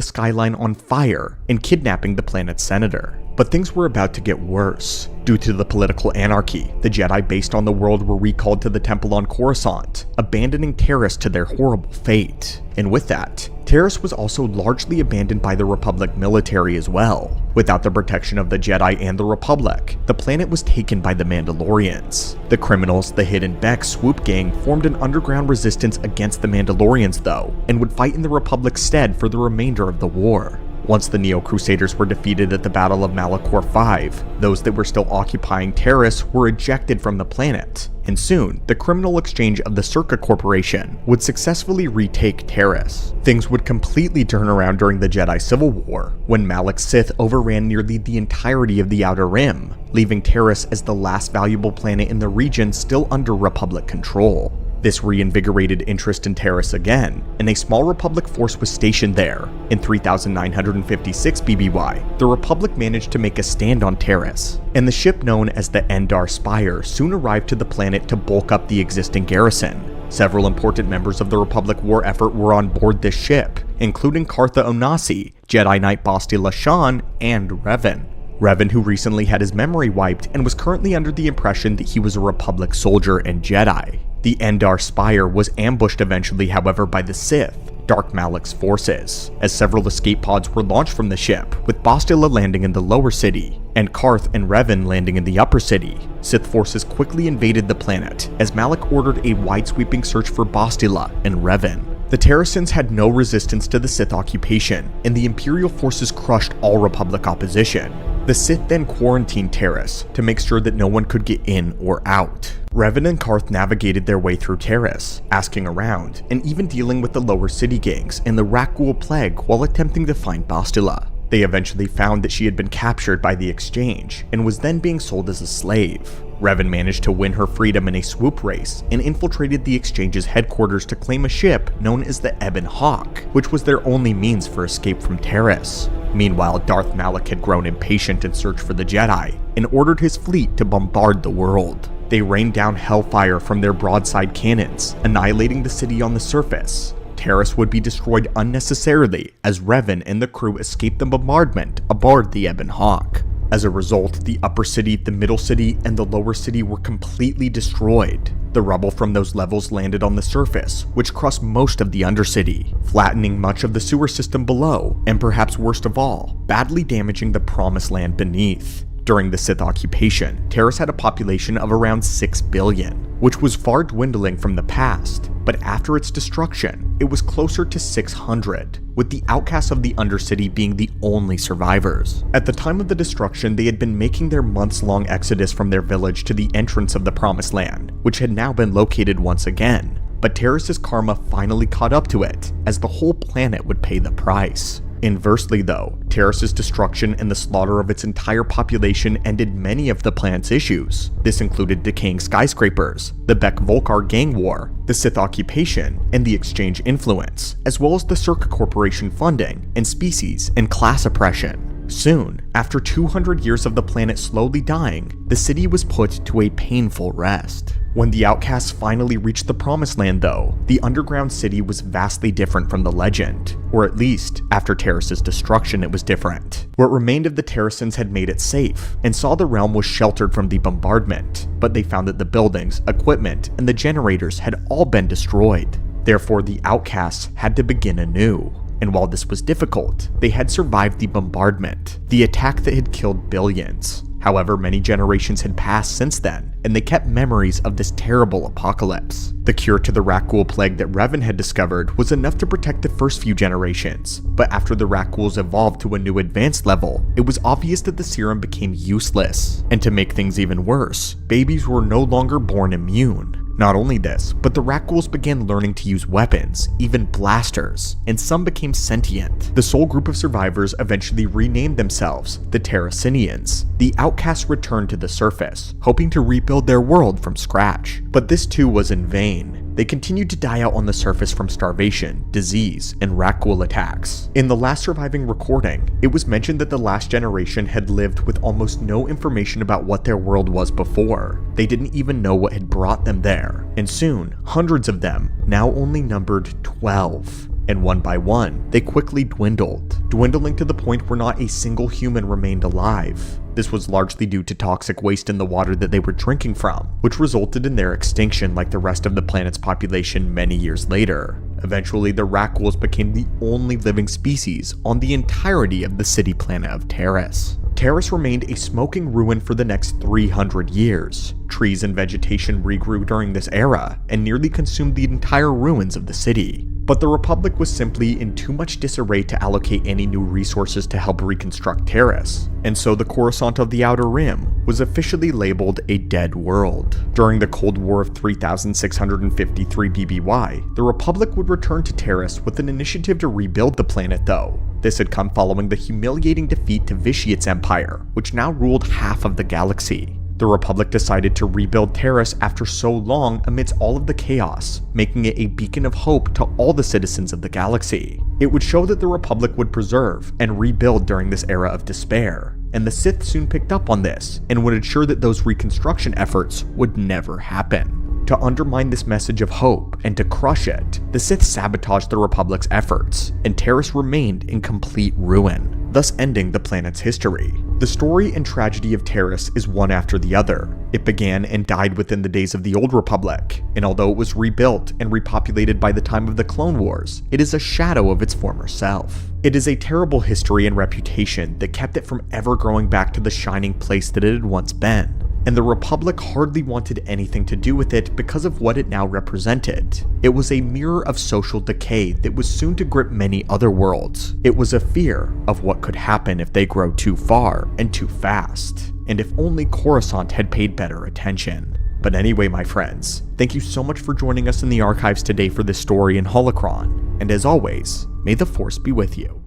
skyline on fire and kidnapping the planet's senator. But things were about to get worse. Due to the political anarchy, the Jedi based on the world were recalled to the temple on Coruscant, abandoning Terrace to their horrible fate. And with that, Terrace was also largely abandoned by the Republic military as well. Without the protection of the Jedi and the Republic, the planet was taken by the Mandalorians. The criminals, the Hidden Beck swoop gang, formed an underground resistance against the Mandalorians though, and would fight in the Republic's stead for the remainder of the war. Once the Neo-Crusaders were defeated at the Battle of Malachor V, those that were still occupying Terrace were ejected from the planet, and soon, the criminal exchange of the Circuit Corporation would successfully retake Terrace. Things would completely turn around during the Jedi Civil War, when Malak's Sith overran nearly the entirety of the Outer Rim, leaving Terrace as the last valuable planet in the region still under Republic control. This reinvigorated interest in Terrace again, and a small Republic force was stationed there. In 3956 BBY, the Republic managed to make a stand on Terrace, and the ship known as the Endar Spire soon arrived to the planet to bulk up the existing garrison. Several important members of the Republic war effort were on board this ship, including Cartha Onasi, Jedi Knight Bastila Shan, and Revan. Revan, who recently had his memory wiped and was currently under the impression that he was a Republic soldier and Jedi. The Endar Spire was ambushed eventually, however, by the Sith, Dark Malak's forces, as several escape pods were launched from the ship, with Bastila landing in the lower city, and Karth and Revan landing in the upper city. Sith forces quickly invaded the planet, as Malak ordered a wide-sweeping search for Bastila and Revan. The Terracens had no resistance to the Sith occupation, and the Imperial forces crushed all Republic opposition. The Sith then quarantined Terrace to make sure that no one could get in or out. Revan and Karth navigated their way through Terrace, asking around, and even dealing with the lower city gangs and the Rakghoul plague while attempting to find Bastila. They eventually found that she had been captured by the Exchange, and was then being sold as a slave. Revan managed to win her freedom in a swoop race, and infiltrated the Exchange's headquarters to claim a ship known as the Ebon Hawk, which was their only means for escape from Terrace. Meanwhile, Darth Malak had grown impatient in search for the Jedi, and ordered his fleet to bombard the world. They rained down hellfire from their broadside cannons, annihilating the city on the surface. Terrace would be destroyed unnecessarily as Revan and the crew escaped the bombardment aboard the Ebon Hawk. As a result, the upper city, the middle city, and the lower city were completely destroyed. The rubble from those levels landed on the surface, which crushed most of the undercity, flattening much of the sewer system below, and perhaps worst of all, badly damaging the promised land beneath. During the Sith occupation, Terrace had a population of around 6 billion, which was far dwindling from the past, but after its destruction, it was closer to 600, with the outcasts of the Undercity being the only survivors. At the time of the destruction, they had been making their months-long exodus from their village to the entrance of the Promised Land, which had now been located once again. But Terrace's karma finally caught up to it, as the whole planet would pay the price. Inversely though, Terrace's destruction and the slaughter of its entire population ended many of the planet's issues. This included decaying skyscrapers, the Beck-Volkar gang war, the Sith occupation, and the exchange influence, as well as the Circa Corporation funding, and species and class oppression. Soon, after 200 years of the planet slowly dying, the city was put to a painful rest. When the outcasts finally reached the Promised Land though, the underground city was vastly different from the legend. Or at least, after Terrace's destruction it was different. What remained of the Terracins had made it safe, and saw the realm was sheltered from the bombardment, but they found that the buildings, equipment, and the generators had all been destroyed. Therefore, the outcasts had to begin anew. And while this was difficult, they had survived the bombardment, the attack that had killed billions. However, many generations had passed since then, and they kept memories of this terrible apocalypse. The cure to the Rakghoul plague that Revan had discovered was enough to protect the first few generations, but after the Rakghouls evolved to a new advanced level, it was obvious that the serum became useless. And to make things even worse, babies were no longer born immune. Not only this, but the Rakghouls began learning to use weapons, even blasters, and some became sentient. The sole group of survivors eventually renamed themselves the Terracinians. The outcasts returned to the surface, hoping to rebuild their world from scratch. But this too was in vain. They continued to die out on the surface from starvation, disease, and Rakghoul attacks. In the last surviving recording, it was mentioned that the last generation had lived with almost no information about what their world was before. They didn't even know what had brought them there. And soon, hundreds of them now only numbered 12. And one by one, they quickly dwindling to the point where not a single human remained alive. This was largely due to toxic waste in the water that they were drinking from, which resulted in their extinction like the rest of the planet's population many years later. Eventually, the Rakghouls became the only living species on the entirety of the city planet of Terrace. Terrace remained a smoking ruin for the next 300 years. Trees and vegetation regrew during this era and nearly consumed the entire ruins of the city. But the Republic was simply in too much disarray to allocate any new resources to help reconstruct Terrace, and so the Coruscant of the Outer Rim was officially labeled a dead world. During the Cold War of 3653 BBY, the Republic would return to Terrace with an initiative to rebuild the planet though. This had come following the humiliating defeat to Vitiate's empire, which now ruled half of the galaxy. The Republic decided to rebuild Terrace after so long amidst all of the chaos, making it a beacon of hope to all the citizens of the galaxy. It would show that the Republic would preserve and rebuild during this era of despair, and the Sith soon picked up on this and would ensure that those reconstruction efforts would never happen. To undermine this message of hope and to crush it, the Sith sabotaged the Republic's efforts, and Terrace remained in complete ruin, thus ending the planet's history. The story and tragedy of Terrace is one after the other. It began and died within the days of the Old Republic, and although it was rebuilt and repopulated by the time of the Clone Wars, it is a shadow of its former self. It is a terrible history and reputation that kept it from ever growing back to the shining place that it had once been. And the Republic hardly wanted anything to do with it because of what it now represented. It was a mirror of social decay that was soon to grip many other worlds. It was a fear of what could happen if they grow too far and too fast, and if only Coruscant had paid better attention. But anyway, my friends, thank you so much for joining us in the archives today for this story in Holocron, and as always, may the Force be with you.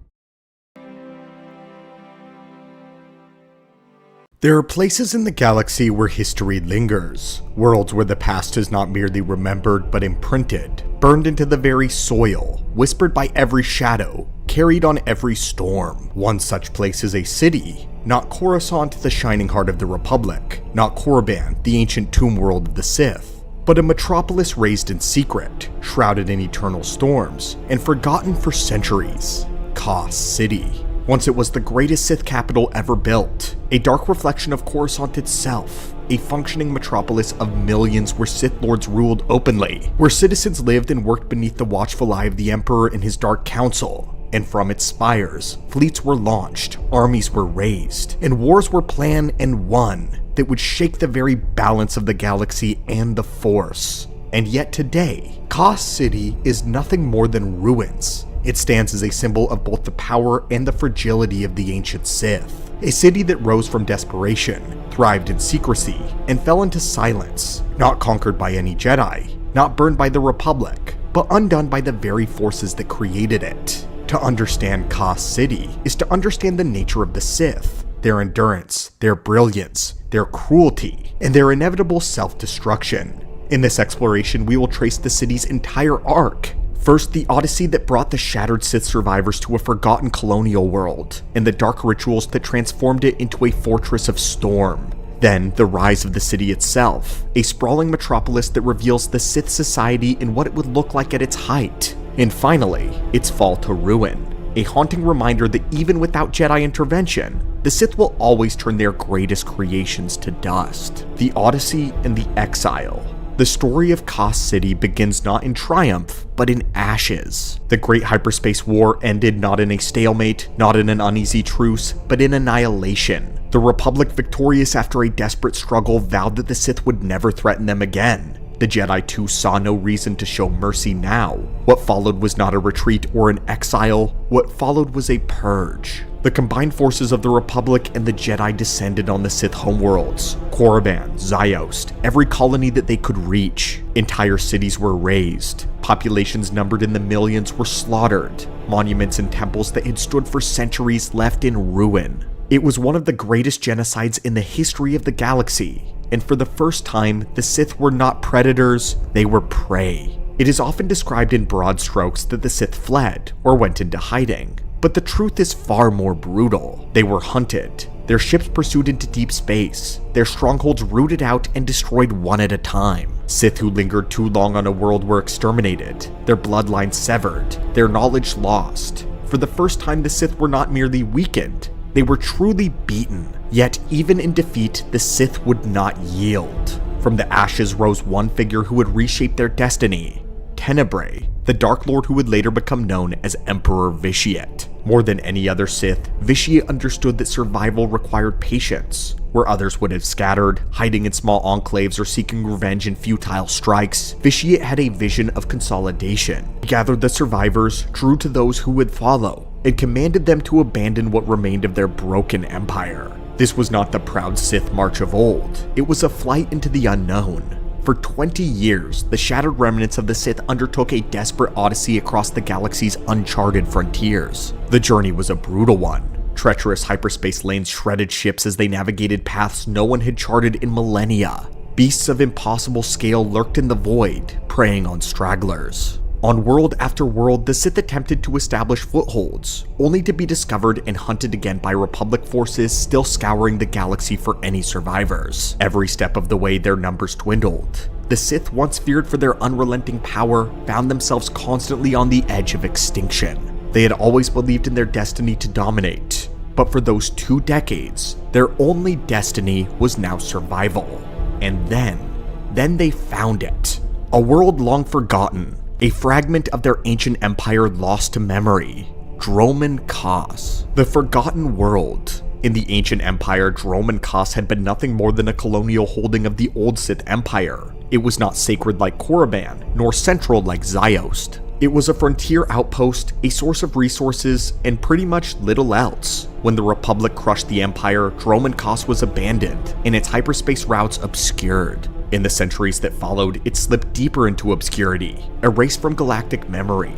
There are places in the galaxy where history lingers, worlds where the past is not merely remembered but imprinted, burned into the very soil, whispered by every shadow, carried on every storm. One such place is a city, not Coruscant, the shining heart of the Republic, not Korriban, the ancient tomb world of the Sith, but a metropolis raised in secret, shrouded in eternal storms, and forgotten for centuries. Kas City. Once it was the greatest Sith capital ever built, a dark reflection of Coruscant itself, a functioning metropolis of millions where Sith Lords ruled openly, where citizens lived and worked beneath the watchful eye of the Emperor and his Dark Council, and from its spires, fleets were launched, armies were raised, and wars were planned and won that would shake the very balance of the galaxy and the Force. And yet today, Kas City is nothing more than ruins. It stands as a symbol of both the power and the fragility of the ancient Sith. A city that rose from desperation, thrived in secrecy, and fell into silence, not conquered by any Jedi, not burned by the Republic, but undone by the very forces that created it. To understand Kas City is to understand the nature of the Sith, their endurance, their brilliance, their cruelty, and their inevitable self-destruction. In this exploration, we will trace the city's entire arc. First, the odyssey that brought the shattered Sith survivors to a forgotten colonial world, and the dark rituals that transformed it into a fortress of storm. Then, the rise of the city itself, a sprawling metropolis that reveals the Sith society and what it would look like at its height. And finally, its fall to ruin, a haunting reminder that even without Jedi intervention, the Sith will always turn their greatest creations to dust. The Odyssey and the Exile. The story of Kas City begins not in triumph, but in ashes. The Great Hyperspace War ended not in a stalemate, not in an uneasy truce, but in annihilation. The Republic, victorious after a desperate struggle, vowed that the Sith would never threaten them again. The Jedi too saw no reason to show mercy now. What followed was not a retreat or an exile, what followed was a purge. The combined forces of the Republic and the Jedi descended on the Sith homeworlds. Korriban, Ziost, every colony that they could reach. Entire cities were razed. Populations numbered in the millions were slaughtered. Monuments and temples that had stood for centuries left in ruin. It was one of the greatest genocides in the history of the galaxy. And for the first time, the Sith were not predators, they were prey. It is often described in broad strokes that the Sith fled or went into hiding. But the truth is far more brutal. They were hunted, their ships pursued into deep space, their strongholds rooted out and destroyed one at a time. Sith who lingered too long on a world were exterminated, their bloodlines severed, their knowledge lost. For the first time, the Sith were not merely weakened, they were truly beaten. Yet even in defeat, the Sith would not yield. From the ashes rose one figure who would reshape their destiny, Tenebrae, the Dark Lord who would later become known as Emperor Vitiate. More than any other Sith, Vitiate understood that survival required patience. Where others would have scattered, hiding in small enclaves or seeking revenge in futile strikes, Vitiate had a vision of consolidation. He gathered the survivors, drew to those who would follow, and commanded them to abandon what remained of their broken empire. This was not the proud Sith march of old, it was a flight into the unknown. For 20 years, the shattered remnants of the Sith undertook a desperate odyssey across the galaxy's uncharted frontiers. The journey was a brutal one. Treacherous hyperspace lanes shredded ships as they navigated paths no one had charted in millennia. Beasts of impossible scale lurked in the void, preying on stragglers. On world after world, the Sith attempted to establish footholds, only to be discovered and hunted again by Republic forces still scouring the galaxy for any survivors. Every step of the way, their numbers dwindled. The Sith, once feared for their unrelenting power, found themselves constantly on the edge of extinction. They had always believed in their destiny to dominate, but for those 2 decades, their only destiny was now survival. And then they found it. A world long forgotten. A fragment of their ancient empire lost to memory. Dromund Kaas. The Forgotten World. In the ancient empire, Dromund Kaas had been nothing more than a colonial holding of the old Sith Empire. It was not sacred like Korriban, nor central like Ziost. It was a frontier outpost, a source of resources, and pretty much little else. When the Republic crushed the Empire, Dromund Kaas was abandoned, and its hyperspace routes obscured. In the centuries that followed, it slipped deeper into obscurity, erased from galactic memory.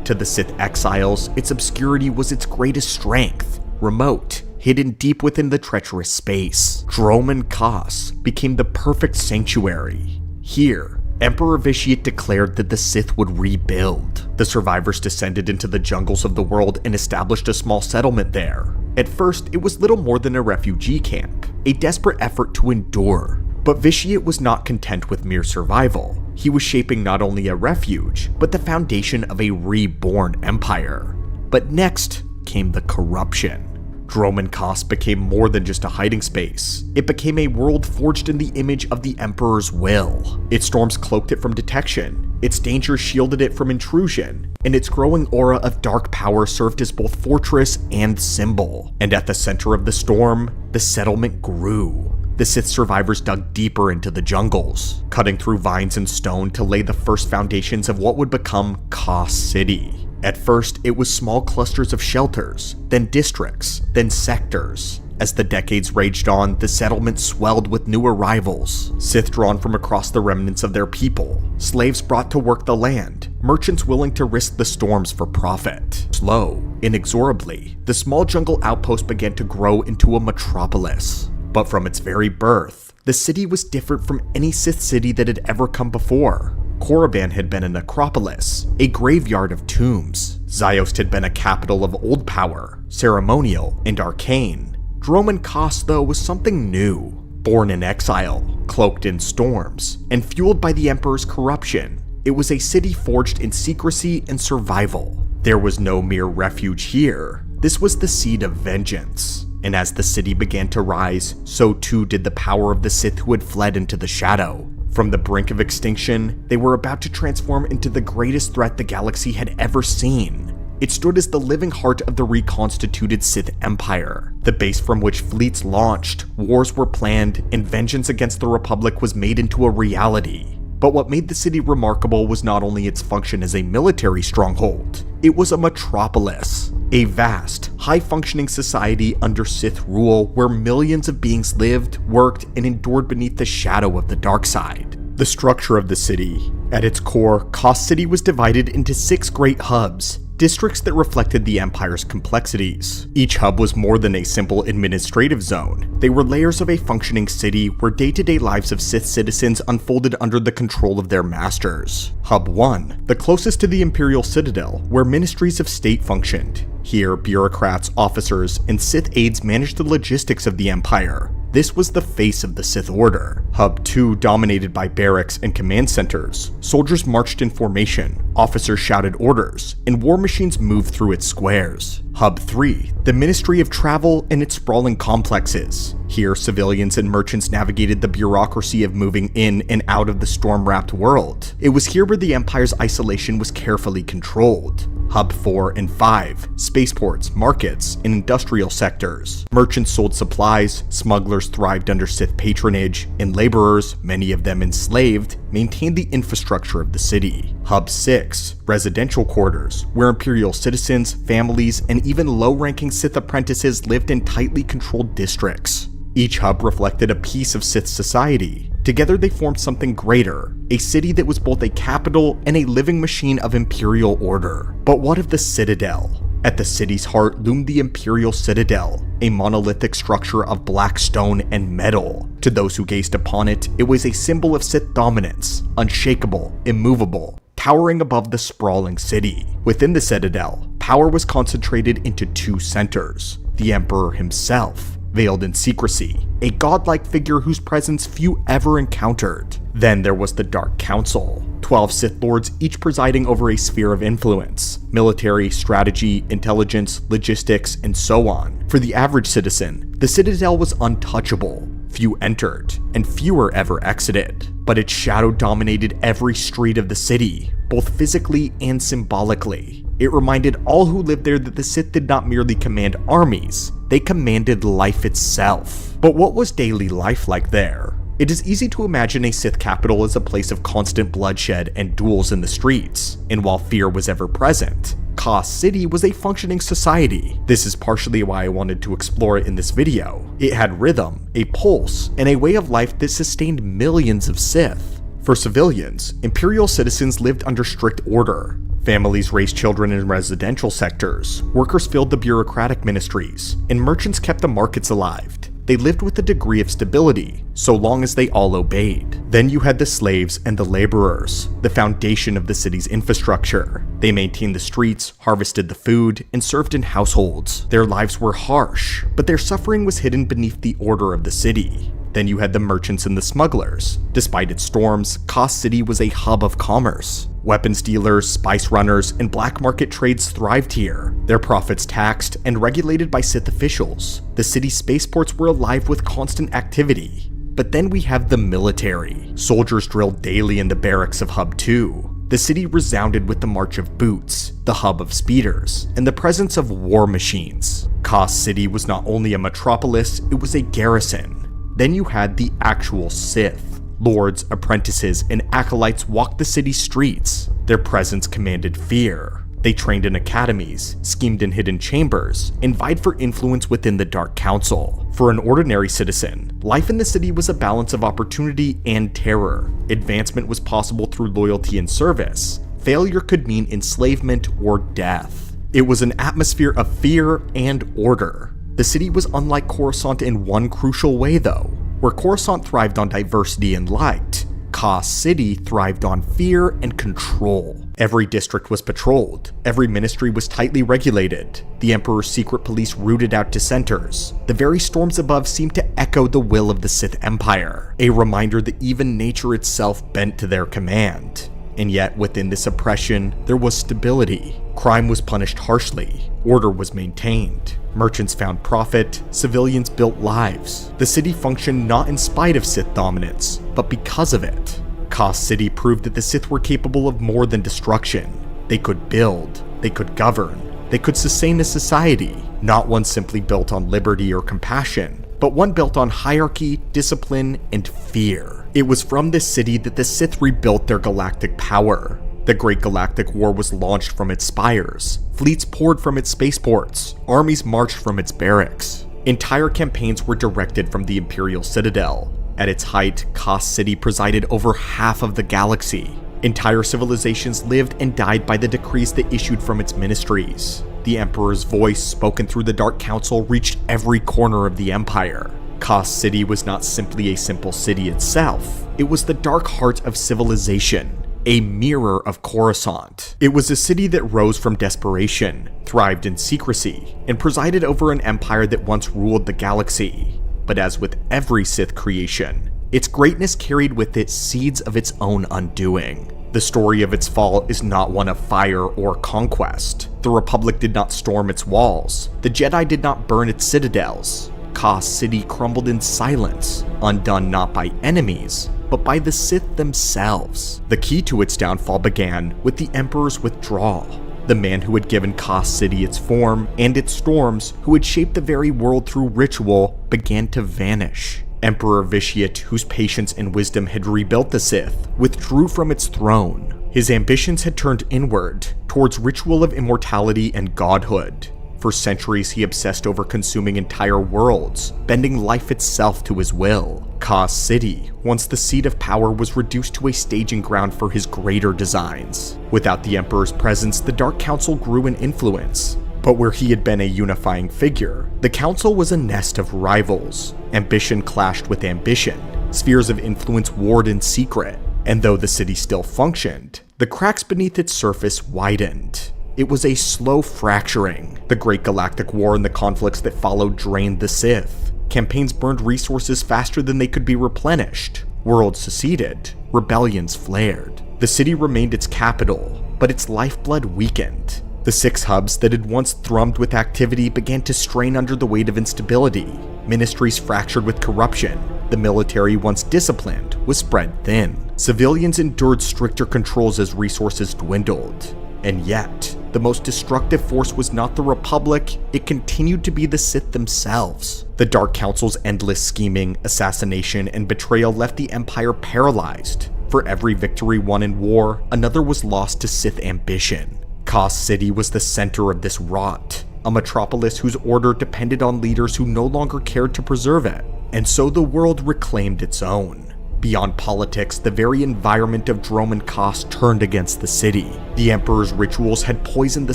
To the Sith exiles, its obscurity was its greatest strength, remote, hidden deep within the treacherous space. Dromund Kaas became the perfect sanctuary. Here, Emperor Vitiate declared that the Sith would rebuild. The survivors descended into the jungles of the world and established a small settlement there. At first, it was little more than a refugee camp, a desperate effort to endure. But Vitiate was not content with mere survival. He was shaping not only a refuge, but the foundation of a reborn empire. But next came the corruption. Dromund Kaas became more than just a hiding space. It became a world forged in the image of the Emperor's will. Its storms cloaked it from detection, its dangers shielded it from intrusion, and its growing aura of dark power served as both fortress and symbol. And at the center of the storm, the settlement grew. The Sith survivors dug deeper into the jungles, cutting through vines and stone to lay the first foundations of what would become Kas City. At first, it was small clusters of shelters, then districts, then sectors. As the decades raged on, the settlement swelled with new arrivals, Sith drawn from across the remnants of their people, slaves brought to work the land, merchants willing to risk the storms for profit. Slow, inexorably, the small jungle outpost began to grow into a metropolis. But from its very birth, the city was different from any Sith city that had ever come before. Korriban had been a necropolis, a graveyard of tombs. Ziost had been a capital of old power, ceremonial and arcane. Droman Kos, though, was something new. Born in exile, cloaked in storms, and fueled by the Emperor's corruption, it was a city forged in secrecy and survival. There was no mere refuge here. This was the seed of vengeance. And as the city began to rise, so too did the power of the Sith who had fled into the shadow. From the brink of extinction, they were about to transform into the greatest threat the galaxy had ever seen. It stood as the living heart of the reconstituted Sith Empire, the base from which fleets launched, wars were planned, and vengeance against the Republic was made into a reality. But what made the city remarkable was not only its function as a military stronghold, it was a metropolis. A vast, high-functioning society under Sith rule where millions of beings lived, worked, and endured beneath the shadow of the dark side. The structure of the city. At its core, Kos City was divided into 6 great hubs, districts that reflected the Empire's complexities. Each hub was more than a simple administrative zone. They were layers of a functioning city where day-to-day lives of Sith citizens unfolded under the control of their masters. Hub 1, the closest to the Imperial Citadel, where ministries of state functioned. Here, bureaucrats, officers, and Sith aides managed the logistics of the Empire. This was the face of the Sith Order. Hub 2 dominated by barracks and command centers. Soldiers marched in formation, officers shouted orders, and war machines moved through its squares. Hub 3, the Ministry of Travel and its sprawling complexes. Here, civilians and merchants navigated the bureaucracy of moving in and out of the storm-wrapped world. It was here where the Empire's isolation was carefully controlled. Hub 4 and 5, spaceports, markets, and industrial sectors. Merchants sold supplies, smugglers thrived under Sith patronage, and laborers, many of them enslaved, maintained the infrastructure of the city. Hub 6, residential quarters, where Imperial citizens, families, and even low-ranking Sith apprentices lived in tightly controlled districts. Each hub reflected a piece of Sith society. Together they formed something greater, a city that was both a capital and a living machine of Imperial order. But what of the Citadel? At the city's heart loomed the Imperial Citadel, a monolithic structure of black stone and metal. To those who gazed upon it, it was a symbol of Sith dominance, unshakable, immovable, towering above the sprawling city. Within the Citadel, power was concentrated into 2 centers: the Emperor himself, veiled in secrecy, a godlike figure whose presence few ever encountered. Then there was the Dark Council, 12 Sith Lords each presiding over a sphere of influence: military, strategy, intelligence, logistics, and so on. For the average citizen, the Citadel was untouchable. Few entered, and fewer ever exited. But its shadow dominated every street of the city, both physically and symbolically. It reminded all who lived there that the Sith did not merely command armies, they commanded life itself. But what was daily life like there? It is easy to imagine a Sith capital as a place of constant bloodshed and duels in the streets, and while fear was ever present, Kos City was a functioning society. This is partially why I wanted to explore it in this video. It had rhythm, a pulse, and a way of life that sustained millions of Sith. For civilians, Imperial citizens lived under strict order. Families raised children in residential sectors, workers filled the bureaucratic ministries, and merchants kept the markets alive. They lived with a degree of stability, so long as they all obeyed. Then you had the slaves and the laborers, the foundation of the city's infrastructure. They maintained the streets, harvested the food, and served in households. Their lives were harsh, but their suffering was hidden beneath the order of the city. Then you had the merchants and the smugglers. Despite its storms, Kos City was a hub of commerce. Weapons dealers, spice runners, and black market trades thrived here, their profits taxed and regulated by Sith officials. The city's spaceports were alive with constant activity. But then we have the military. Soldiers drilled daily in the barracks of Hub 2. The city resounded with the march of boots, the hub of speeders, and the presence of war machines. Kos City was not only a metropolis, it was a garrison. Then you had the actual Sith. Lords, apprentices, and acolytes walked the city's streets. Their presence commanded fear. They trained in academies, schemed in hidden chambers, and vied for influence within the Dark Council. For an ordinary citizen, life in the city was a balance of opportunity and terror. Advancement was possible through loyalty and service. Failure could mean enslavement or death. It was an atmosphere of fear and order. The city was unlike Coruscant in one crucial way though. Where Coruscant thrived on diversity and light, Kashyyyk thrived on fear and control. Every district was patrolled, every ministry was tightly regulated, the Emperor's secret police rooted out dissenters. The very storms above seemed to echo the will of the Sith Empire, a reminder that even nature itself bent to their command. And yet, within this oppression, there was stability. Crime was punished harshly, order was maintained. Merchants found profit, civilians built lives. The city functioned not in spite of Sith dominance, but because of it. Kashyyyk proved that the Sith were capable of more than destruction. They could build, they could govern, they could sustain a society, not one simply built on liberty or compassion, but one built on hierarchy, discipline, and fear. It was from this city that the Sith rebuilt their galactic power. The Great Galactic War was launched from its spires. Fleets poured from its spaceports. Armies marched from its barracks. Entire campaigns were directed from the Imperial Citadel. At its height, Kashyyyk presided over half of the galaxy. Entire civilizations lived and died by the decrees that issued from its ministries. The Emperor's voice, spoken through the Dark Council, reached every corner of the Empire. Kashyyyk was not simply a simple city itself. It was the dark heart of civilization, a mirror of Coruscant. It was a city that rose from desperation, thrived in secrecy, and presided over an empire that once ruled the galaxy. But as with every Sith creation, its greatness carried with it seeds of its own undoing. The story of its fall is not one of fire or conquest. The Republic did not storm its walls. The Jedi did not burn its citadels. Kashyyyk crumbled in silence, undone not by enemies, but by the Sith themselves. The key to its downfall began with the Emperor's withdrawal. The man who had given Kashyyyk its form and its storms, who had shaped the very world through ritual, began to vanish. Emperor Vitiate, whose patience and wisdom had rebuilt the Sith, withdrew from its throne. His ambitions had turned inward, towards ritual of immortality and godhood. For centuries he obsessed over consuming entire worlds, bending life itself to his will. Kashyyyk, once the seat of power, was reduced to a staging ground for his greater designs. Without the Emperor's presence, the Dark Council grew in influence. But where he had been a unifying figure, the Council was a nest of rivals. Ambition clashed with ambition. Spheres of influence warred in secret. And though the city still functioned, the cracks beneath its surface widened. It was a slow fracturing. The Great Galactic War and the conflicts that followed drained the Sith. Campaigns burned resources faster than they could be replenished. Worlds seceded. Rebellions flared. The city remained its capital, but its lifeblood weakened. The 6 hubs that had once thrummed with activity began to strain under the weight of instability. Ministries fractured with corruption. The military, once disciplined, was spread thin. Civilians endured stricter controls as resources dwindled. And yet, the most destructive force was not the Republic, it continued to be the Sith themselves. The Dark Council's endless scheming, assassination, and betrayal left the Empire paralyzed. For every victory won in war, another was lost to Sith ambition. Kashyyyk was the center of this rot, a metropolis whose order depended on leaders who no longer cared to preserve it. And so the world reclaimed its own. Beyond politics, the very environment of Dromund Kaas turned against the city. The Emperor's rituals had poisoned the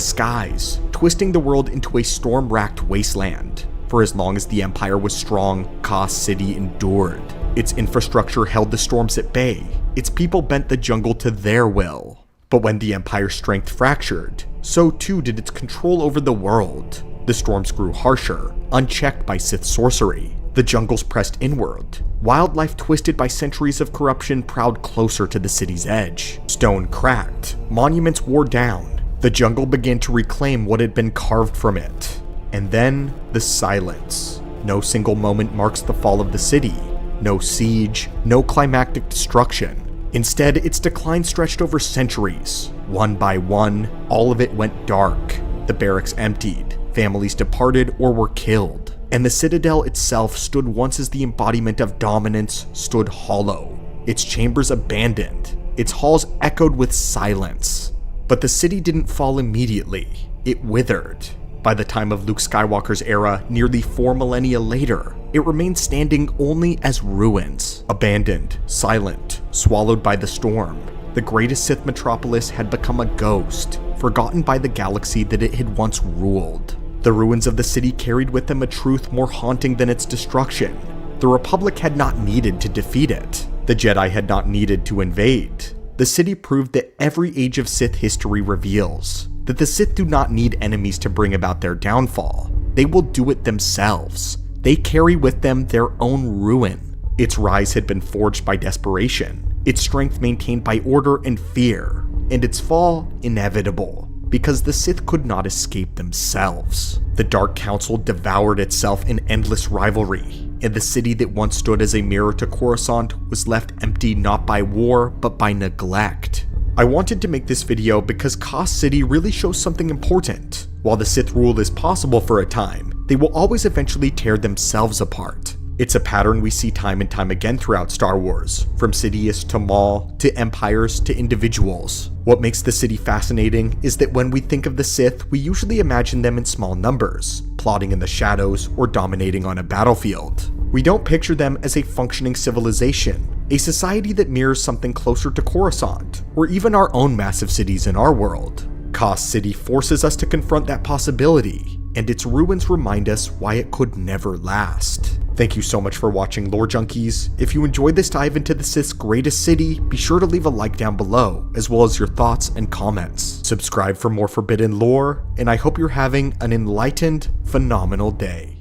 skies, twisting the world into a storm-racked wasteland. For as long as the Empire was strong, Kashyyyk endured. Its infrastructure held the storms at bay. Its people bent the jungle to their will. But when the Empire's strength fractured, so too did its control over the world. The storms grew harsher, unchecked by Sith sorcery. The jungles pressed inward. Wildlife, twisted by centuries of corruption, prowled closer to the city's edge. Stone cracked. Monuments wore down. The jungle began to reclaim what had been carved from it. And then, the silence. No single moment marks the fall of the city. No siege, no climactic destruction. Instead, its decline stretched over centuries. One by one, all of it went dark. The barracks emptied. Families departed or were killed. And the Citadel itself stood once as the embodiment of dominance, stood hollow. Its chambers abandoned. Its halls echoed with silence. But the city didn't fall immediately, it withered. By the time of Luke Skywalker's era, nearly 4 millennia later, it remained standing only as ruins. Abandoned, silent, swallowed by the storm, the greatest Sith metropolis had become a ghost, forgotten by the galaxy that it had once ruled. The ruins of the city carried with them a truth more haunting than its destruction. The Republic had not needed to defeat it. The Jedi had not needed to invade. The city proved that every age of Sith history reveals that the Sith do not need enemies to bring about their downfall. They will do it themselves. They carry with them their own ruin. Its rise had been forged by desperation, its strength maintained by order and fear, and its fall inevitable, because the Sith could not escape themselves. The Dark Council devoured itself in endless rivalry, and the city that once stood as a mirror to Coruscant was left empty not by war, but by neglect. I wanted to make this video because Kashyyyk City really shows something important. While the Sith rule is possible for a time, they will always eventually tear themselves apart. It's a pattern we see time and time again throughout Star Wars, from Sidious to Maul, to empires to individuals. What makes the city fascinating is that when we think of the Sith, we usually imagine them in small numbers, plotting in the shadows or dominating on a battlefield. We don't picture them as a functioning civilization, a society that mirrors something closer to Coruscant, or even our own massive cities in our world. Kashyyyk City forces us to confront that possibility, and its ruins remind us why it could never last. Thank you so much for watching, Lore Junkies. If you enjoyed this dive into the Sith's greatest city, be sure to leave a like down below, as well as your thoughts and comments. Subscribe for more forbidden lore, and I hope you're having an enlightened, phenomenal day.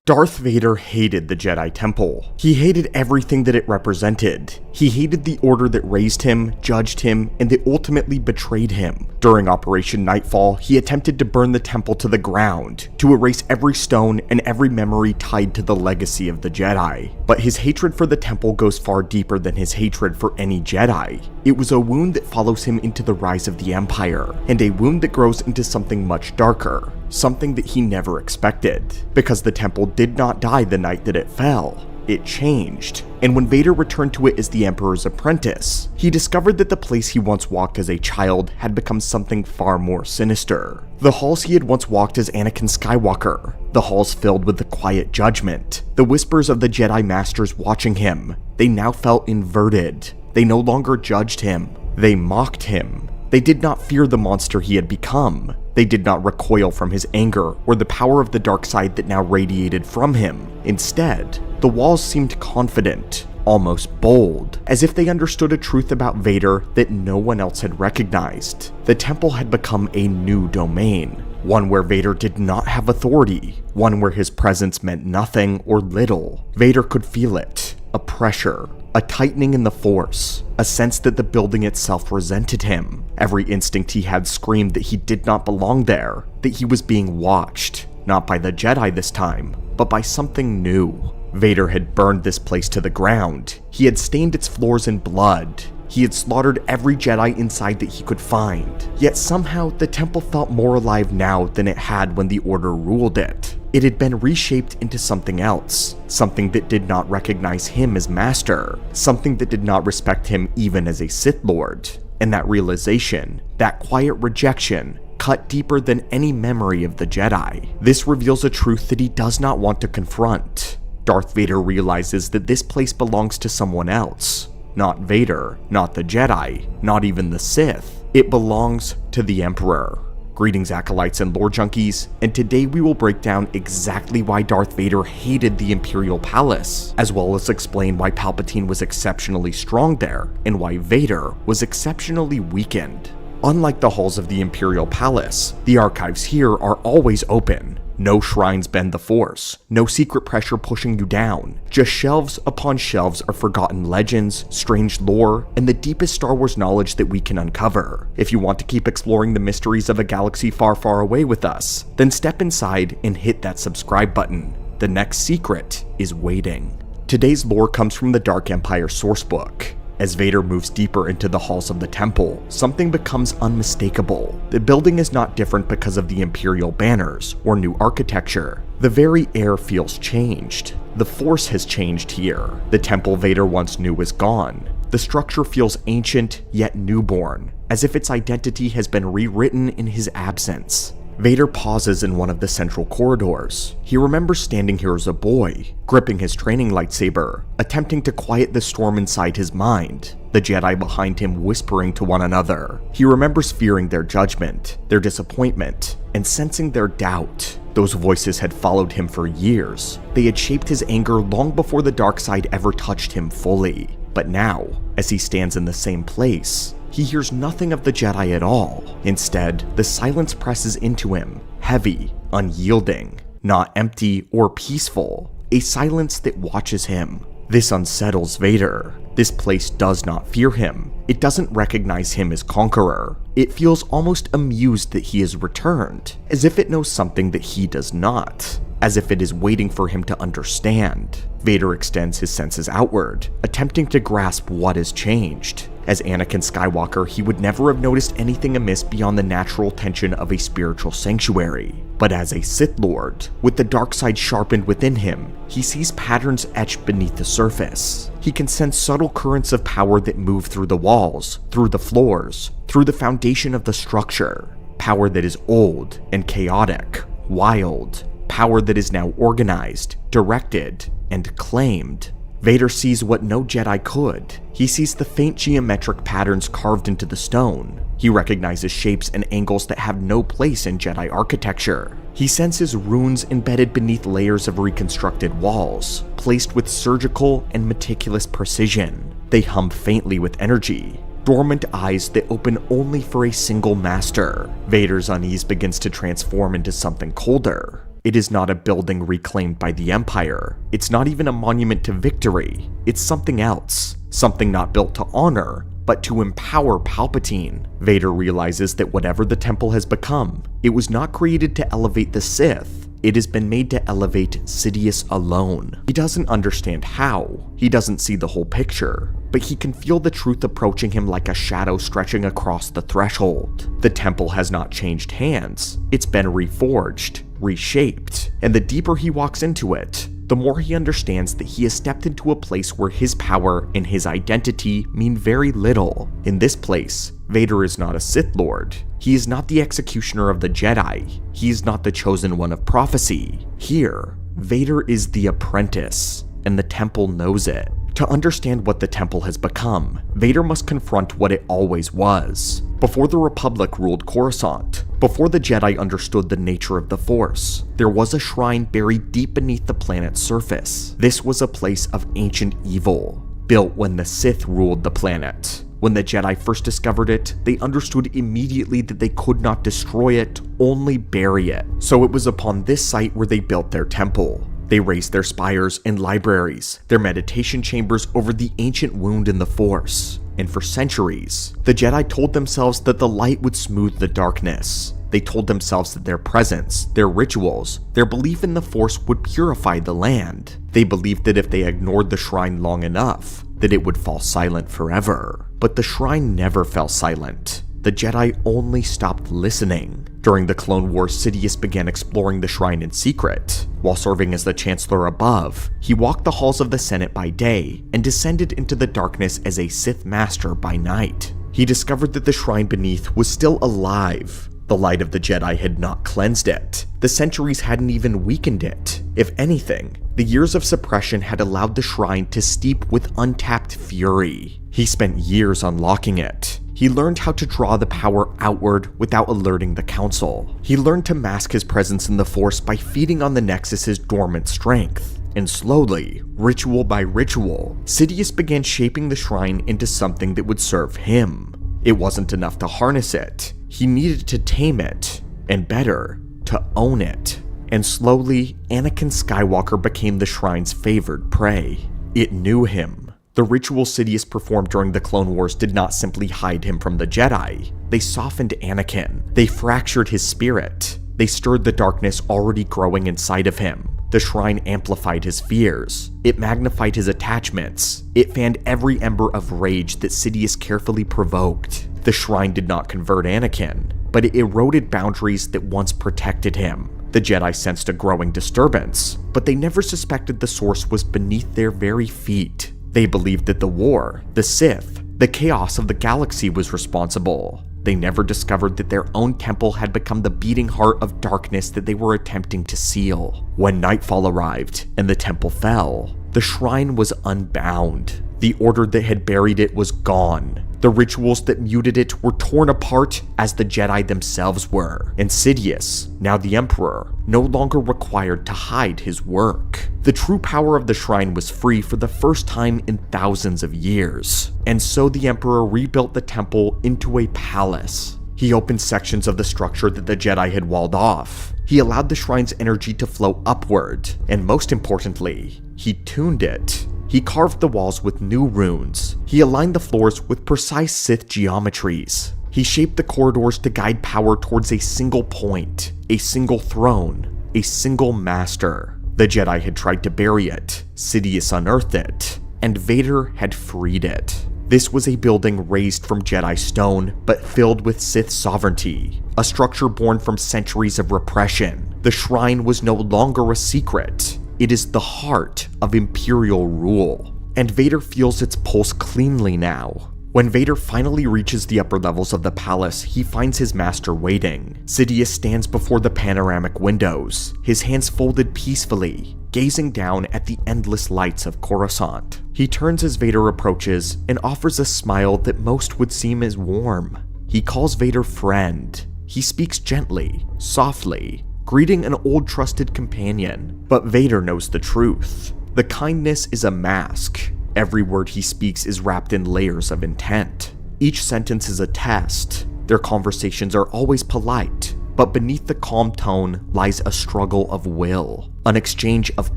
Darth Vader hated the Jedi Temple. He hated everything that it represented. He hated the order that raised him, judged him, and that ultimately betrayed him. During Operation Nightfall, he attempted to burn the temple to the ground, to erase every stone and every memory tied to the legacy of the Jedi. But his hatred for the temple goes far deeper than his hatred for any Jedi. It was a wound that follows him into the rise of the Empire, and a wound that grows into something much darker. Something that he never expected. Because the temple did not die the night that it fell. It changed, and when Vader returned to it as the Emperor's apprentice, he discovered that the place he once walked as a child had become something far more sinister. The halls he had once walked as Anakin Skywalker, the halls filled with the quiet judgment, the whispers of the Jedi Masters watching him, they now felt inverted. They no longer judged him, they mocked him. They did not fear the monster he had become. They did not recoil from his anger or the power of the dark side that now radiated from him. Instead, the walls seemed confident, almost bold, as if they understood a truth about Vader that no one else had recognized. The temple had become a new domain, one where Vader did not have authority, one where his presence meant nothing or little. Vader could feel it, a pressure, a tightening in the Force, a sense that the building itself resented him. Every instinct he had screamed that he did not belong there, that he was being watched, not by the Jedi this time, but by something new. Vader had burned this place to the ground. He had stained its floors in blood. He had slaughtered every Jedi inside that he could find. Yet somehow, the temple felt more alive now than it had when the Order ruled it. It had been reshaped into something else, something that did not recognize him as master, something that did not respect him even as a Sith Lord. And that realization, that quiet rejection, cut deeper than any memory of the Jedi. This reveals a truth that he does not want to confront. Darth Vader realizes that this place belongs to someone else. Not Vader, not the Jedi, not even the Sith. It belongs to the Emperor. Greetings, Acolytes and Lore Junkies, and today we will break down exactly why Darth Vader hated the Imperial Palace, as well as explain why Palpatine was exceptionally strong there, and why Vader was exceptionally weakened. Unlike the halls of the Imperial Palace, the archives here are always open. No shrines bend the Force, no secret pressure pushing you down. Just shelves upon shelves of forgotten legends, strange lore, and the deepest Star Wars knowledge that we can uncover. If you want to keep exploring the mysteries of a galaxy far, far away with us, then step inside and hit that subscribe button. The next secret is waiting. Today's lore comes from the Dark Empire sourcebook. As Vader moves deeper into the halls of the temple, something becomes unmistakable. The building is not different because of the Imperial banners or new architecture. The very air feels changed. The Force has changed here. The temple Vader once knew is gone. The structure feels ancient yet newborn, as if its identity has been rewritten in his absence. Vader pauses in one of the central corridors. He remembers standing here as a boy, gripping his training lightsaber, attempting to quiet the storm inside his mind, the Jedi behind him whispering to one another. He remembers fearing their judgment, their disappointment, and sensing their doubt. Those voices had followed him for years. They had shaped his anger long before the dark side ever touched him fully. But now, as he stands in the same place, he hears nothing of the Jedi at all. Instead, the silence presses into him, heavy, unyielding, not empty or peaceful, a silence that watches him. This unsettles Vader. This place does not fear him. It doesn't recognize him as conqueror. It feels almost amused that he has returned, as if it knows something that he does not, as if it is waiting for him to understand. Vader extends his senses outward, attempting to grasp what has changed. As Anakin Skywalker, he would never have noticed anything amiss beyond the natural tension of a spiritual sanctuary. But as a Sith Lord, with the dark side sharpened within him, he sees patterns etched beneath the surface. He can sense subtle currents of power that move through the walls, through the floors, through the foundation of the structure. Power that is old and chaotic, wild. Power that is now organized, directed, and claimed. Vader sees what no Jedi could. He sees the faint geometric patterns carved into the stone. He recognizes shapes and angles that have no place in Jedi architecture. He senses runes embedded beneath layers of reconstructed walls, placed with surgical and meticulous precision. They hum faintly with energy, dormant eyes that open only for a single master. Vader's unease begins to transform into something colder. It is not a building reclaimed by the Empire. It's not even a monument to victory. It's something else. Something not built to honor, but to empower Palpatine. Vader realizes that whatever the temple has become, it was not created to elevate the Sith. It has been made to elevate Sidious alone. He doesn't understand how. He doesn't see the whole picture, but he can feel the truth approaching him like a shadow stretching across the threshold. The temple has not changed hands. It's been reforged, reshaped, and the deeper he walks into it, the more he understands that he has stepped into a place where his power and his identity mean very little. In this place, Vader is not a Sith Lord. He is not the executioner of the Jedi. He is not the chosen one of prophecy. Here, Vader is the apprentice, and the temple knows it. To understand what the temple has become, Vader must confront what it always was. Before the Republic ruled Coruscant, before the Jedi understood the nature of the Force, there was a shrine buried deep beneath the planet's surface. This was a place of ancient evil, built when the Sith ruled the planet. When the Jedi first discovered it, they understood immediately that they could not destroy it, only bury it. So it was upon this site where they built their temple. They raised their spires and libraries, their meditation chambers over the ancient wound in the Force. And for centuries, the Jedi told themselves that the light would smooth the darkness. They told themselves that their presence, their rituals, their belief in the Force would purify the land. They believed that if they ignored the shrine long enough, that it would fall silent forever. But the shrine never fell silent. The Jedi only stopped listening. During the Clone Wars, Sidious began exploring the shrine in secret. While serving as the Chancellor above, he walked the halls of the Senate by day and descended into the darkness as a Sith Master by night. He discovered that the shrine beneath was still alive. The light of the Jedi had not cleansed it. The centuries hadn't even weakened it. If anything, the years of suppression had allowed the shrine to steep with untapped fury. He spent years unlocking it. He learned how to draw the power outward without alerting the Council. He learned to mask his presence in the Force by feeding on the Nexus's dormant strength. And slowly, ritual by ritual, Sidious began shaping the shrine into something that would serve him. It wasn't enough to harness it. He needed to tame it, and better, to own it. And slowly, Anakin Skywalker became the shrine's favored prey. It knew him. The ritual Sidious performed during the Clone Wars did not simply hide him from the Jedi. They softened Anakin. They fractured his spirit. They stirred the darkness already growing inside of him. The shrine amplified his fears. It magnified his attachments. It fanned every ember of rage that Sidious carefully provoked. The shrine did not convert Anakin, but it eroded boundaries that once protected him. The Jedi sensed a growing disturbance, but they never suspected the source was beneath their very feet. They believed that the war, the Sith, the chaos of the galaxy was responsible. They never discovered that their own temple had become the beating heart of darkness that they were attempting to seal. When nightfall arrived and the temple fell, the shrine was unbound. The order that had buried it was gone. The rituals that muted it were torn apart as the Jedi themselves were. And Sidious, now the Emperor, no longer required to hide his work. The true power of the shrine was free for the first time in thousands of years. And so the Emperor rebuilt the temple into a palace. He opened sections of the structure that the Jedi had walled off. He allowed the shrine's energy to flow upward, and most importantly, he tuned it. He carved the walls with new runes. He aligned the floors with precise Sith geometries. He shaped the corridors to guide power towards a single point, a single throne, a single master. The Jedi had tried to bury it, Sidious unearthed it, and Vader had freed it. This was a building raised from Jedi stone, but filled with Sith sovereignty, a structure born from centuries of repression. The shrine was no longer a secret. It is the heart of Imperial rule, and Vader feels its pulse cleanly now. When Vader finally reaches the upper levels of the palace, he finds his master waiting. Sidious stands before the panoramic windows, his hands folded peacefully, gazing down at the endless lights of Coruscant. He turns as Vader approaches and offers a smile that most would seem as warm. He calls Vader friend. He speaks gently, softly, greeting an old trusted companion. But Vader knows the truth. The kindness is a mask. Every word he speaks is wrapped in layers of intent. Each sentence is a test. Their conversations are always polite, but beneath the calm tone lies a struggle of will, an exchange of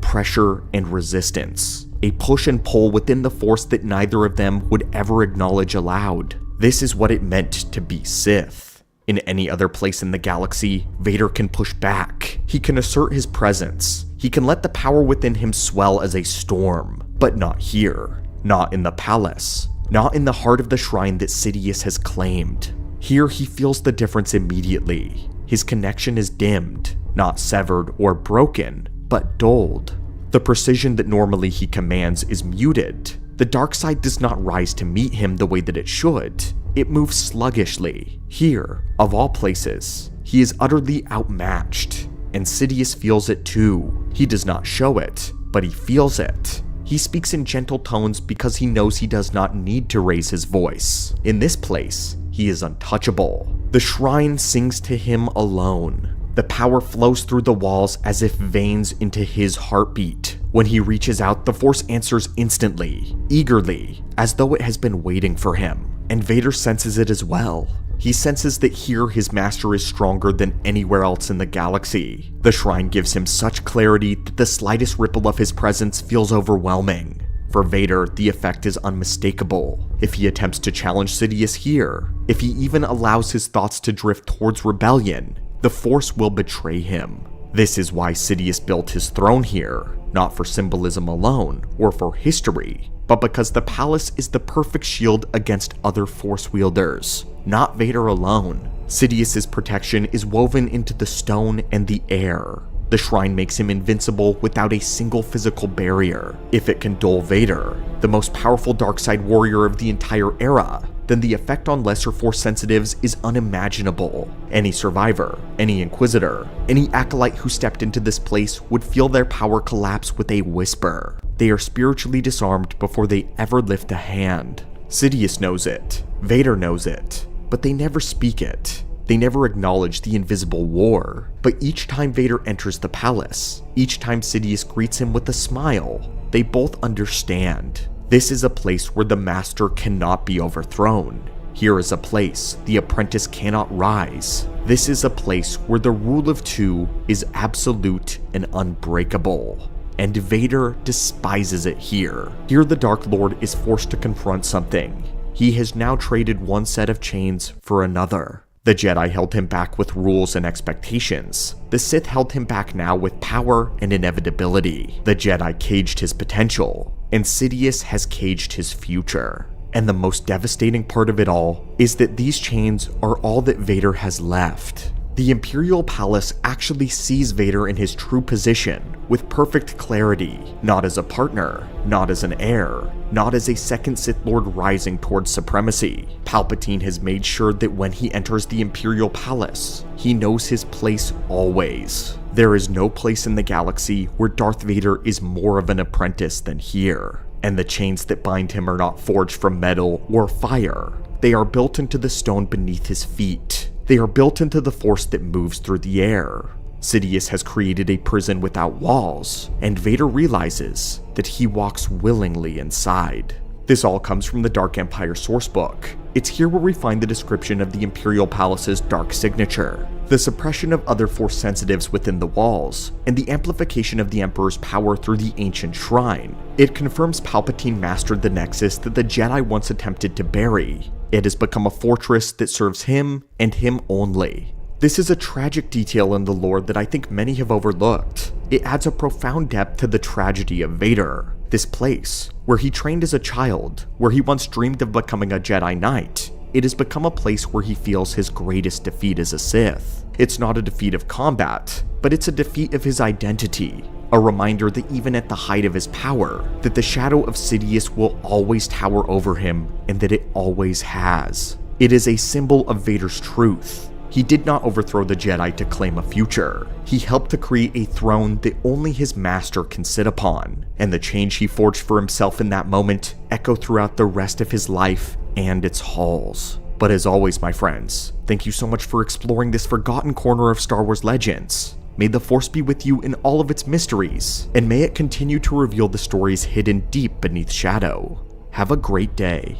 pressure and resistance, a push and pull within the Force that neither of them would ever acknowledge aloud. This is what it meant to be Sith. In any other place in the galaxy, Vader can push back. He can assert his presence. He can let the power within him swell as a storm. But not here. Not in the palace. Not in the heart of the shrine that Sidious has claimed. Here he feels the difference immediately. His connection is dimmed, not severed or broken, but dulled. The precision that normally he commands is muted. The dark side does not rise to meet him the way that it should. It moves sluggishly. Here, of all places, he is utterly outmatched. And Sidious feels it too. He does not show it, but he feels it. He speaks in gentle tones because he knows he does not need to raise his voice. In this place, he is untouchable. The shrine sings to him alone. The power flows through the walls as if veins into his heartbeat. When he reaches out, the Force answers instantly, eagerly, as though it has been waiting for him. And Vader senses it as well. He senses that here his master is stronger than anywhere else in the galaxy. The shrine gives him such clarity that the slightest ripple of his presence feels overwhelming. For Vader, the effect is unmistakable. If he attempts to challenge Sidious here, if he even allows his thoughts to drift towards rebellion, the Force will betray him. This is why Sidious built his throne here, not for symbolism alone or for history, but because the palace is the perfect shield against other Force wielders, not Vader alone. Sidious's protection is woven into the stone and the air. The shrine makes him invincible without a single physical barrier. If it can dull Vader, the most powerful darkside warrior of the entire era, then the effect on lesser Force sensitives is unimaginable. Any survivor, any Inquisitor, any acolyte who stepped into this place would feel their power collapse with a whisper. They are spiritually disarmed before they ever lift a hand. Sidious knows it, Vader knows it, but they never speak it. They never acknowledge the invisible war. But each time Vader enters the palace, each time Sidious greets him with a smile, they both understand. This is a place where the master cannot be overthrown. Here is a place the apprentice cannot rise. This is a place where the rule of two is absolute and unbreakable. And Vader despises it here. Here the Dark Lord is forced to confront something. He has now traded one set of chains for another. The Jedi held him back with rules and expectations. The Sith held him back now with power and inevitability. The Jedi caged his potential, and Sidious has caged his future. And the most devastating part of it all is that these chains are all that Vader has left. The Imperial Palace actually sees Vader in his true position, with perfect clarity, not as a partner, not as an heir, not as a second Sith Lord rising towards supremacy. Palpatine has made sure that when he enters the Imperial Palace, he knows his place always. There is no place in the galaxy where Darth Vader is more of an apprentice than here, and the chains that bind him are not forged from metal or fire. They are built into the stone beneath his feet. They are built into the force that moves through the air. Sidious has created a prison without walls, and Vader realizes that he walks willingly inside. This all comes from the Dark Empire sourcebook. It's here where we find the description of the Imperial Palace's dark signature, the suppression of other Force sensitives within the walls, and the amplification of the Emperor's power through the ancient shrine. It confirms Palpatine mastered the Nexus that the Jedi once attempted to bury. It has become a fortress that serves him and him only. This is a tragic detail in the lore that I think many have overlooked. It adds a profound depth to the tragedy of Vader. This place, where he trained as a child, where he once dreamed of becoming a Jedi Knight, it has become a place where he feels his greatest defeat as a Sith. It's not a defeat of combat, but it's a defeat of his identity. A reminder that even at the height of his power, that the shadow of Sidious will always tower over him, and that it always has. It is a symbol of Vader's truth. He did not overthrow the Jedi to claim a future. He helped to create a throne that only his master can sit upon, and the change he forged for himself in that moment echo throughout the rest of his life and its halls. But as always, my friends, thank you so much for exploring this forgotten corner of Star Wars legends. May the Force be with you in all of its mysteries, and may it continue to reveal the stories hidden deep beneath shadow. Have a great day.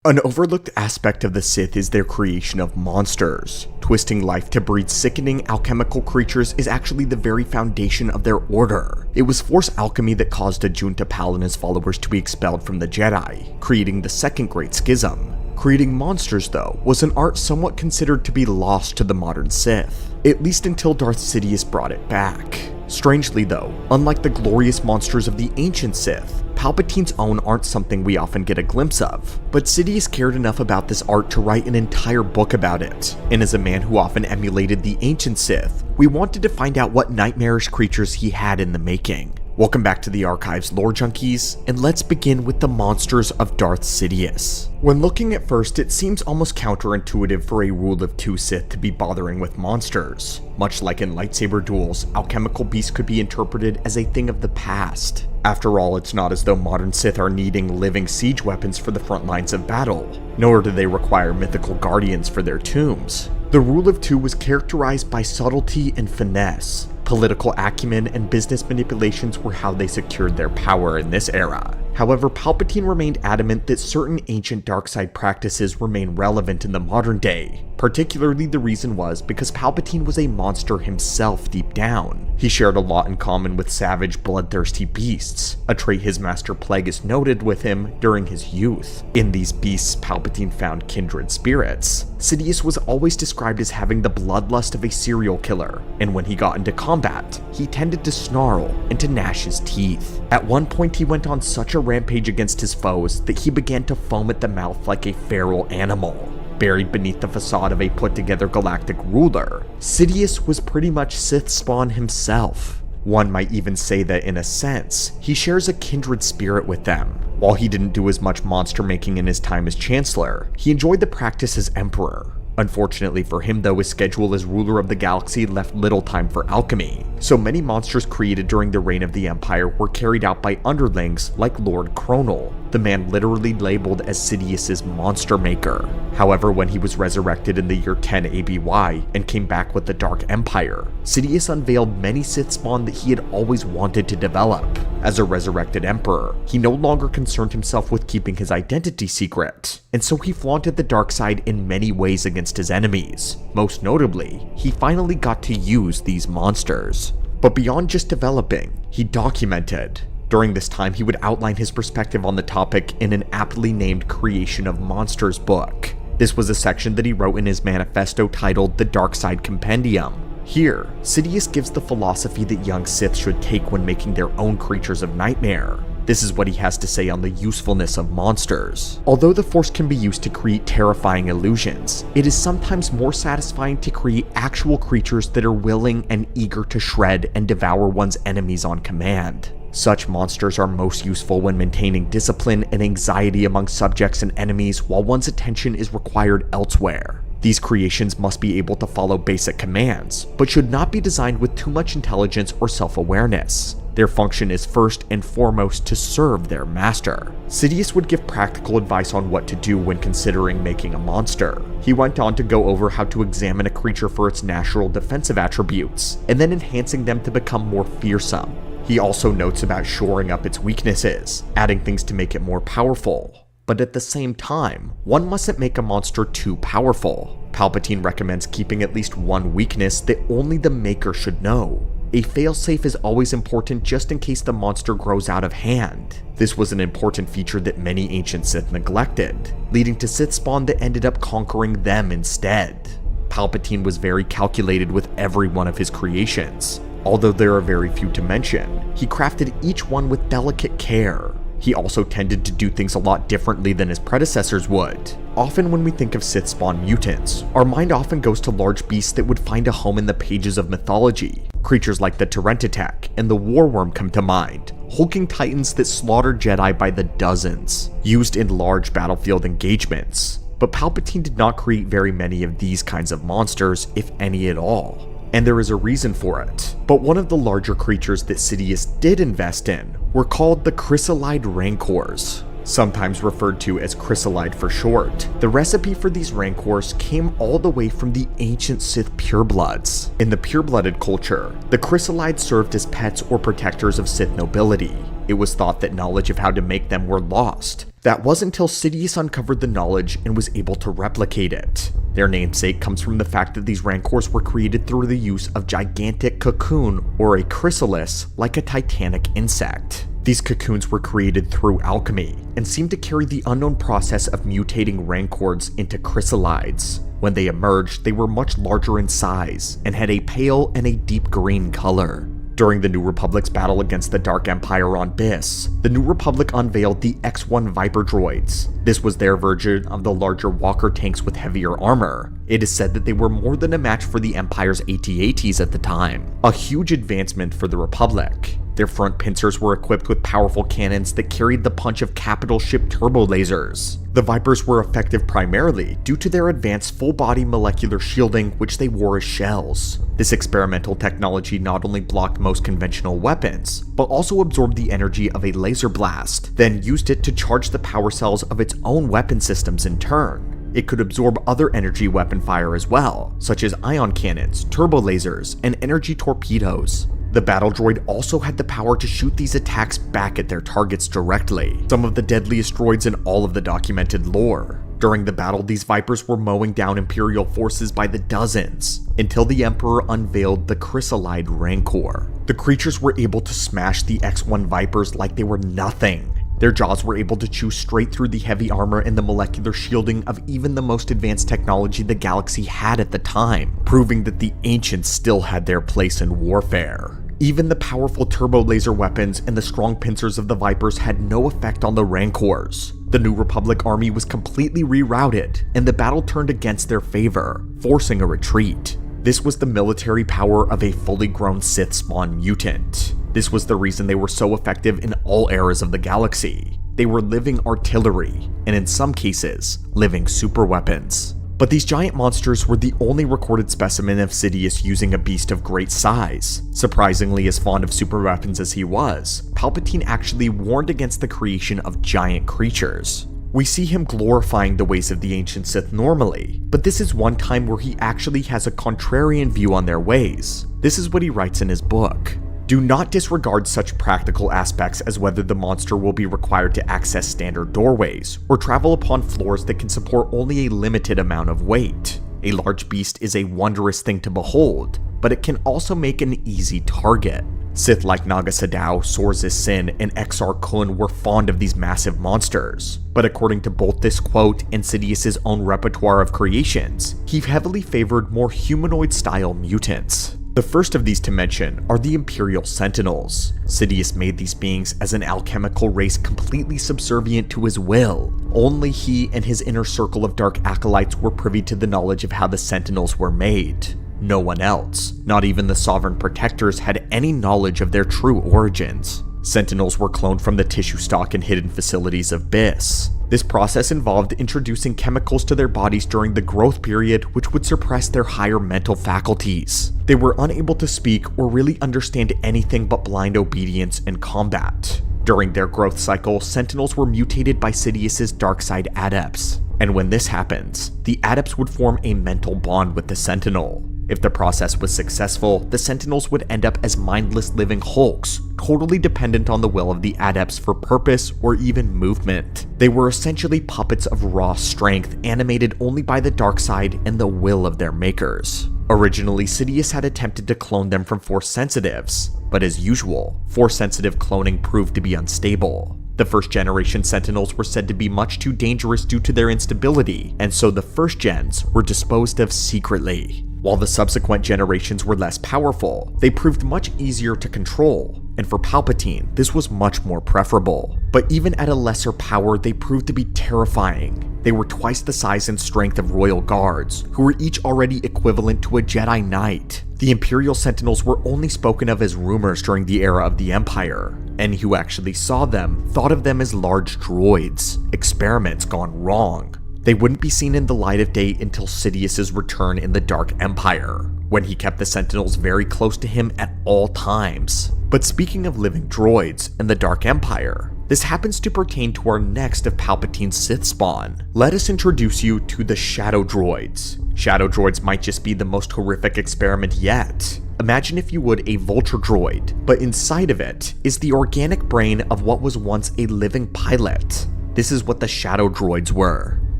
An overlooked aspect of the Sith is their creation of monsters. Twisting life to breed sickening alchemical creatures is actually the very foundation of their order. It was Force alchemy that caused a Junta Pal and his followers to be expelled from the Jedi, creating the Second Great Schism. Creating monsters, though, was an art somewhat considered to be lost to the modern Sith, at least until Darth Sidious brought it back. Strangely though, unlike the glorious monsters of the ancient Sith, Palpatine's own aren't something we often get a glimpse of, but Sidious cared enough about this art to write an entire book about it, and as a man who often emulated the ancient Sith, we wanted to find out what nightmarish creatures he had in the making. Welcome back to the Archives, Lore Junkies, and let's begin with the monsters of Darth Sidious. When looking at first, it seems almost counterintuitive for a rule of two Sith to be bothering with monsters. Much like in lightsaber duels, alchemical beasts could be interpreted as a thing of the past. After all, it's not as though modern Sith are needing living siege weapons for the front lines of battle, nor do they require mythical guardians for their tombs. The rule of two was characterized by subtlety and finesse. Political acumen and business manipulations were how they secured their power in this era. However, Palpatine remained adamant that certain ancient darkside practices remain relevant in the modern day. Particularly, the reason was because Palpatine was a monster himself deep down. He shared a lot in common with savage, bloodthirsty beasts, a trait his master Plagueis noted with him during his youth. In these beasts, Palpatine found kindred spirits. Sidious was always described as having the bloodlust of a serial killer, and when he got into combat, he tended to snarl and to gnash his teeth. At one point, he went on such a rampage against his foes that he began to foam at the mouth like a feral animal. Buried beneath the facade of a put-together galactic ruler, Sidious was pretty much Sith spawn himself. One might even say that in a sense, he shares a kindred spirit with them. While he didn't do as much monster making in his time as Chancellor, he enjoyed the practice as Emperor. Unfortunately for him though, his schedule as ruler of the galaxy left little time for alchemy, so many monsters created during the reign of the Empire were carried out by underlings like Lord Kronel, the man literally labeled as Sidious's monster maker. However, when he was resurrected in the year 10 ABY and came back with the Dark Empire, Sidious unveiled many Sith spawn that he had always wanted to develop. As a resurrected Emperor, he no longer concerned himself with keeping his identity secret, and so he flaunted the dark side in many ways against his enemies. Most notably, he finally got to use these monsters. But beyond just developing, he documented. During this time, he would outline his perspective on the topic in an aptly named Creation of Monsters book. This was a section that he wrote in his manifesto titled The Dark Side Compendium. Here, Sidious gives the philosophy that young Sith should take when making their own creatures of nightmare. This is what he has to say on the usefulness of monsters. Although the Force can be used to create terrifying illusions, it is sometimes more satisfying to create actual creatures that are willing and eager to shred and devour one's enemies on command. Such monsters are most useful when maintaining discipline and anxiety among subjects and enemies while one's attention is required elsewhere. These creations must be able to follow basic commands, but should not be designed with too much intelligence or self-awareness. Their function is first and foremost to serve their master. Sidious would give practical advice on what to do when considering making a monster. He went on to go over how to examine a creature for its natural defensive attributes, and then enhancing them to become more fearsome. He also notes about shoring up its weaknesses, adding things to make it more powerful. But at the same time, one mustn't make a monster too powerful. Palpatine recommends keeping at least one weakness that only the maker should know. A failsafe is always important just in case the monster grows out of hand. This was an important feature that many ancient Sith neglected, leading to Sith spawn that ended up conquering them instead. Palpatine was very calculated with every one of his creations. Although there are very few to mention, he crafted each one with delicate care. He also tended to do things a lot differently than his predecessors would. Often when we think of Sith spawn mutants, our mind often goes to large beasts that would find a home in the pages of mythology. Creatures like the Terentatek and the Warworm come to mind, hulking titans that slaughtered Jedi by the dozens, used in large battlefield engagements. But Palpatine did not create very many of these kinds of monsters, if any at all. And there is a reason for it. But one of the larger creatures that Sidious did invest in were called the Chrysalide Rancors, sometimes referred to as Chrysalide for short. The recipe for these Rancors came all the way from the ancient Sith purebloods. In the pureblooded culture, the Chrysalides served as pets or protectors of Sith nobility. It was thought that knowledge of how to make them were lost. That wasn't until Sidious uncovered the knowledge and was able to replicate it. Their namesake comes from the fact that these Rancors were created through the use of gigantic cocoon or a chrysalis like a titanic insect. These cocoons were created through alchemy and seemed to carry the unknown process of mutating Rancors into chrysalides. When they emerged, they were much larger in size and had a pale and a deep green color. During the New Republic's battle against the Dark Empire on Byss, the New Republic unveiled the X-1 Viper droids. This was their version of the larger walker tanks with heavier armor. It is said that they were more than a match for the Empire's AT-ATs at the time, a huge advancement for the Republic. Their front pincers were equipped with powerful cannons that carried the punch of capital ship turbo lasers. The Vipers were effective primarily due to their advanced full-body molecular shielding, which they wore as shells. This experimental technology not only blocked most conventional weapons, but also absorbed the energy of a laser blast, then used it to charge the power cells of its own weapon systems in turn. It could absorb other energy weapon fire as well, such as ion cannons, turbo lasers, and energy torpedoes. The battle droid also had the power to shoot these attacks back at their targets directly, some of the deadliest droids in all of the documented lore. During the battle, these Vipers were mowing down Imperial forces by the dozens, until the Emperor unveiled the Chrysalide Rancor. The creatures were able to smash the X-1 Vipers like they were nothing. Their jaws were able to chew straight through the heavy armor and the molecular shielding of even the most advanced technology the galaxy had at the time, proving that the ancients still had their place in warfare. Even the powerful turbo laser weapons and the strong pincers of the Vipers had no effect on the Rancors. The New Republic army was completely rerouted, and the battle turned against their favor, forcing a retreat. This was the military power of a fully grown Sith spawn mutant. This was the reason they were so effective in all eras of the galaxy. They were living artillery, and in some cases, living superweapons. But these giant monsters were the only recorded specimen of Sidious using a beast of great size. Surprisingly, as fond of superweapons as he was, Palpatine actually warned against the creation of giant creatures. We see him glorifying the ways of the ancient Sith normally, but this is one time where he actually has a contrarian view on their ways. This is what he writes in his book. Do not disregard such practical aspects as whether the monster will be required to access standard doorways, or travel upon floors that can support only a limited amount of weight. A large beast is a wondrous thing to behold, but it can also make an easy target. Sith like Naga Sadow, Sorza Sin, and Exar Kun were fond of these massive monsters, but according to both this quote and Sidious's own repertoire of creations, he heavily favored more humanoid-style mutants. The first of these to mention are the Imperial Sentinels. Sidious made these beings as an alchemical race completely subservient to his will. Only he and his inner circle of dark acolytes were privy to the knowledge of how the Sentinels were made. No one else, not even the Sovereign Protectors, had any knowledge of their true origins. Sentinels were cloned from the tissue stock and hidden facilities of Byss. This process involved introducing chemicals to their bodies during the growth period, which would suppress their higher mental faculties. They were unable to speak or really understand anything but blind obedience and combat. During their growth cycle, Sentinels were mutated by Sidious's dark side adepts. And when this happens, the adepts would form a mental bond with the Sentinel. If the process was successful, the Sentinels would end up as mindless living hulks, totally dependent on the will of the adepts for purpose or even movement. They were essentially puppets of raw strength, animated only by the dark side and the will of their makers. Originally, Sidious had attempted to clone them from Force sensitives, but as usual, Force sensitive cloning proved to be unstable. The first generation Sentinels were said to be much too dangerous due to their instability, and so the first gens were disposed of secretly. While the subsequent generations were less powerful, they proved much easier to control, and for Palpatine, this was much more preferable. But even at a lesser power, they proved to be terrifying. They were twice the size and strength of royal guards, who were each already equivalent to a Jedi Knight. The Imperial Sentinels were only spoken of as rumors during the era of the Empire. Any who actually saw them thought of them as large droids, experiments gone wrong. They wouldn't be seen in the light of day until Sidious's return in the Dark Empire, when he kept the Sentinels very close to him at all times. But speaking of living droids and the Dark Empire, this happens to pertain to our next of Palpatine's Sith spawn. Let us introduce you to the Shadow Droids. Shadow Droids might just be the most horrific experiment yet. Imagine, if you would, a vulture droid, but inside of it is the organic brain of what was once a living pilot. This is what the Shadow Droids were.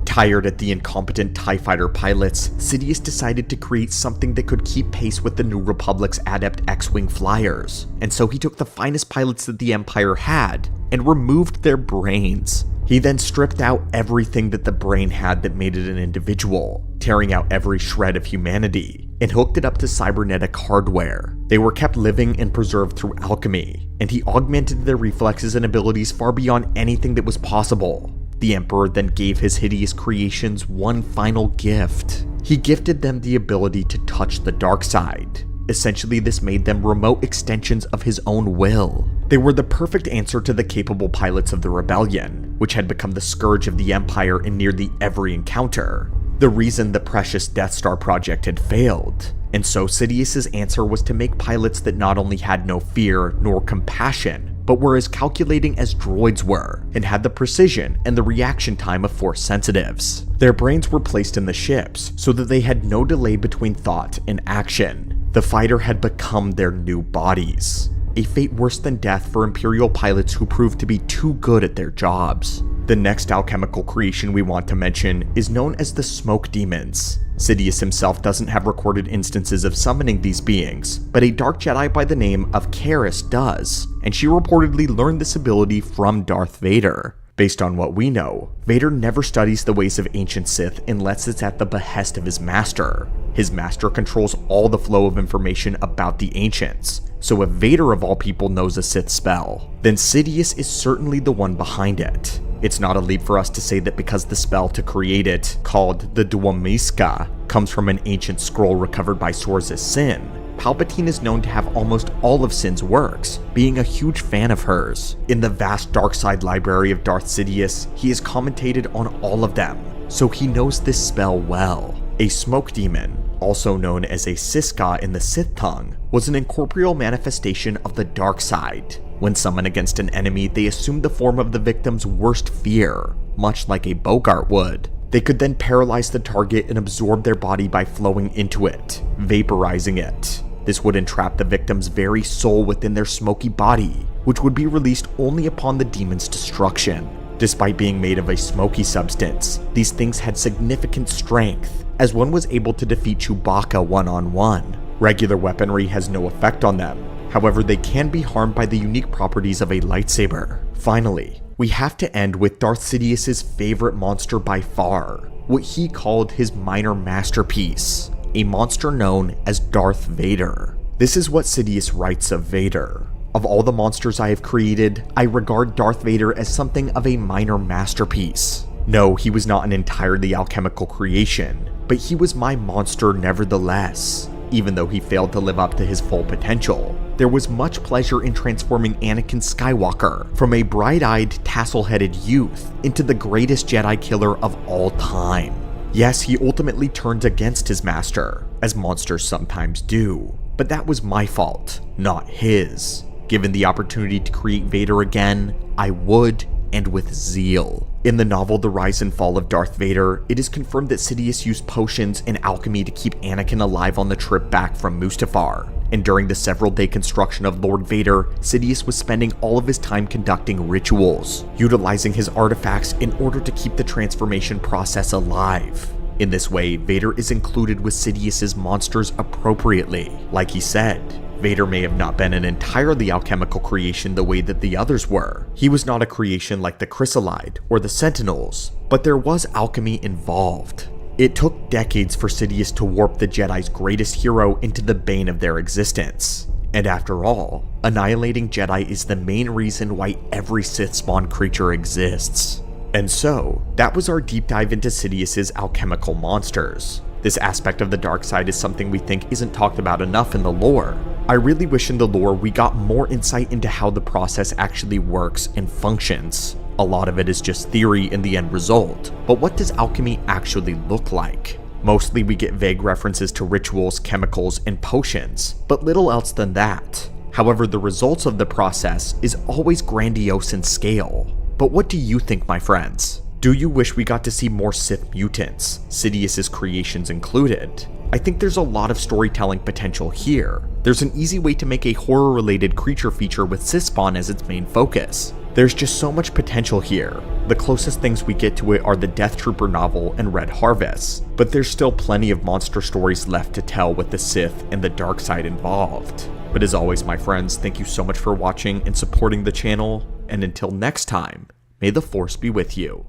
Tired at the incompetent TIE fighter pilots, Sidious decided to create something that could keep pace with the New Republic's adept X-Wing flyers, and so he took the finest pilots that the Empire had and removed their brains. He then stripped out everything that the brain had that made it an individual, tearing out every shred of humanity, and hooked it up to cybernetic hardware. They were kept living and preserved through alchemy, and he augmented their reflexes and abilities far beyond anything that was possible. The Emperor then gave his hideous creations one final gift. He gifted them the ability to touch the dark side. Essentially, this made them remote extensions of his own will. They were the perfect answer to the capable pilots of the rebellion, which had become the scourge of the Empire in nearly every encounter. The reason the precious Death Star project had failed. And so Sidious's answer was to make pilots that not only had no fear nor compassion, but were as calculating as droids were, and had the precision and the reaction time of Force sensitives. Their brains were placed in the ships, so that they had no delay between thought and action. The fighter had become their new bodies. A fate worse than death for Imperial pilots who proved to be too good at their jobs. The next alchemical creation we want to mention is known as the Smoke Demons. Sidious himself doesn't have recorded instances of summoning these beings, but a dark Jedi by the name of Karis does, and she reportedly learned this ability from Darth Vader. Based on what we know, Vader never studies the ways of ancient Sith unless it's at the behest of his master. His master controls all the flow of information about the ancients, so if Vader of all people knows a Sith spell, then Sidious is certainly the one behind it. It's not a leap for us to say that because the spell to create it, called the Dwamiska, comes from an ancient scroll recovered by Sorza's Sin, Palpatine is known to have almost all of Sin's works, being a huge fan of hers. In the vast dark side library of Darth Sidious, he has commentated on all of them, so he knows this spell well. A smoke demon, also known as a Siska in the Sith tongue, was an incorporeal manifestation of the dark side. When summoned against an enemy, they assumed the form of the victim's worst fear, much like a Bogart would. They could then paralyze the target and absorb their body by flowing into it, vaporizing it. This would entrap the victim's very soul within their smoky body, which would be released only upon the demon's destruction. Despite being made of a smoky substance, these things had significant strength, as one was able to defeat Chewbacca one-on-one. Regular weaponry has no effect on them, however they can be harmed by the unique properties of a lightsaber. Finally, we have to end with Darth Sidious's favorite monster by far, what he called his minor masterpiece, a monster known as Darth Vader. This is what Sidious writes of Vader. Of all the monsters I have created, I regard Darth Vader as something of a minor masterpiece. No, he was not an entirely alchemical creation, but he was my monster nevertheless. Even though he failed to live up to his full potential, there was much pleasure in transforming Anakin Skywalker from a bright-eyed, tassel-headed youth into the greatest Jedi killer of all time. Yes, he ultimately turned against his master, as monsters sometimes do, but that was my fault, not his. Given the opportunity to create Vader again, I would, and with zeal. In the novel The Rise and Fall of Darth Vader, it is confirmed that Sidious used potions and alchemy to keep Anakin alive on the trip back from Mustafar. And during the several-day construction of Lord Vader, Sidious was spending all of his time conducting rituals, utilizing his artifacts in order to keep the transformation process alive. In this way, Vader is included with Sidious's monsters appropriately. Like he said, Vader may have not been an entirely alchemical creation the way that the others were. He was not a creation like the Chrysalide or the Sentinels, but there was alchemy involved. It took decades for Sidious to warp the Jedi's greatest hero into the bane of their existence. And after all, annihilating Jedi is the main reason why every Sith spawn creature exists. And so, that was our deep dive into Sidious's alchemical monsters. This aspect of the dark side is something we think isn't talked about enough in the lore. I really wish in the lore we got more insight into how the process actually works and functions. A lot of it is just theory in the end result, but what does alchemy actually look like? Mostly we get vague references to rituals, chemicals, and potions, but little else than that. However, the results of the process is always grandiose in scale. But what do you think, my friends? Do you wish we got to see more Sith mutants, Sidious's creations included? I think there's a lot of storytelling potential here. There's an easy way to make a horror-related creature feature with Sith spawn as its main focus. There's just so much potential here. The closest things we get to it are the Death Trooper novel and Red Harvest, but there's still plenty of monster stories left to tell with the Sith and the dark side involved. But as always, my friends, thank you so much for watching and supporting the channel, and until next time, may the Force be with you.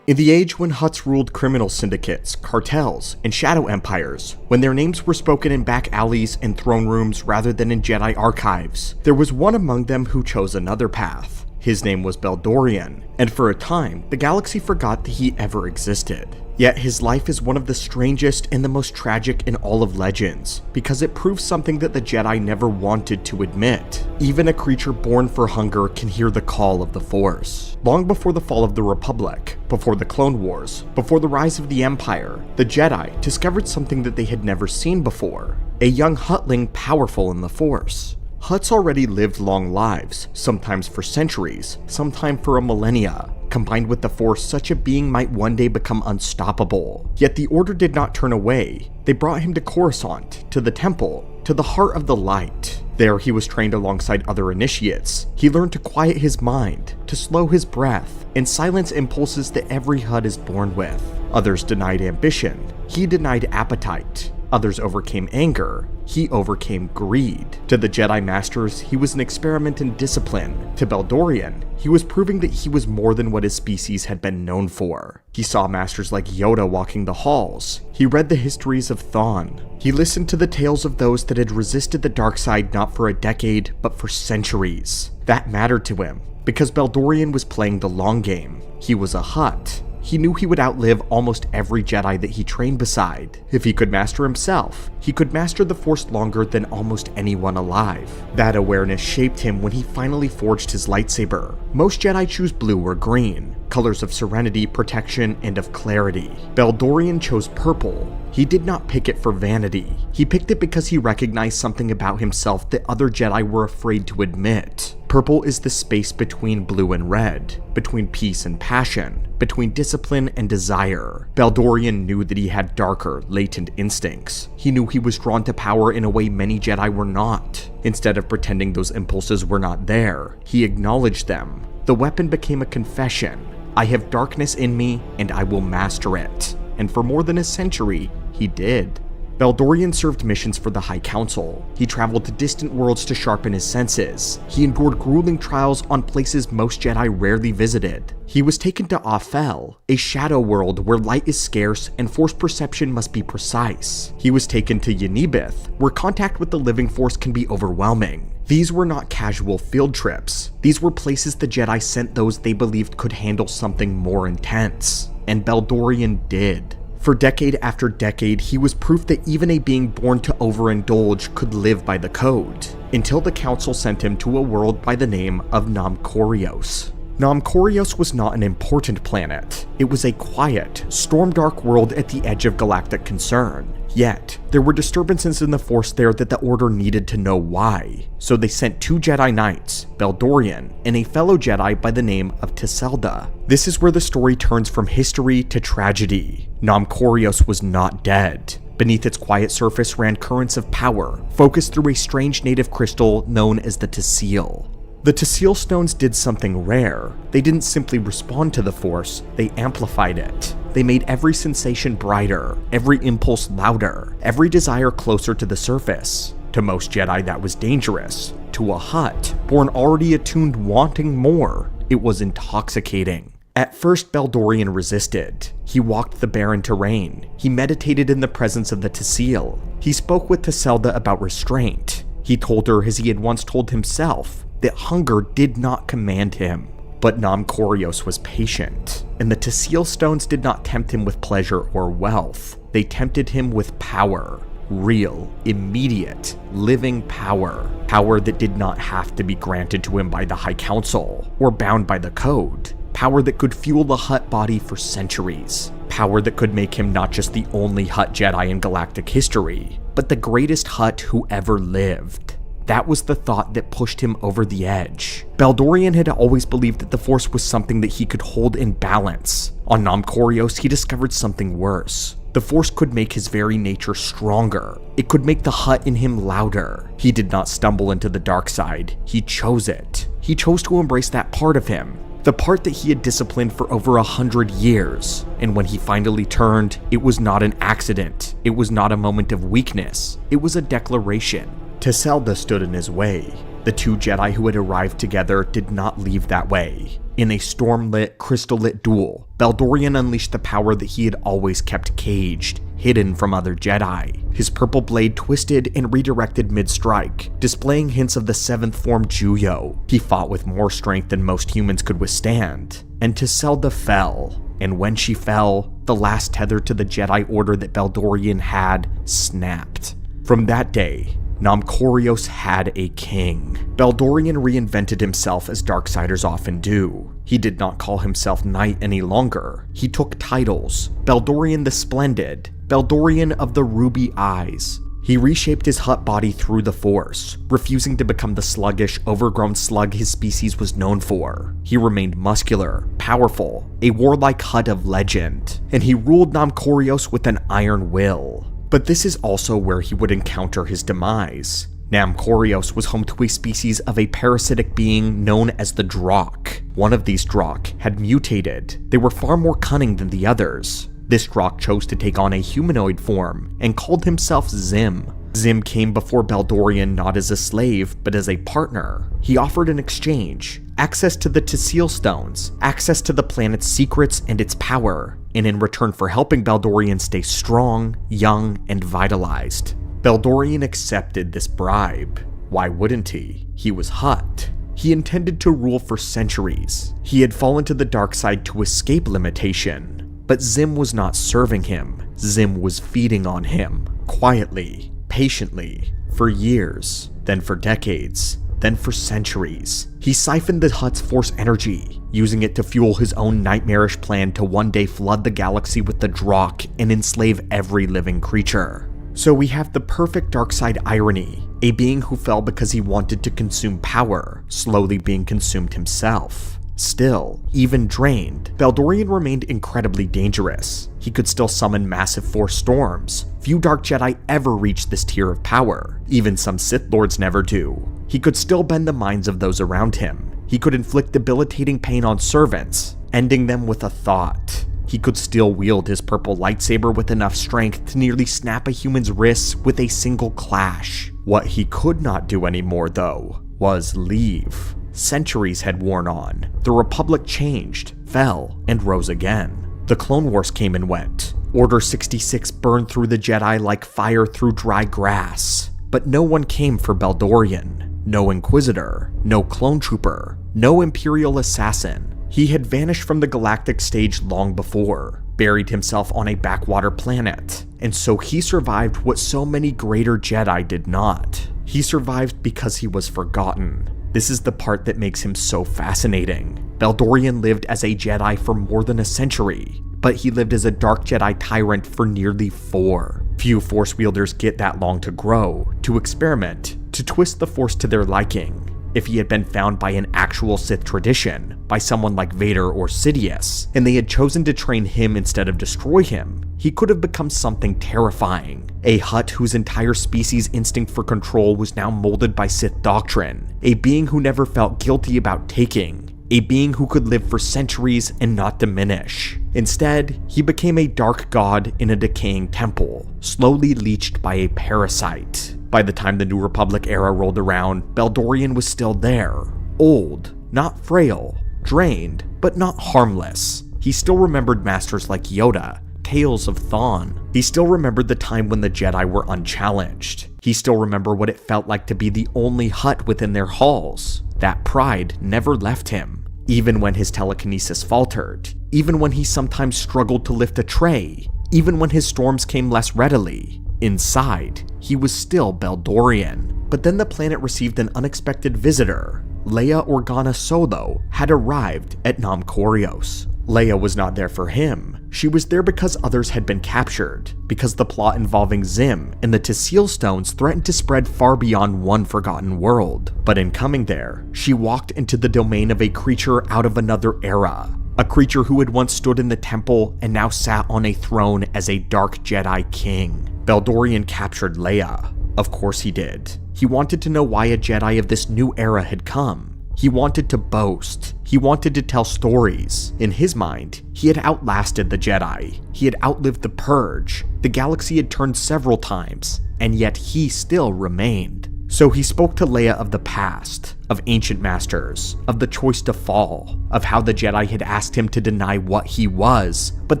In the age when Hutts ruled criminal syndicates, cartels, and shadow empires, when their names were spoken in back alleys and throne rooms rather than in Jedi archives, there was one among them who chose another path. His name was Beldorian, and for a time, the galaxy forgot that he ever existed. Yet his life is one of the strangest and the most tragic in all of Legends, because it proves something that the Jedi never wanted to admit. Even a creature born for hunger can hear the call of the Force. Long before the fall of the Republic, before the Clone Wars, before the rise of the Empire, the Jedi discovered something that they had never seen before. A young Huttling powerful in the Force. Hutts already lived long lives, sometimes for centuries, sometimes for a millennia. Combined with the Force, such a being might one day become unstoppable. Yet the Order did not turn away. They brought him to Coruscant, to the Temple, to the heart of the light. There he was trained alongside other initiates. He learned to quiet his mind, to slow his breath, and silence impulses that every Hutt is born with. Others denied ambition. He denied appetite. Others overcame anger. He overcame greed. To the Jedi Masters, he was an experiment in discipline. To Beldorian, he was proving that he was more than what his species had been known for. He saw masters like Yoda walking the halls. He read the histories of Thrawn. He listened to the tales of those that had resisted the dark side not for a decade, but for centuries. That mattered to him, because Beldorian was playing the long game. He was a Hutt. He knew he would outlive almost every Jedi that he trained beside. If he could master himself, he could master the Force longer than almost anyone alive. That awareness shaped him when he finally forged his lightsaber. Most Jedi choose blue or green, colors of serenity, protection, and of clarity. Beldorian chose purple. He did not pick it for vanity. He picked it because he recognized something about himself that other Jedi were afraid to admit. Purple is the space between blue and red, between peace and passion, between discipline and desire. Beldorian knew that he had darker, latent instincts. He knew he was drawn to power in a way many Jedi were not. Instead of pretending those impulses were not there, he acknowledged them. The weapon became a confession. I have darkness in me, and I will master it. And for more than a century, he did. Baldorian served missions for the High Council. He traveled to distant worlds to sharpen his senses. He endured grueling trials on places most Jedi rarely visited. He was taken to Aphel, a shadow world where light is scarce and force perception must be precise. He was taken to Yenibith, where contact with the living force can be overwhelming. These were not casual field trips. These were places the Jedi sent those they believed could handle something more intense. And Baldorian did. For decade after decade, he was proof that even a being born to overindulge could live by the code, until the Council sent him to a world by the name of Nam Korios. Nam Korios was not an important planet. It was a quiet, storm-dark world at the edge of galactic concern. Yet, there were disturbances in the Force there that the Order needed to know why. So they sent 2 Jedi Knights, Baldorian, and a fellow Jedi by the name of Tiselda. This is where the story turns from history to tragedy. Nam Korios was not dead. Beneath its quiet surface ran currents of power, focused through a strange native crystal known as the Tsil. The Tsil stones did something rare. They didn't simply respond to the Force, they amplified it. They made every sensation brighter, every impulse louder, every desire closer to the surface. To most Jedi, that was dangerous. To a Hutt, born already attuned wanting more, it was intoxicating. At first, Baldorian resisted. He walked the barren terrain. He meditated in the presence of the Tsil. He spoke with Tiselda about restraint. He told her, as he had once told himself, that hunger did not command him. But Nam Korios was patient, and the Tsil stones did not tempt him with pleasure or wealth. They tempted him with power. Real, immediate, living power. Power that did not have to be granted to him by the High Council, or bound by the Code. Power that could fuel the Hutt body for centuries. Power that could make him not just the only Hutt Jedi in galactic history, but the greatest Hutt who ever lived. That was the thought that pushed him over the edge. Baldorian had always believed that the Force was something that he could hold in balance. On Nam Korios, he discovered something worse. The Force could make his very nature stronger. It could make the Hutt in him louder. He did not stumble into the dark side. He chose it. He chose to embrace that part of him. The part that he had disciplined for over 100 years. And when he finally turned, it was not an accident. It was not a moment of weakness. It was a declaration. Tiselda stood in his way. The 2 Jedi who had arrived together did not leave that way. In a storm-lit, crystal-lit duel, Baldorian unleashed the power that he had always kept caged, hidden from other Jedi. His purple blade twisted and redirected mid-strike, displaying hints of the 7th form Juyo. He fought with more strength than most humans could withstand, and Tiselda fell. And when she fell, the last tether to the Jedi Order that Baldorian had snapped. From that day, Nam Korios had a king. Baldorian reinvented himself as Darksiders often do. He did not call himself Knight any longer. He took titles. Baldorian the Splendid, Baldorian of the Ruby Eyes. He reshaped his Hutt body through the Force, refusing to become the sluggish, overgrown slug his species was known for. He remained muscular, powerful, a warlike Hutt of legend, and he ruled Nam Korios with an iron will. But this is also where he would encounter his demise. Nam Korios was home to a species of a parasitic being known as the Drakh. One of these Drakh had mutated. They were far more cunning than the others. This Drakh chose to take on a humanoid form and called himself Zim. Zim came before Baldorian not as a slave, but as a partner. He offered an exchange: access to the Tsil stones, access to the planet's secrets and its power, and in return for helping Baldorian stay strong, young, and vitalized. Baldorian accepted this bribe. Why wouldn't he? He was Hutt. He intended to rule for centuries. He had fallen to the dark side to escape limitation. But Zim was not serving him. Zim was feeding on him, quietly, patiently, for years, then for decades, then for centuries. He siphoned the Hutt's Force energy, using it to fuel his own nightmarish plan to one day flood the galaxy with the Drakh and enslave every living creature. So we have the perfect dark side irony, a being who fell because he wanted to consume power, slowly being consumed himself. Still, even drained, Baldorian remained incredibly dangerous. He could still summon massive Force storms. Few Dark Jedi ever reached this tier of power. Even some Sith Lords never do. He could still bend the minds of those around him. He could inflict debilitating pain on servants, ending them with a thought. He could still wield his purple lightsaber with enough strength to nearly snap a human's wrists with a single clash. What he could not do anymore, though, was leave. Centuries had worn on. The Republic changed, fell, and rose again. The Clone Wars came and went. Order 66 burned through the Jedi like fire through dry grass. But no one came for Beldorian. No Inquisitor, no Clone Trooper, no Imperial assassin. He had vanished from the galactic stage long before, buried himself on a backwater planet, and so he survived what so many greater Jedi did not. He survived because he was forgotten. This is the part that makes him so fascinating. Beldorian lived as a Jedi for more than a century, but he lived as a dark Jedi tyrant for nearly 4. Few Force wielders get that long to grow, to experiment, to twist the Force to their liking. If he had been found by an actual Sith tradition, by someone like Vader or Sidious, and they had chosen to train him instead of destroy him, he could have become something terrifying. A Hutt whose entire species' instinct for control was now molded by Sith doctrine, a being who never felt guilty about taking, a being who could live for centuries and not diminish. Instead, he became a dark god in a decaying temple, slowly leached by a parasite. By the time the New Republic era rolled around, Beldorian was still there. Old, not frail, drained, but not harmless. He still remembered masters like Yoda, tales of Thrawn. He still remembered the time when the Jedi were unchallenged. He still remembered what it felt like to be the only Hutt within their halls. That pride never left him, even when his telekinesis faltered, even when he sometimes struggled to lift a tray, even when his storms came less readily. Inside, he was still Beldorian. But then the planet received an unexpected visitor. Leia Organa Solo had arrived at Nam Corios. Leia was not there for him. She was there because others had been captured, because the plot involving Zim and the Tassil Stones threatened to spread far beyond one forgotten world. But in coming there, she walked into the domain of a creature out of another era. A creature who had once stood in the temple and now sat on a throne as a dark Jedi king. Beldorian captured Leia. Of course he did. He wanted to know why a Jedi of this new era had come. He wanted to boast. He wanted to tell stories. In his mind, he had outlasted the Jedi. He had outlived the Purge. The galaxy had turned several times, and yet he still remained. So he spoke to Leia of the past, of ancient masters, of the choice to fall, of how the Jedi had asked him to deny what he was, but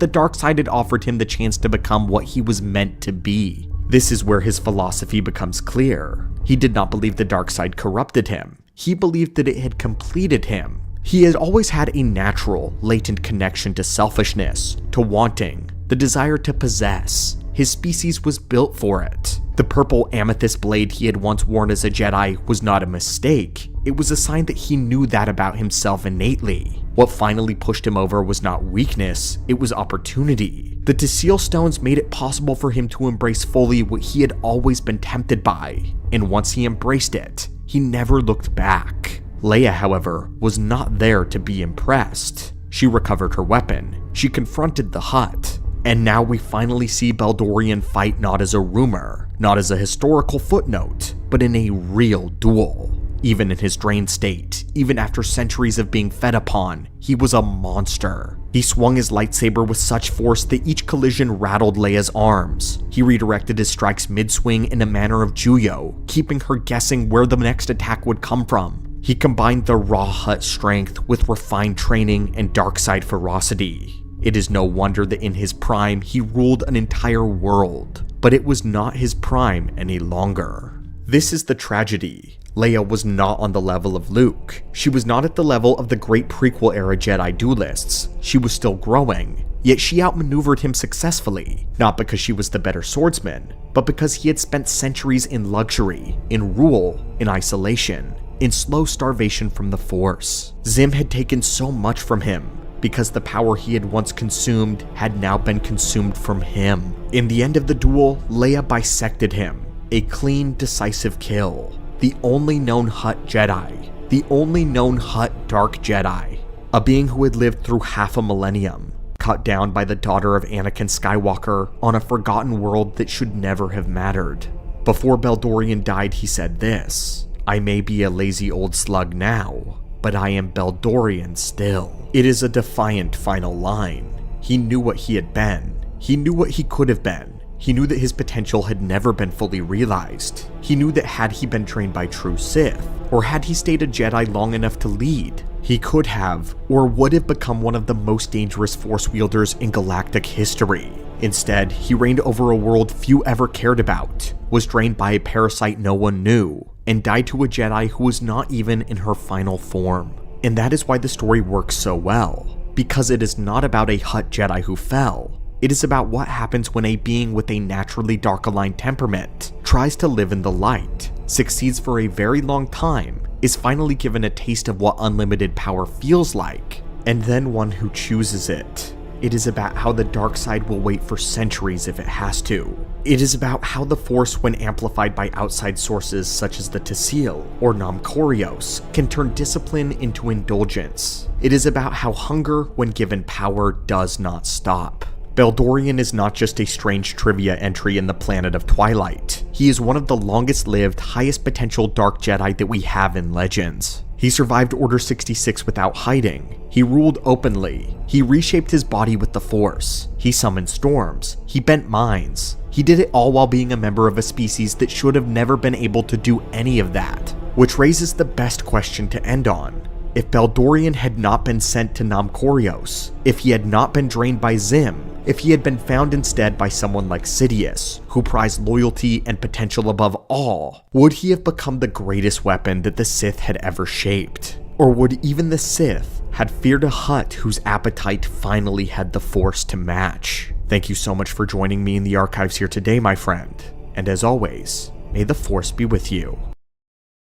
the dark side had offered him the chance to become what he was meant to be. This is where his philosophy becomes clear. He did not believe the dark side corrupted him. He believed that it had completed him. He had always had a natural, latent connection to selfishness, to wanting, the desire to possess. His species was built for it. The purple amethyst blade he had once worn as a Jedi was not a mistake. It was a sign that he knew that about himself innately. What finally pushed him over was not weakness, it was opportunity. The Tassil Stones made it possible for him to embrace fully what he had always been tempted by, and once he embraced it, he never looked back. Leia, however, was not there to be impressed. She recovered her weapon. She confronted the Hutt. And now we finally see Beldorian fight not as a rumor, not as a historical footnote, but in a real duel. Even in his drained state, even after centuries of being fed upon, he was a monster. He swung his lightsaber with such force that each collision rattled Leia's arms. He redirected his strikes mid-swing in a manner of Juyo, keeping her guessing where the next attack would come from. He combined the raw Hutt strength with refined training and dark side ferocity. It is no wonder that in his prime he ruled an entire world, but it was not his prime any longer. This is the tragedy. Leia was not on the level of Luke. She was not at the level of the great prequel era Jedi duelists. She was still growing, yet she outmaneuvered him successfully, not because she was the better swordsman, but because he had spent centuries in luxury, in rule, in isolation, in slow starvation from the Force. Zim had taken so much from him, because the power he had once consumed had now been consumed from him. In the end of the duel, Leia bisected him. A clean, decisive kill. The only known Hutt Jedi. The only known Hutt Dark Jedi. A being who had lived through half a millennium. Cut down by the daughter of Anakin Skywalker on a forgotten world that should never have mattered. Before Beldorian died, he said this: "I may be a lazy old slug now, but I am Beldorian still." It is a defiant final line. He knew what he had been. He knew what he could have been. He knew that his potential had never been fully realized. He knew that had he been trained by true Sith, or had he stayed a Jedi long enough to lead, he could have, or would have become one of the most dangerous Force wielders in galactic history. Instead, he reigned over a world few ever cared about, was drained by a parasite no one knew, and died to a Jedi who was not even in her final form. And that is why the story works so well, because it is not about a Hutt Jedi who fell. It is about what happens when a being with a naturally dark-aligned temperament tries to live in the light, succeeds for a very long time, is finally given a taste of what unlimited power feels like, and then one who chooses it. It is about how the dark side will wait for centuries if it has to. It is about how the Force, when amplified by outside sources such as the Tassil or Nam Corios, can turn discipline into indulgence. It is about how hunger, when given power, does not stop. Beldorian is not just a strange trivia entry in the Planet of Twilight. He is one of the longest-lived, highest potential Dark Jedi that we have in Legends. He survived Order 66 without hiding. He ruled openly. He reshaped his body with the Force. He summoned storms. He bent minds. He did it all while being a member of a species that should have never been able to do any of that. Which raises the best question to end on. If Beldorian had not been sent to Nam Corios, if he had not been drained by Zim, if he had been found instead by someone like Sidious, who prized loyalty and potential above all, would he have become the greatest weapon that the Sith had ever shaped? Or would even the Sith had feared a Hutt whose appetite finally had the Force to match? Thank you so much for joining me in the archives here today, my friend. And as always, may the Force be with you.